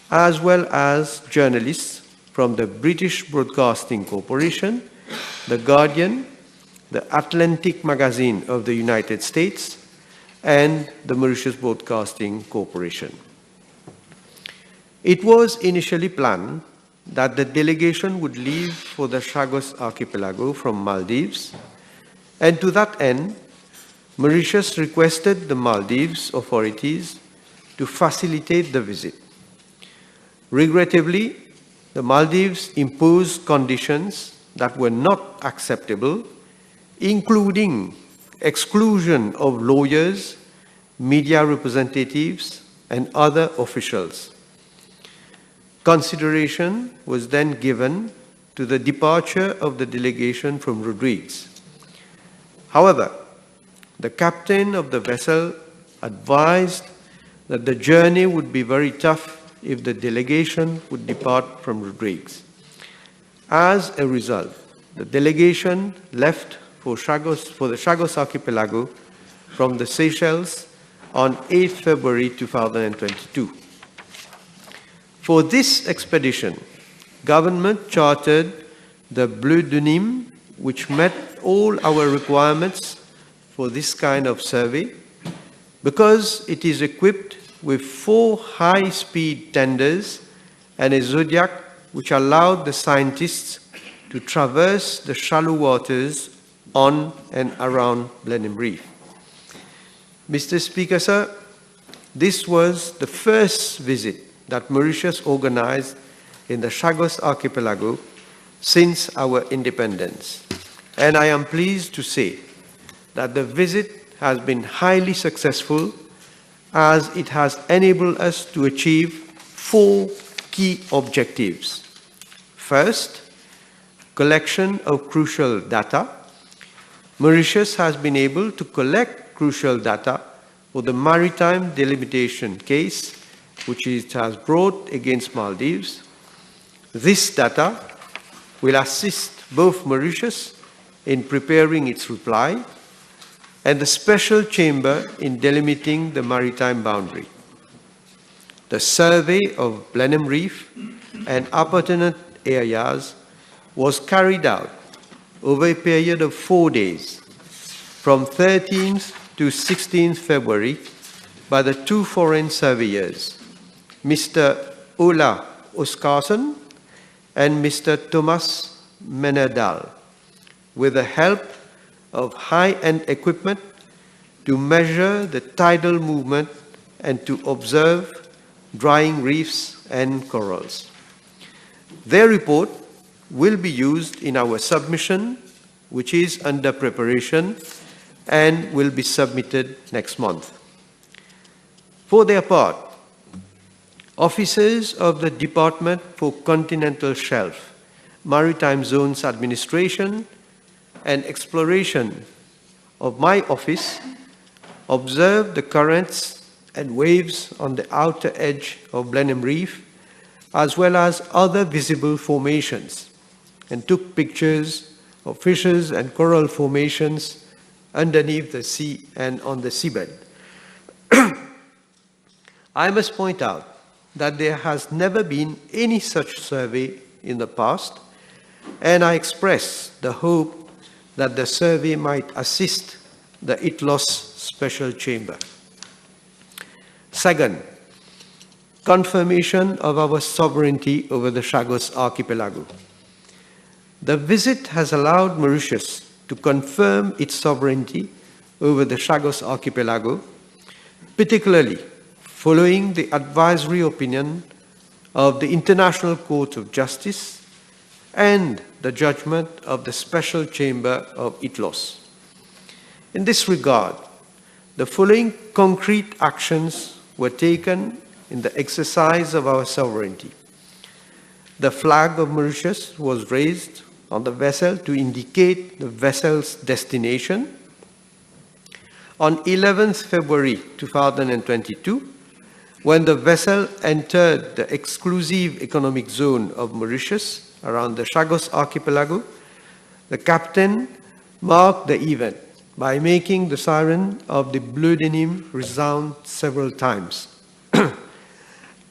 as well as journalists from the British Broadcasting Corporation, The Guardian, the Atlantic Magazine of the United States, and the Mauritius Broadcasting Corporation. It was initially planned that the delegation would leave for the Chagos Archipelago from Maldives, and to that end, Mauritius requested the Maldives authorities to facilitate the visit. Regrettably, the Maldives imposed conditions that were not acceptable, including exclusion of lawyers, media representatives, and other officials. Consideration was then given to the departure of the delegation from Rodrigues. However, the captain of the vessel advised that the journey would be very tough if the delegation would depart from Rodrigues. As a result, the delegation left for the Chagos Archipelago from the Seychelles on 8 February 2022. For this expedition, government chartered the Bleu de Nîmes, which met all our requirements for this kind of survey, because it is equipped with 4 high-speed tenders and a Zodiac which allowed the scientists to traverse the shallow waters on and around Blenheim Reef. Mr. Speaker, sir, this was the first visit that Mauritius organized in the Chagos Archipelago since our independence. And I am pleased to say that the visit has been highly successful, as it has enabled us to achieve 4 key objectives. First, collection of crucial data. Mauritius has been able to collect crucial data for the maritime delimitation case which it has brought against Maldives. This data will assist both Mauritius in preparing its reply and the special chamber in delimiting the maritime boundary. The survey of Blenheim Reef and appurtenant areas was carried out over a period of 4 days, from 13th to 16th February, by the 2 foreign surveyors, Mr. Ola Oskarsson and Mr. Thomas Menerdal, with the help of high-end equipment to measure the tidal movement and to observe drying reefs and corals. Their report will be used in our submission, which is under preparation and will be submitted next month. For their part, officers of the Department for Continental Shelf, Maritime Zones Administration and Exploration of my office observed the currents and waves on the outer edge of Blenheim Reef, as well as other visible formations, and took pictures of fishes and coral formations underneath the sea and on the seabed. I must point out that there has never been any such survey in the past, and I express the hope that the survey might assist the ITLOS Special Chamber. Second, confirmation of our sovereignty over the Chagos Archipelago. The visit has allowed Mauritius to confirm its sovereignty over the Chagos Archipelago, particularly following the advisory opinion of the International Court of Justice and the judgment of the Special Chamber of ITLOS. In this regard, the following concrete actions were taken in the exercise of our sovereignty. The flag of Mauritius was raised on the vessel to indicate the vessel's destination. On 11th February 2022, when the vessel entered the exclusive economic zone of Mauritius around the Chagos Archipelago, the captain marked the event by making the siren of the Bleu Denim resound several times.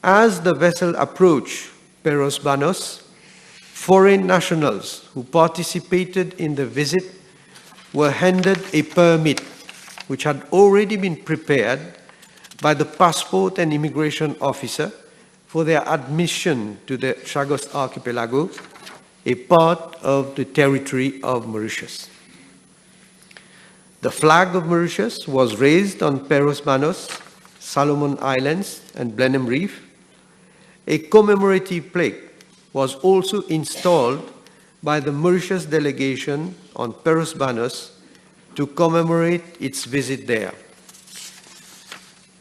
As the vessel approached Peros Banos, foreign nationals who participated in the visit were handed a permit which had already been prepared by the passport and immigration officer for their admission to the Chagos Archipelago, a part of the territory of Mauritius. The flag of Mauritius was raised on Peros Banos, Solomon Islands, and Blenheim Reef. A commemorative plaque was also installed by the Mauritius delegation on Peros Banos to commemorate its visit there.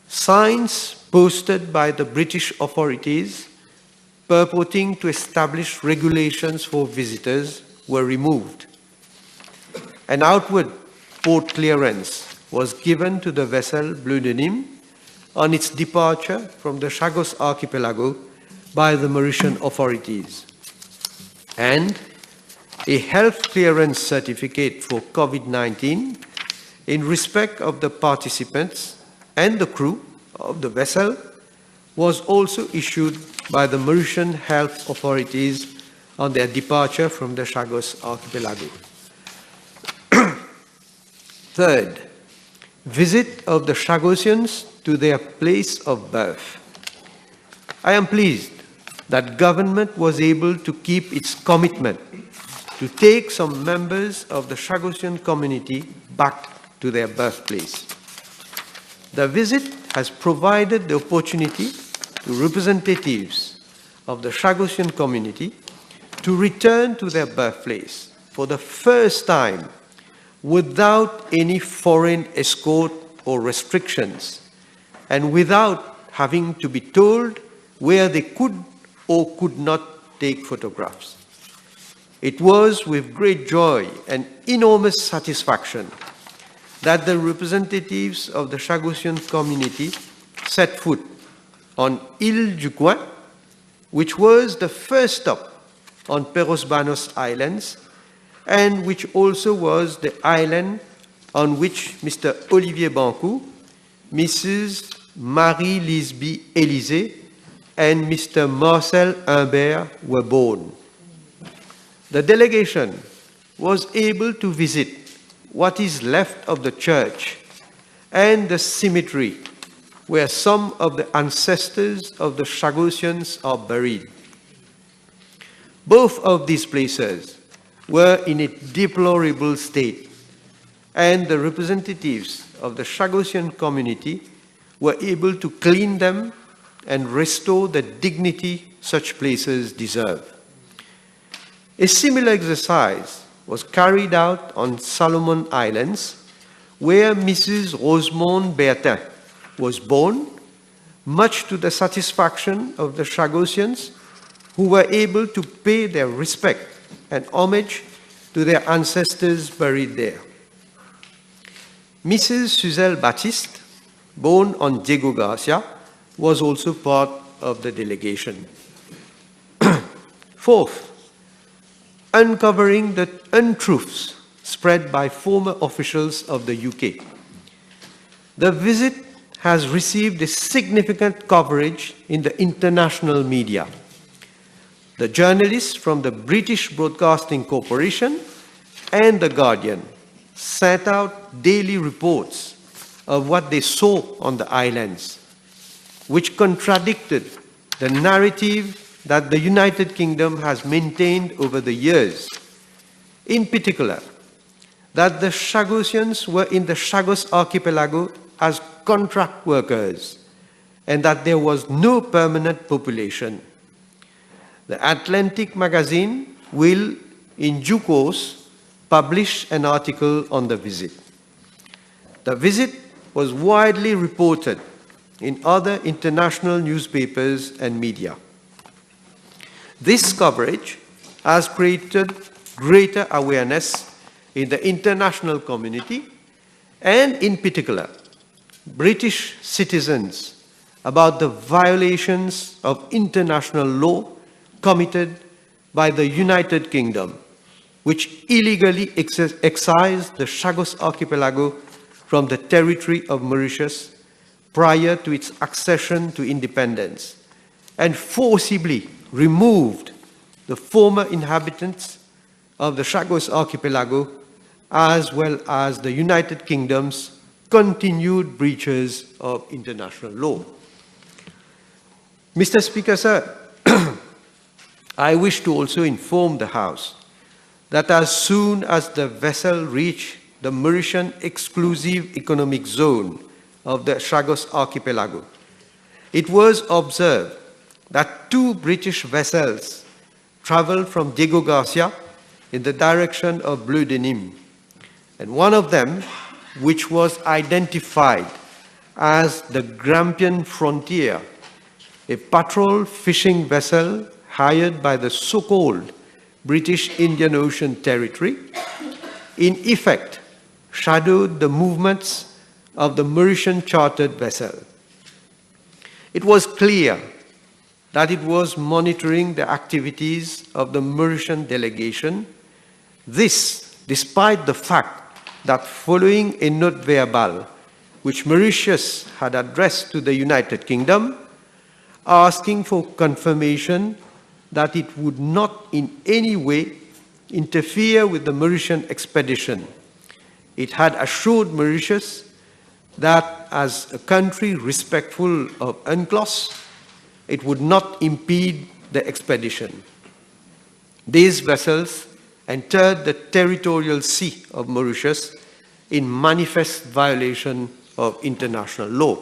Signs posted by the British authorities purporting to establish regulations for visitors were removed. An outward port clearance was given to the vessel Bleu Denim on its departure from the Chagos Archipelago by the Mauritian authorities, and a health clearance certificate for COVID-19 in respect of the participants and the crew of the vessel was also issued by the Mauritian health authorities on their departure from the Chagos Archipelago. Third, visit of the Chagosians to their place of birth. I am pleased that government was able to keep its commitment to take some members of the Chagosian community back to their birthplace. The visit has provided the opportunity to representatives of the Chagosian community to return to their birthplace for the first time without any foreign escort or restrictions, and without having to be told where they could or could not take photographs. It was with great joy and enormous satisfaction that the representatives of the Chagossian community set foot on Île du Coin, which was the first stop on Perros-Banos Islands, and which also was the island on which Mr. Olivier Bancou, Mrs. Marie-Lisby Élysée, and Mr. Marcel Humbert were born. The delegation was able to visit what is left of the church and the cemetery where some of the ancestors of the Chagossians are buried. Both of these places were in a deplorable state, and the representatives of the Chagossian community were able to clean them and restore the dignity such places deserve. A similar exercise was carried out on Solomon Islands, where Mrs. Rosemonde Bertin was born, much to the satisfaction of the Chagossians, who were able to pay their respect and homage to their ancestors buried there. Mrs. Suzelle Baptiste, born on Diego Garcia, was also part of the delegation. Fourth, uncovering the untruths spread by former officials of the UK. The visit has received a significant coverage in the international media. The journalists from the British Broadcasting Corporation and The Guardian sent out daily reports of what they saw on the islands, which contradicted the narrative that the United Kingdom has maintained over the years. In particular, that the Chagossians were in the Chagos archipelago as contract workers, and that there was no permanent population. The Atlantic magazine will, in due course, publish an article on the visit. The visit was widely reported in other international newspapers and media. This coverage has created greater awareness in the international community, and in particular, British citizens, about the violations of international law committed by the United Kingdom, which illegally excised the Chagos archipelago from the territory of Mauritius prior to its accession to independence, and forcibly removed the former inhabitants of the Chagos archipelago, as well as the United Kingdom's continued breaches of international law. Mr. Speaker, sir, I wish to also inform the House that as soon as the vessel reached the Mauritian exclusive economic zone of the Chagos archipelago, it was observed that 2 British vessels traveled from Diego Garcia in the direction of Bleu de Nîmes, and one of them, which was identified as the Grampian Frontier, a patrol fishing vessel hired by the so-called British Indian Ocean Territory, in effect shadowed the movements of the Mauritian chartered vessel. It was clear that it was monitoring the activities of the Mauritian delegation, this despite the fact that following a note verbal which Mauritius had addressed to the United Kingdom, asking for confirmation that it would not in any way interfere with the Mauritian expedition. It had assured Mauritius that as a country respectful of UNCLOS, it would not impede the expedition. These vessels entered the territorial sea of Mauritius in manifest violation of international law.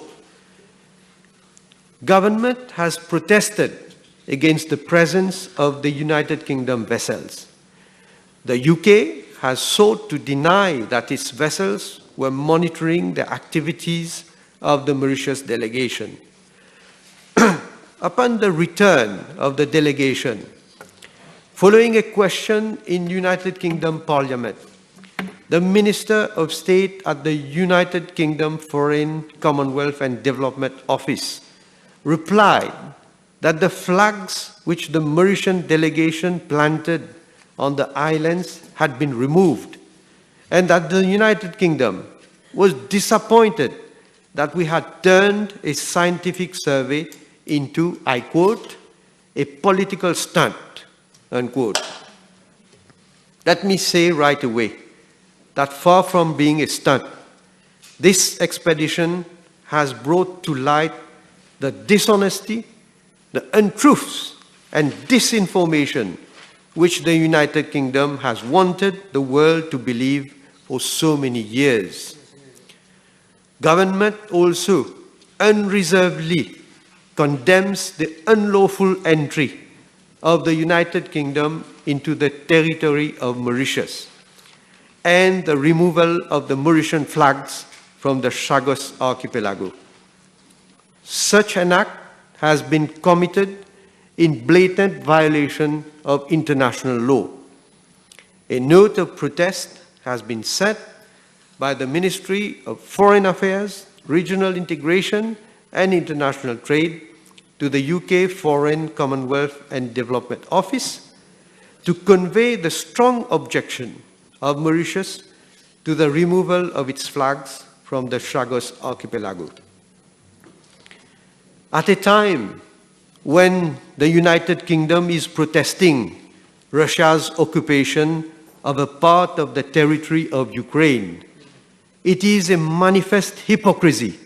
Government has protested against the presence of the United Kingdom vessels. The UK has sought to deny that its vessels were monitoring the activities of the Mauritius delegation. Upon the return of the delegation, following a question in United Kingdom Parliament, the Minister of State at the United Kingdom Foreign, Commonwealth and Development Office replied that the flags which the Mauritian delegation planted on the islands had been removed, and that the United Kingdom was disappointed that we had turned a scientific survey into, I quote, a political stunt, unquote. Let me say right away that far from being a stunt, this expedition has brought to light the dishonesty, the untruths, and disinformation which the United Kingdom has wanted the world to believe for so many years. Government also unreservedly condemns the unlawful entry of the United Kingdom into the territory of Mauritius and the removal of the Mauritian flags from the Chagos archipelago. Such an act has been committed in blatant violation of international law. A note of protest has been sent by the Ministry of Foreign Affairs, Regional Integration and International Trade to the UK Foreign, Commonwealth and Development Office to convey the strong objection of Mauritius to the removal of its flags from the Chagos archipelago. At a time when the United Kingdom is protesting Russia's occupation of a part of the territory of Ukraine, it is a manifest hypocrisy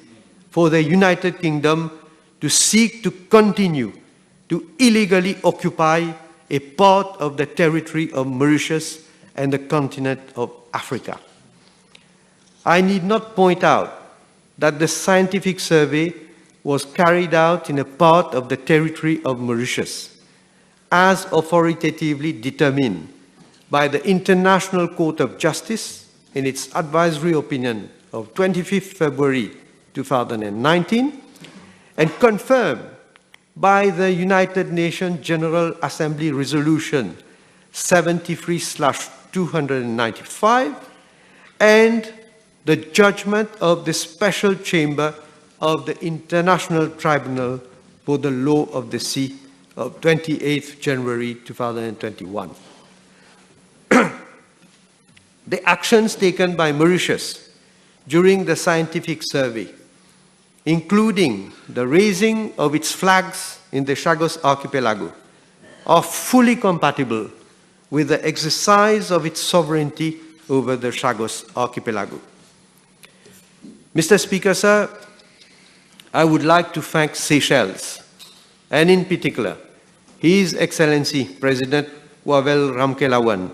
for the United Kingdom to seek to continue to illegally occupy a part of the territory of Mauritius and the continent of Africa. I need not point out that the scientific survey was carried out in a part of the territory of Mauritius, as authoritatively determined by the International Court of Justice in its advisory opinion of 25th February 2019, and confirmed by the United Nations General Assembly Resolution 73/295 and the judgment of the Special Chamber of the International Tribunal for the Law of the Sea of 28th January 2021. The actions taken by Mauritius during the scientific survey, including the raising of its flags in the Chagos archipelago, are fully compatible with the exercise of its sovereignty over the Chagos archipelago. Mr. Speaker, sir, I would like to thank Seychelles, and in particular, His Excellency President Wavel Ramkelawan,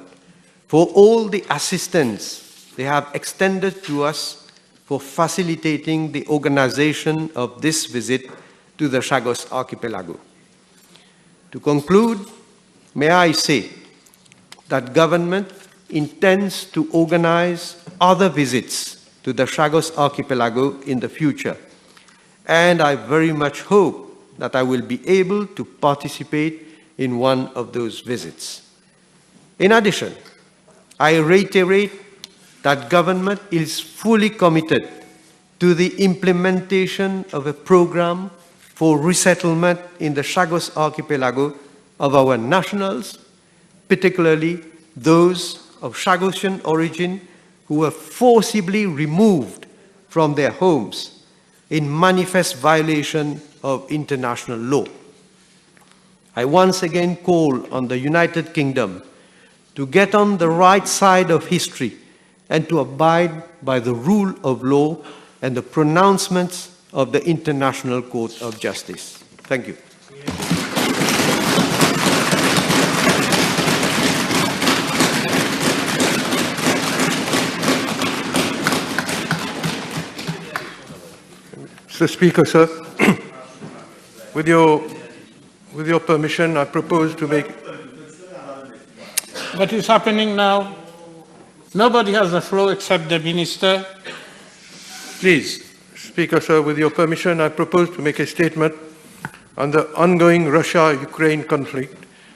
for all the assistance they have extended to us for facilitating the organization of this visit to the Chagos archipelago. To conclude, may I say that government intends to organize other visits to the Chagos archipelago in the future, and I very much hope that I will be able to participate in one of those visits. In addition, I reiterate that government is fully committed to the implementation of a program for resettlement in the Chagos archipelago of our nationals, particularly those of Chagosian origin who were forcibly removed from their homes in manifest violation of international law. I once again call on the United Kingdom to get on the right side of history and to abide by the rule of law and the pronouncements of the International Court of Justice. Thank you. Mr. Speaker, sir, with your with your permission, I propose to make... What is happening now? Nobody has the floor except the minister. Please. Speaker, sir, with your permission, I propose to make a statement on the ongoing Russia-Ukraine conflict,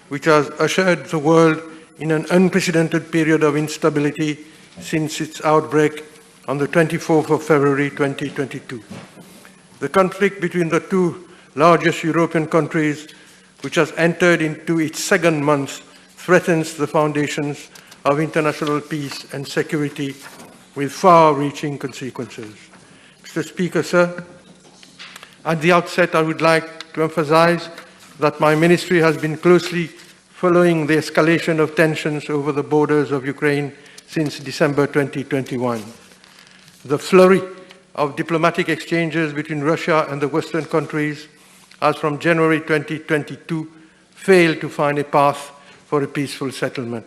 which has ushered the world in an unprecedented period of instability since its outbreak on the 24th of February 2022. The conflict between the two largest European countries, which has entered into its second month, threatens the foundations of international peace and security with far-reaching consequences. Mr. Speaker, sir, at the outset, I would like to emphasize that my ministry has been closely following the escalation of tensions over the borders of Ukraine since December 2021. The flurry of diplomatic exchanges between Russia and the Western countries has from January 2022 failed to find a path for a peaceful settlement.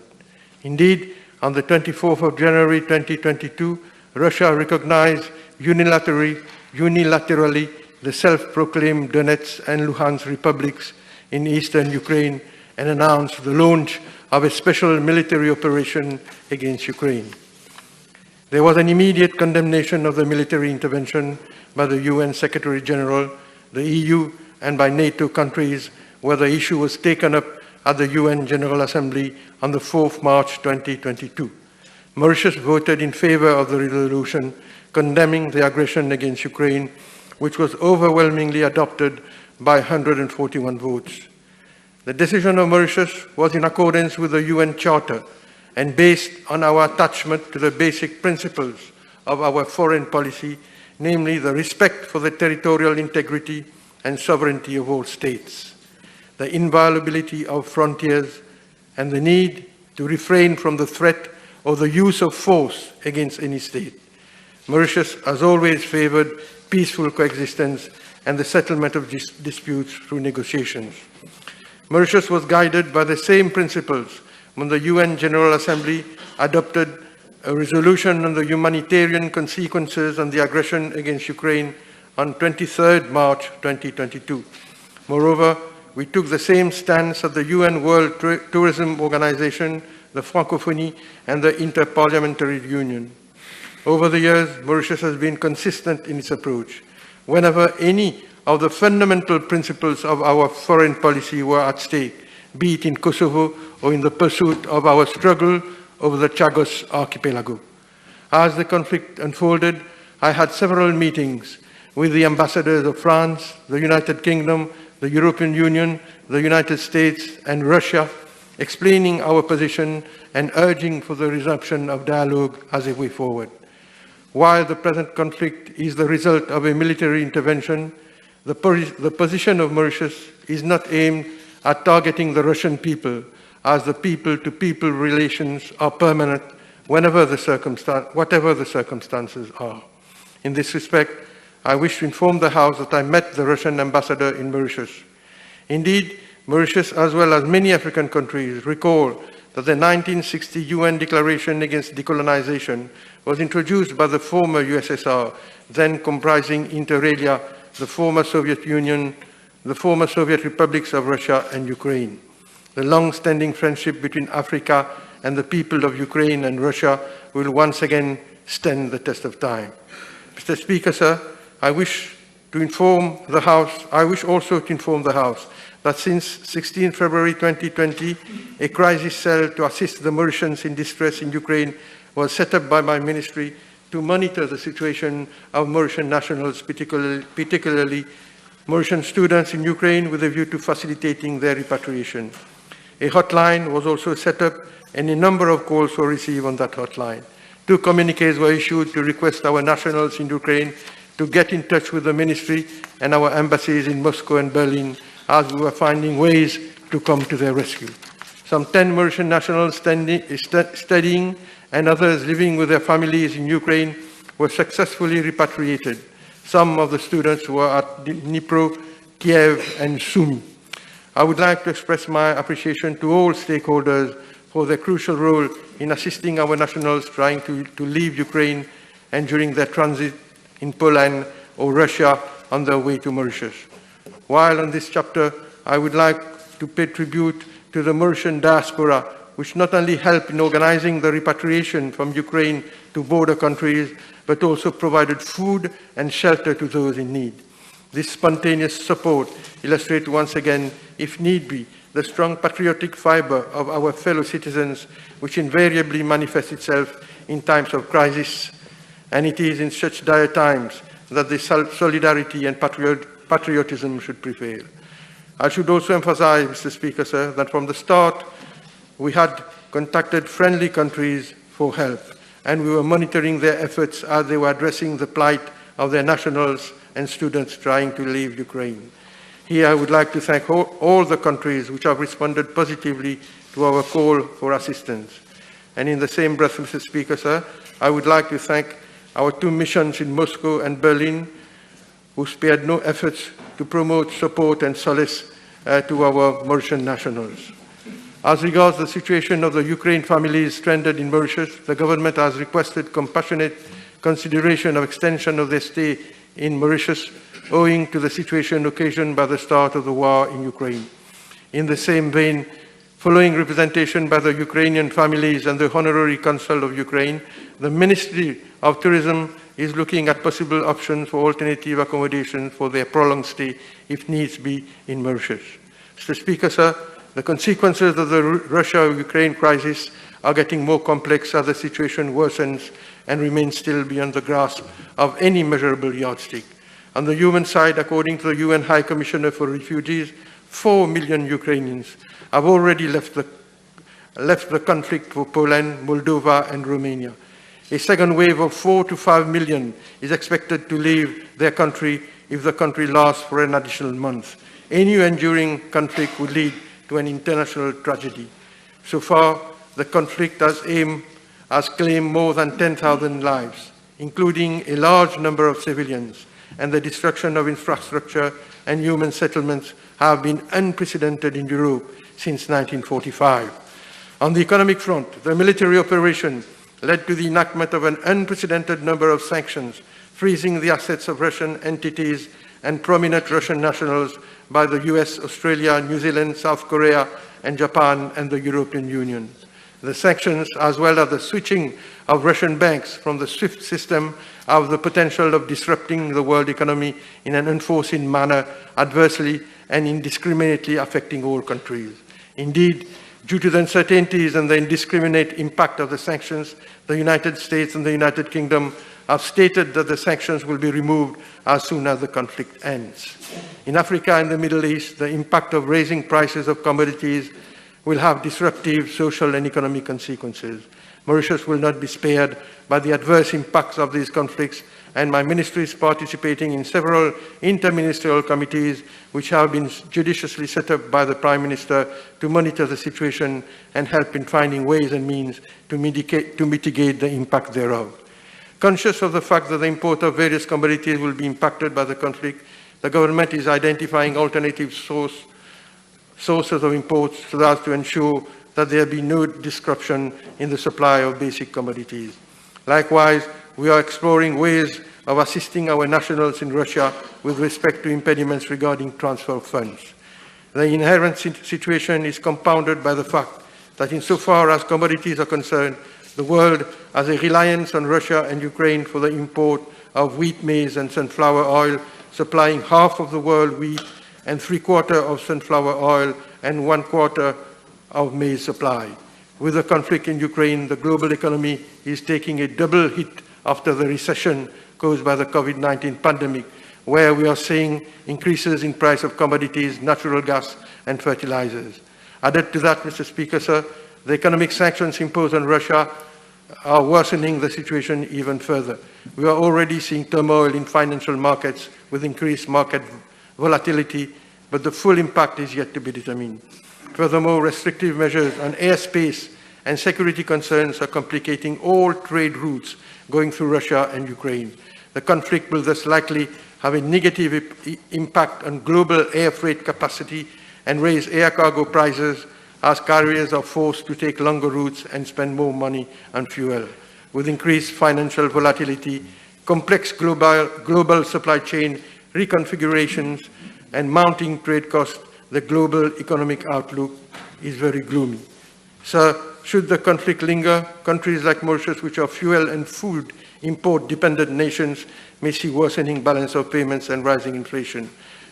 Indeed, on the 24th of January 2022, Russia recognized unilaterally the self-proclaimed Donetsk and Luhansk republics in eastern Ukraine and announced the launch of a special military operation against Ukraine. There was an immediate condemnation of the military intervention by the UN Secretary General, the EU, and by NATO countries, where the issue was taken up at the UN General Assembly on the 4th March 2022. Mauritius voted in favor of the resolution condemning the aggression against Ukraine, which was overwhelmingly adopted by 141 votes. The decision of Mauritius was in accordance with the UN Charter and based on our attachment to the basic principles of our foreign policy, namely the respect for the territorial integrity and sovereignty of all states, the inviolability of frontiers, and the need to refrain from the threat or the use of force against any state. Mauritius has always favored peaceful coexistence and the settlement of disputes through negotiations. Mauritius was guided by the same principles when the UN General Assembly adopted a resolution on the humanitarian consequences of the aggression against Ukraine on 23rd March 2022. Moreover, we took the same stance at the UN World Tourism Organization, the Francophonie, and the Interparliamentary Union. Over the years, Mauritius has been consistent in its approach. Whenever any of the fundamental principles of our foreign policy were at stake, be it in Kosovo or in the pursuit of our struggle over the Chagos archipelago. As the conflict unfolded, I had several meetings with the ambassadors of France, the United Kingdom, the European Union, the United States, and Russia, explaining our position and urging for the resumption of dialogue as a way forward. While the present conflict is the result of a military intervention, the position of Mauritius is not aimed at targeting the Russian people, as the people-to-people relations are permanent whatever the circumstances are. In this respect, I wish to inform the House that I met the Russian ambassador in Mauritius. Indeed, Mauritius, as well as many African countries, recall that the 1960 UN Declaration Against Decolonization was introduced by the former USSR, then comprising inter alia the former Soviet Union, the former Soviet republics of Russia and Ukraine. The long-standing friendship between Africa and the people of Ukraine and Russia will once again stand the test of time. Mr. Speaker, sir, I wish also to inform the House that since 16 February 2020, a crisis cell to assist the Mauritians in distress in Ukraine was set up by my ministry to monitor the situation of Mauritian nationals, particularly Mauritian students in Ukraine, with a view to facilitating their repatriation. A hotline was also set up and a number of calls were received on that hotline. 2 communiques were issued to request our nationals in Ukraine to get in touch with the ministry and our embassies in Moscow and Berlin, as we were finding ways to come to their rescue. Some 10 Mauritian nationals studying and others living with their families in Ukraine were successfully repatriated. Some of the students were at Dnipro, Kiev, and Sumy. I would like to express my appreciation to all stakeholders for their crucial role in assisting our nationals trying to leave Ukraine and during their transit in Poland or Russia on their way to Mauritius. While on this chapter, I would like to pay tribute to the Mauritian diaspora, which not only helped in organizing the repatriation from Ukraine to border countries, but also provided food and shelter to those in need. This spontaneous support illustrates once again, if need be, the strong patriotic fiber of our fellow citizens, which invariably manifests itself in times of crisis. And it is in such dire times that the solidarity and patriotism should prevail. I should also emphasize, Mr. Speaker, sir, that from the start, we had contacted friendly countries for help, and we were monitoring their efforts as they were addressing the plight of their nationals and students trying to leave Ukraine. Here I would like to thank all the countries which have responded positively to our call for assistance. And in the same breath, Mr. Speaker, sir, I would like to thank our two missions in Moscow and Berlin, who spared no efforts to promote support and solace to our Mauritian nationals. As regards the situation of the Ukraine families stranded in Mauritius, the government has requested compassionate consideration of extension of their stay in Mauritius, owing to the situation occasioned by the start of the war in Ukraine. In the same vein, following representation by the Ukrainian families and the Honorary Consul of Ukraine, the Ministry of Tourism is looking at possible options for alternative accommodation for their prolonged stay, if needs be, in Mauritius. Mr. Speaker, sir, the consequences of the Russia-Ukraine crisis are getting more complex as the situation worsens and remains still beyond the grasp of any measurable yardstick. On the human side, according to the UN High Commissioner for Refugees, 4 million Ukrainians have already left the conflict for Poland, Moldova, and Romania. A second wave of 4 to 5 million is expected to leave their country if the country lasts for an additional month. Any enduring conflict would lead to an international tragedy. So far, the conflict has claimed more than 10,000 lives, including a large number of civilians, and the destruction of infrastructure and human settlements have been unprecedented in Europe since 1945. On the economic front, the military operation led to the enactment of an unprecedented number of sanctions, freezing the assets of Russian entities and prominent Russian nationals by the US, Australia, New Zealand, South Korea, and Japan, and the European Union. The sanctions, as well as the switching of Russian banks from the SWIFT system, have the potential of disrupting the world economy in an unforeseen manner, adversely and indiscriminately affecting all countries. Indeed, due to the uncertainties and the indiscriminate impact of the sanctions, the United States and the United Kingdom have stated that the sanctions will be removed as soon as the conflict ends. In Africa and the Middle East, the impact of raising prices of commodities will have disruptive social and economic consequences. Mauritius will not be spared by the adverse impacts of these conflicts, and my ministry is participating in several interministerial committees which have been judiciously set up by the Prime Minister to monitor the situation and help in finding ways and means to mitigate the impact thereof. Conscious of the fact that the import of various commodities will be impacted by the conflict, the government is identifying alternative sources of imports so as to ensure that there be no disruption in the supply of basic commodities. Likewise, we are exploring ways of assisting our nationals in Russia with respect to impediments regarding transfer of funds. The inherent situation is compounded by the fact that insofar as commodities are concerned, the world has a reliance on Russia and Ukraine for the import of wheat, maize, and sunflower oil, supplying half of the world wheat and 3/4 of sunflower oil and 1/4 of maize supply. With the conflict in Ukraine, the global economy is taking a double hit after the recession caused by the COVID-19 pandemic, where we are seeing increases in price of commodities, natural gas, and fertilizers. Added to that, Mr. Speaker, sir, the economic sanctions imposed on Russia are worsening the situation even further. We are already seeing turmoil in financial markets with increased market volatility, but the full impact is yet to be determined. Furthermore, restrictive measures on airspace and security concerns are complicating all trade routes going through Russia and Ukraine. The conflict will thus likely have a negative impact on global air freight capacity and raise air cargo prices as carriers are forced to take longer routes and spend more money on fuel. With increased financial volatility, complex global supply chain reconfigurations, and mounting trade costs, the global economic outlook is very gloomy. So, should the conflict linger, countries like Mauritius, which are fuel and food import-dependent nations, may see worsening balance of payments and rising inflation.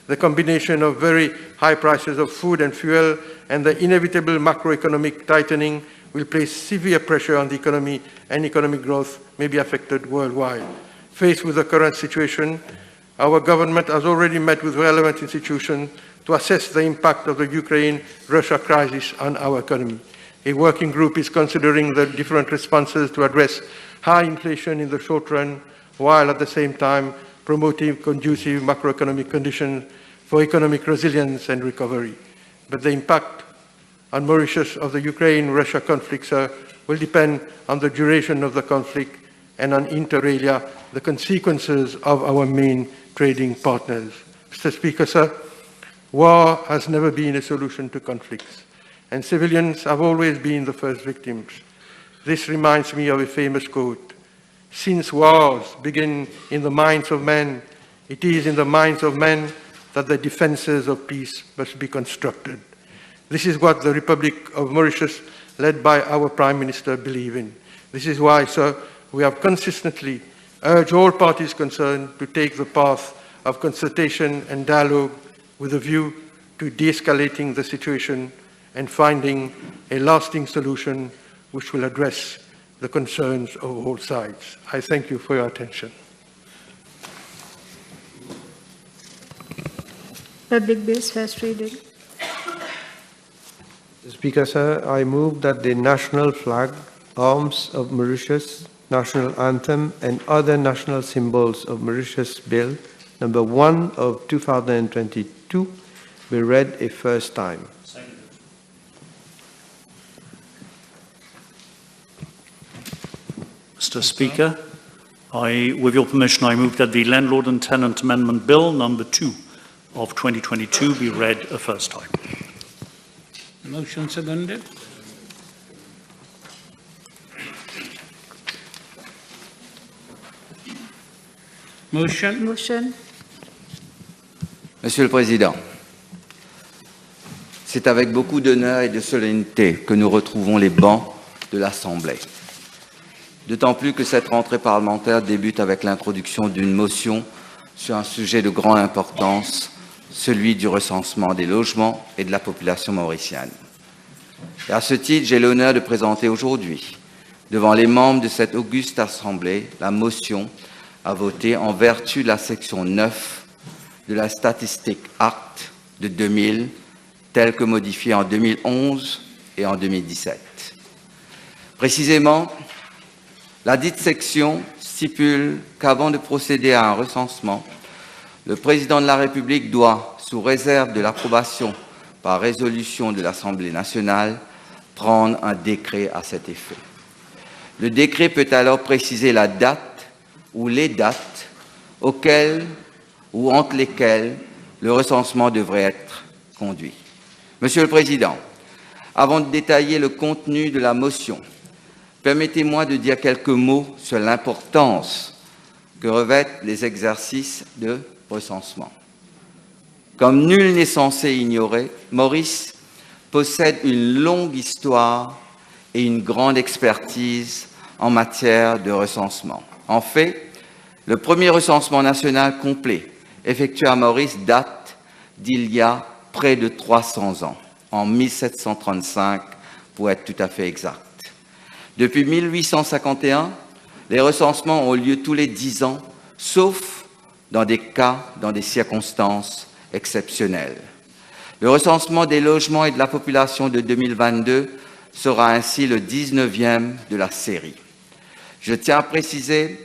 The combination of very high prices of food and fuel and the inevitable macroeconomic tightening will place severe pressure on the economy, and economic growth may be affected worldwide. Faced with the current situation, our government has already met with relevant institutions to assess the impact of the Ukraine-Russia crisis on our economy. A working group is considering the different responses to address high inflation in the short run, while at the same time promoting conducive macroeconomic conditions for economic resilience and recovery. But the impact on Mauritius of the Ukraine-Russia conflict will depend on the duration of the conflict and on inter alia, the consequences of our main trading partners. Mr. Speaker, sir, war has never been a solution to conflicts, and civilians have always been the first victims. This reminds me of a famous quote: "Since wars begin in the minds of men, it is in the minds of men that the defenses of peace must be constructed." This is what the Republic of Mauritius, led by our Prime Minister, believe in. This is why, sir, we have consistently urged all parties concerned to take the path of consultation and dialogue with a view to de-escalating the situation and finding a lasting solution which will address the concerns of all sides. I thank you for your attention. Public-based first reading. Speaker, sir, I move that the national flag, arms of Mauritius, national anthem, and other national symbols of Mauritius Bill number 1 of 2022 be read a first time. Mr. Speaker, with your permission, I move that the Landlord and Tenant Amendment Bill number 2 of 2022 be read a first time. Motion seconded. Motion. Motion. Monsieur le Président, c'est avec beaucoup d'honneur et de solennité que nous retrouvons les bancs de l'Assemblée. D'autant plus que cette rentrée parlementaire débute avec l'introduction d'une motion sur un sujet de grande importance, celui du recensement des logements et de la population mauricienne. Et à ce titre, j'ai l'honneur de présenter aujourd'hui, devant les membres de cette auguste Assemblée, la motion à voter en vertu de la section 9 de la Statistique Act de 2000, telle que modifiée en 2011 et en 2017. Précisément, la dite section stipule qu'avant de procéder à un recensement, le Président de la République doit, sous réserve de l'approbation par résolution de l'Assemblée nationale, prendre un décret à cet effet. Le décret peut alors préciser la date ou les dates auxquelles ou entre lesquelles le recensement devrait être conduit. Monsieur le Président, avant de détailler le contenu de la motion, permettez-moi de dire quelques mots sur l'importance que revêtent les exercices de recensement. Comme nul n'est censé ignorer, Maurice possède une longue histoire et une grande expertise en matière de recensement. En fait, le premier recensement national complet effectué à Maurice date d'il y a près de 300 ans, en 1735 pour être tout à fait exact. Depuis 1851, les recensements ont lieu tous les 10 ans, sauf dans des cas, dans des circonstances exceptionnelles. Le recensement des logements et de la population de 2022 sera ainsi le 19e de la série. Je tiens à préciser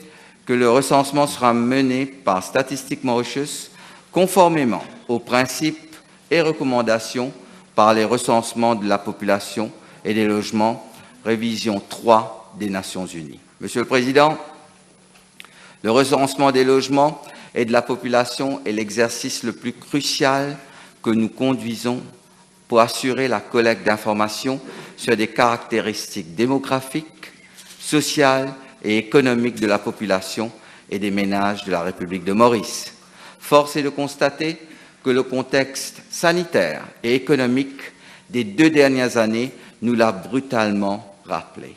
que le recensement sera mené par Statistique Mauritius conformément aux principes et recommandations par les recensements de la population et des logements, révision 3 des Nations Unies. Monsieur le Président, le recensement des logements et de la population est l'exercice le plus crucial que nous conduisons pour assurer la collecte d'informations sur des caractéristiques démographiques, sociales et économiques de la population et des ménages de la République de Maurice. Force est de constater que le contexte sanitaire et économique des 2 dernières années nous l'a brutalement rappelé.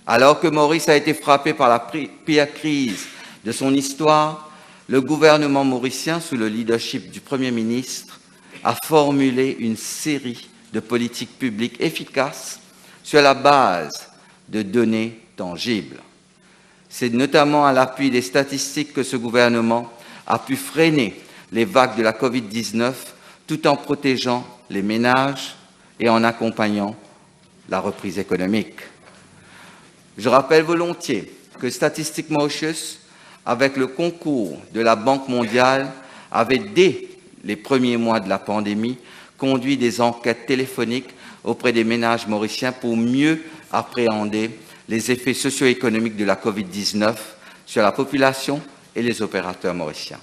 Alors que Maurice a été frappé par la pire crise de son histoire, le gouvernement mauricien, sous le leadership du Premier ministre, a formulé une série de politiques publiques efficaces sur la base de données tangibles. C'est notamment à l'appui des statistiques que ce gouvernement a pu freiner les vagues de la Covid-19 tout en protégeant les ménages et en accompagnant la reprise économique. Je rappelle volontiers que Statistics Mauritius, avec le concours de la Banque mondiale, avait dès les premiers mois de la pandémie conduit des enquêtes téléphoniques auprès des ménages mauriciens pour mieux appréhender les effets socio-économiques de la Covid-19 sur la population et les opérateurs mauriciens.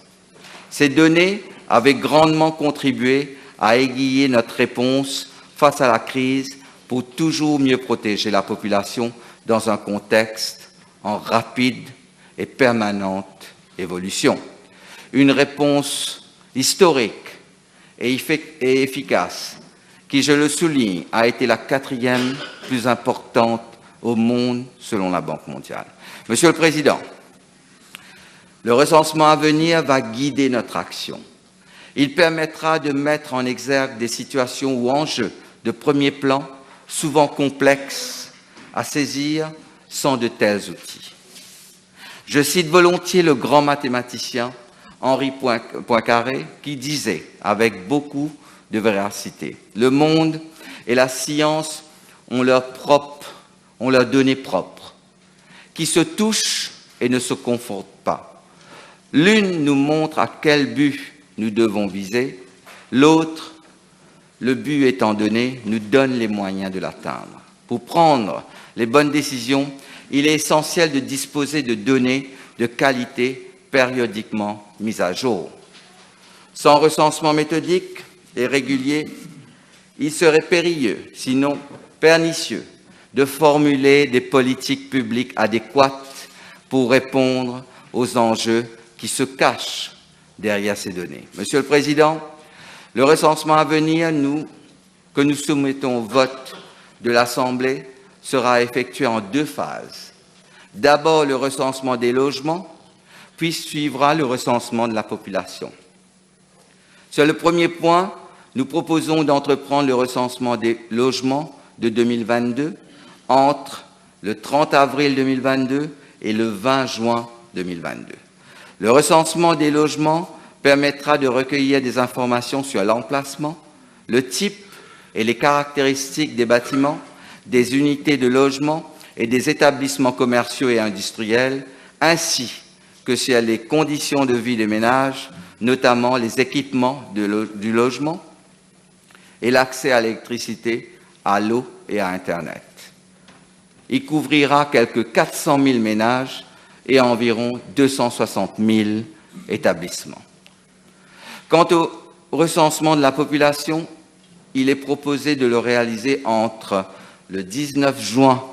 Ces données avaient grandement contribué à aiguiller notre réponse face à la crise pour toujours mieux protéger la population dans un contexte en rapide et permanente évolution. Une réponse historique et efficace qui, je le souligne, a été la 4e plus importante au monde selon la Banque mondiale. Monsieur le Président, le recensement à venir va guider notre action. Il permettra de mettre en exergue des situations ou enjeux de premier plan, souvent complexes à saisir sans de tels outils. Je cite volontiers le grand mathématicien Henri Poincaré qui disait avec beaucoup de véracité: le monde et la science ont leurs données propres, qui se touchent et ne se confondent pas. L'une nous montre à quel but nous devons viser, l'autre, le but étant donné, nous donne les moyens de l'atteindre. Pour prendre les bonnes décisions, il est essentiel de disposer de données de qualité périodiquement mises à jour. Sans recensement méthodique et régulier, il serait périlleux, sinon pernicieux, de formuler des politiques publiques adéquates pour répondre aux enjeux qui se cachent derrière ces données. Monsieur le Président, le recensement à venir que nous soumettons au vote de l'Assemblée sera effectué en 2 phases. D'abord le recensement des logements, puis suivra le recensement de la population. Sur le premier point, nous proposons d'entreprendre le recensement des logements de 2022 entre le 30 avril 2022 et le 20 juin 2022. Le recensement des logements permettra de recueillir des informations sur l'emplacement, le type et les caractéristiques des bâtiments, des unités de logement et des établissements commerciaux et industriels, ainsi que sur les conditions de vie des ménages, notamment les équipements du logement et l'accès à l'électricité, à l'eau et à Internet. Il couvrira quelques 400 000 ménages et environ 260 000 établissements. Quant au recensement de la population, il est proposé de le réaliser entre le 19 juin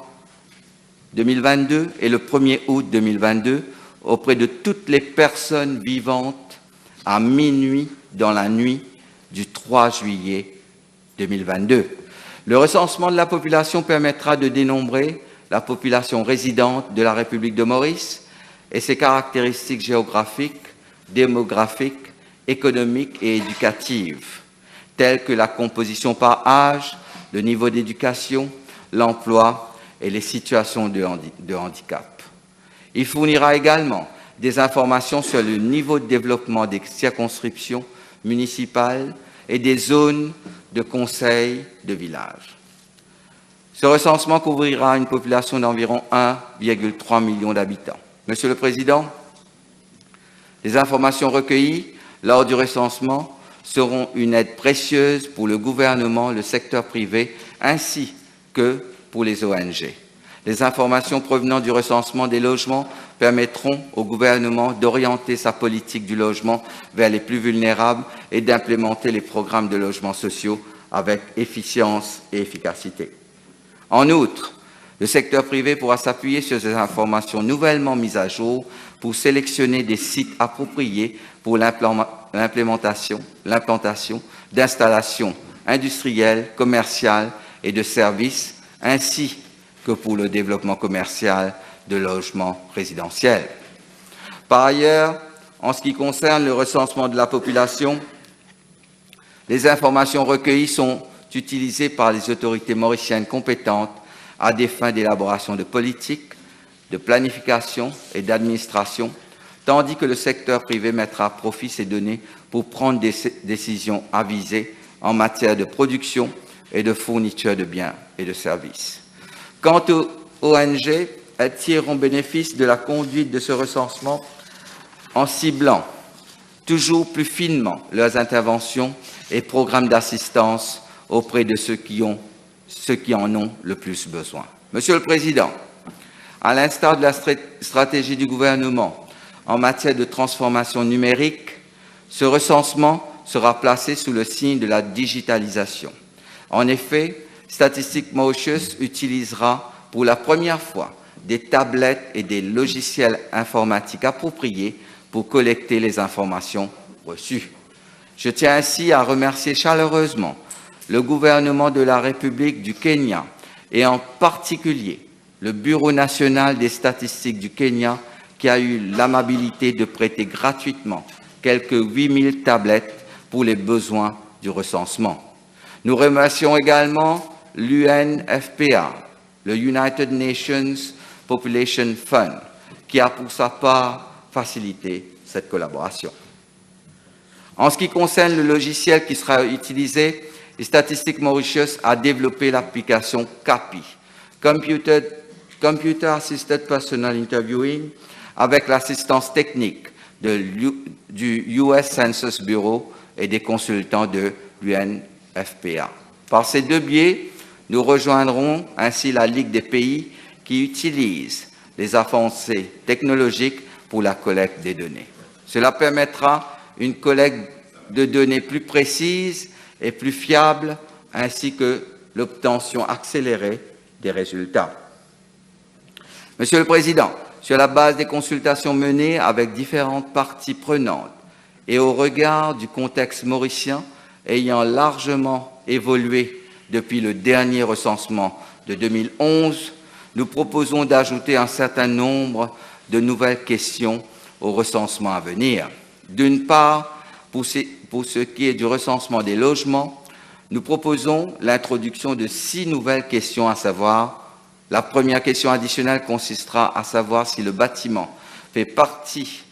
2022 et le 1er août 2022 auprès de toutes les personnes vivantes à minuit dans la nuit du 3 juillet 2022. Le recensement de la population permettra de dénombrer la population résidente de la République de Maurice et ses caractéristiques géographiques, démographiques, économiques et éducatives, telles que la composition par âge, le niveau d'éducation, l'emploi et les situations de handicap. Il fournira également des informations sur le niveau de développement des circonscriptions municipales et des zones de conseil de village. Ce recensement couvrira une population d'environ 1,3 million d'habitants. Monsieur le Président, les informations recueillies lors du recensement seront une aide précieuse pour le gouvernement, le secteur privé, ainsi que pour les ONG. Les informations provenant du recensement des logements permettront au gouvernement d'orienter sa politique du logement vers les plus vulnérables et d'implémenter les programmes de logements sociaux avec efficience et efficacité. En outre, Le secteur privé pourra s'appuyer sur ces informations nouvellement mises à jour pour sélectionner des sites appropriés pour l'implantation d'installations industrielles, commerciales et de services, ainsi que pour le développement commercial de logements résidentiels. Par ailleurs, en ce qui concerne le recensement de la population, les informations recueillies sont utilisées par les autorités mauriciennes compétentes à des fins d'élaboration de politiques, de planification et d'administration, tandis que le secteur privé mettra à profit ces données pour prendre des décisions avisées en matière de production et de fourniture de biens et de services. Quant aux ONG, elles tireront bénéfice de la conduite de ce recensement en ciblant toujours plus finement leurs interventions et programmes d'assistance auprès de ceux qui en ont le plus besoin. Monsieur le Président, à l'instar de la stratégie du gouvernement en matière de transformation numérique, ce recensement sera placé sous le signe de la digitalisation. En effet, Statistiques Mauritius utilisera pour la première fois des tablettes et des logiciels informatiques appropriés pour collecter les informations reçues. Je tiens ainsi à remercier chaleureusement le gouvernement de la République du Kenya et en particulier le Bureau national des statistiques du Kenya qui a eu l'amabilité de prêter gratuitement quelques 8000 tablettes pour les besoins du recensement. Nous remercions également l'UNFPA, le United Nations Population Fund, qui a pour sa part facilité cette collaboration. En ce qui concerne le logiciel qui sera utilisé, les Statistiques Mauritius a développé l'application CAPI, Computer Assisted Personal Interviewing, avec l'assistance technique du US Census Bureau et des consultants de l'UNFPA. Par ces deux biais, nous rejoindrons ainsi la Ligue des pays qui utilisent les avancées technologiques pour la collecte des données. Cela permettra une collecte de données plus précise et plus fiable, ainsi que l'obtention accélérée des résultats. Monsieur le Président, sur la base des consultations menées avec différentes parties prenantes et au regard du contexte mauricien ayant largement évolué depuis le dernier recensement de 2011, nous proposons d'ajouter un certain nombre de nouvelles questions au recensement à venir. D'une part, pour ce qui est du recensement des logements, nous proposons l'introduction de 6 nouvelles questions, à savoir, la première question additionnelle consistera à savoir si le bâtiment fait partie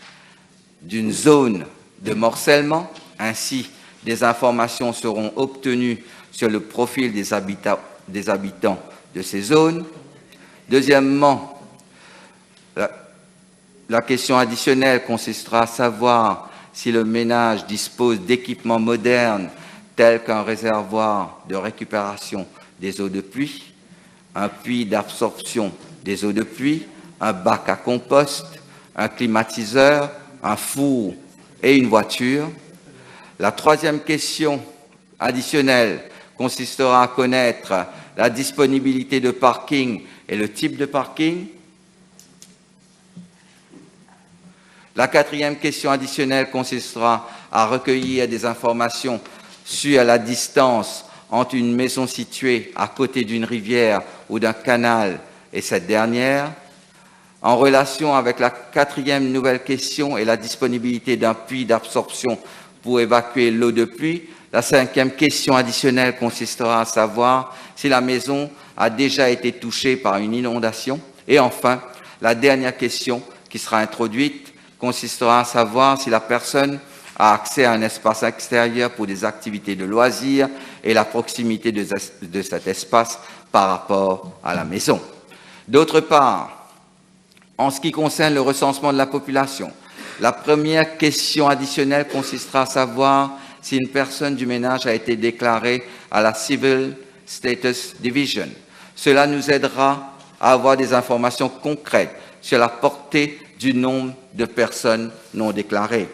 d'une zone de morcellement. Ainsi, des informations seront obtenues sur le profil des habitants de ces zones. Deuxièmement, la question additionnelle consistera à savoir si le ménage dispose d'équipements modernes tels qu'un réservoir de récupération des eaux de pluie, un puits d'absorption des eaux de pluie, un bac à compost, un climatiseur, un four et une voiture. La troisième question additionnelle consistera à connaître la disponibilité de parking et le type de parking. La quatrième question additionnelle consistera à recueillir des informations sur la distance entre une maison située à côté d'une rivière ou d'un canal et cette dernière. En relation avec la quatrième nouvelle question et la disponibilité d'un puits d'absorption pour évacuer l'eau de pluie, la cinquième question additionnelle consistera à savoir si la maison a déjà été touchée par une inondation. Et enfin, la dernière question qui sera introduite consistera à savoir si la personne a accès à un espace extérieur pour des activités de loisirs et la proximité de cet espace par rapport à la maison. D'autre part, en ce qui concerne le recensement de la population, la première question additionnelle consistera à savoir si une personne du ménage a été déclarée à la Civil Status Division. Cela nous aidera à avoir des informations concrètes sur la portée du nombre de personnes non déclarées.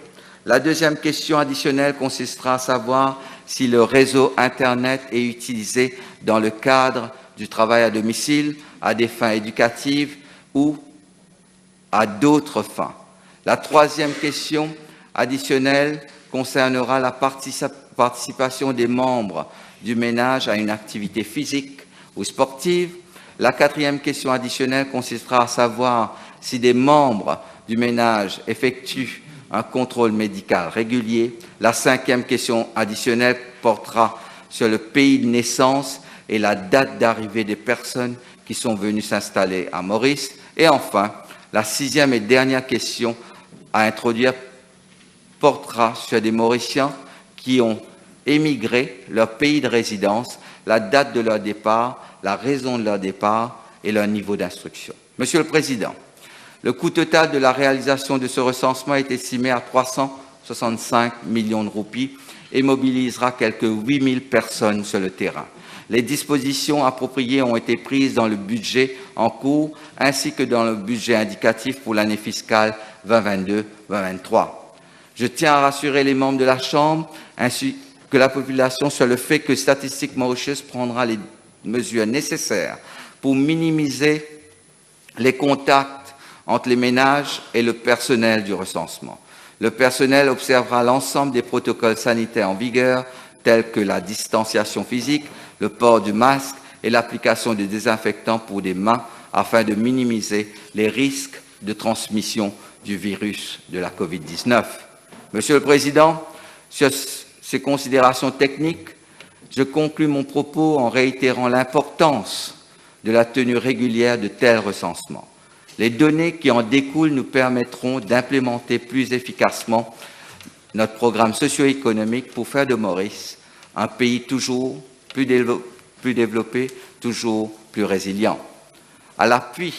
La deuxième question additionnelle consistera à savoir si le réseau Internet est utilisé dans le cadre du travail à domicile à des fins éducatives ou à d'autres fins. La troisième question additionnelle concernera la participation des membres du ménage à une activité physique ou sportive. La quatrième question additionnelle consistera à savoir si des membres du ménage effectuent un contrôle médical régulier. La cinquième question additionnelle portera sur le pays de naissance et la date d'arrivée des personnes qui sont venues s'installer à Maurice. Et enfin, la sixième et dernière question à introduire portera sur des Mauriciens qui ont émigré, leur pays de résidence, la date de leur départ, la raison de leur départ et leur niveau d'instruction. Monsieur le Président, le coût total de la réalisation de ce recensement est estimé à 365 millions de roupies et mobilisera quelques 8000 personnes sur le terrain. Les dispositions appropriées ont été prises dans le budget en cours ainsi que dans le budget indicatif pour l'année fiscale 2022-2023. Je tiens à rassurer les membres de la Chambre ainsi que la population sur le fait que Statistique Mauritius prendra les mesures nécessaires pour minimiser les contacts entre les ménages et le personnel du recensement. Le personnel observera l'ensemble des protocoles sanitaires en vigueur, tels que la distanciation physique, le port du masque et l'application des désinfectants pour des mains afin de minimiser les risques de transmission du virus de la COVID-19. Monsieur le Président, sur ces considérations techniques, je conclus mon propos en réitérant l'importance de la tenue régulière de tels recensements. Les données qui en découlent nous permettront d'implémenter plus efficacement notre programme socio-économique pour faire de Maurice un pays toujours plus développé, toujours plus résilient. À l'appui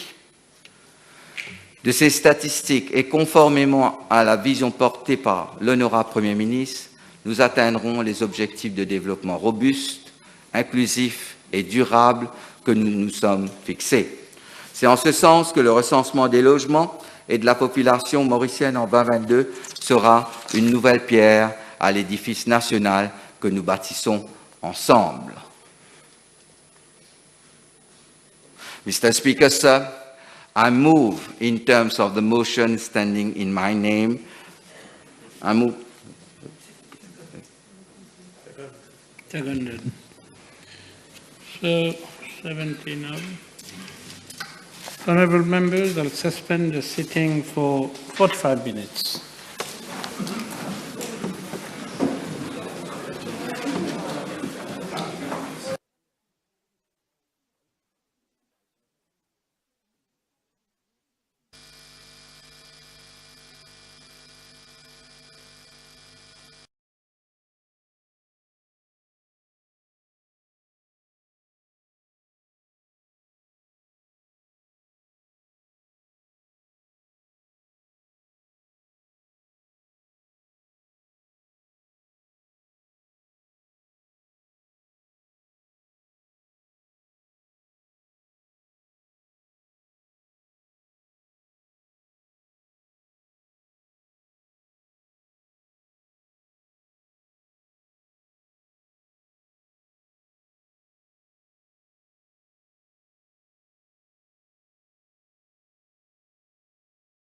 de ces statistiques et conformément à la vision portée par l'honorable Premier ministre, nous atteindrons les objectifs de développement robuste, inclusif et durable que nous nous sommes fixés. C'est en ce sens que le recensement des logements et de la population mauricienne en 2022 sera une nouvelle pierre à l'édifice national que nous bâtissons ensemble. Mr. Speaker, sir, I move in terms of the motion standing in my name. I move. Seconded. So, 70 now. Honourable members, I'll suspend the sitting for 45 minutes.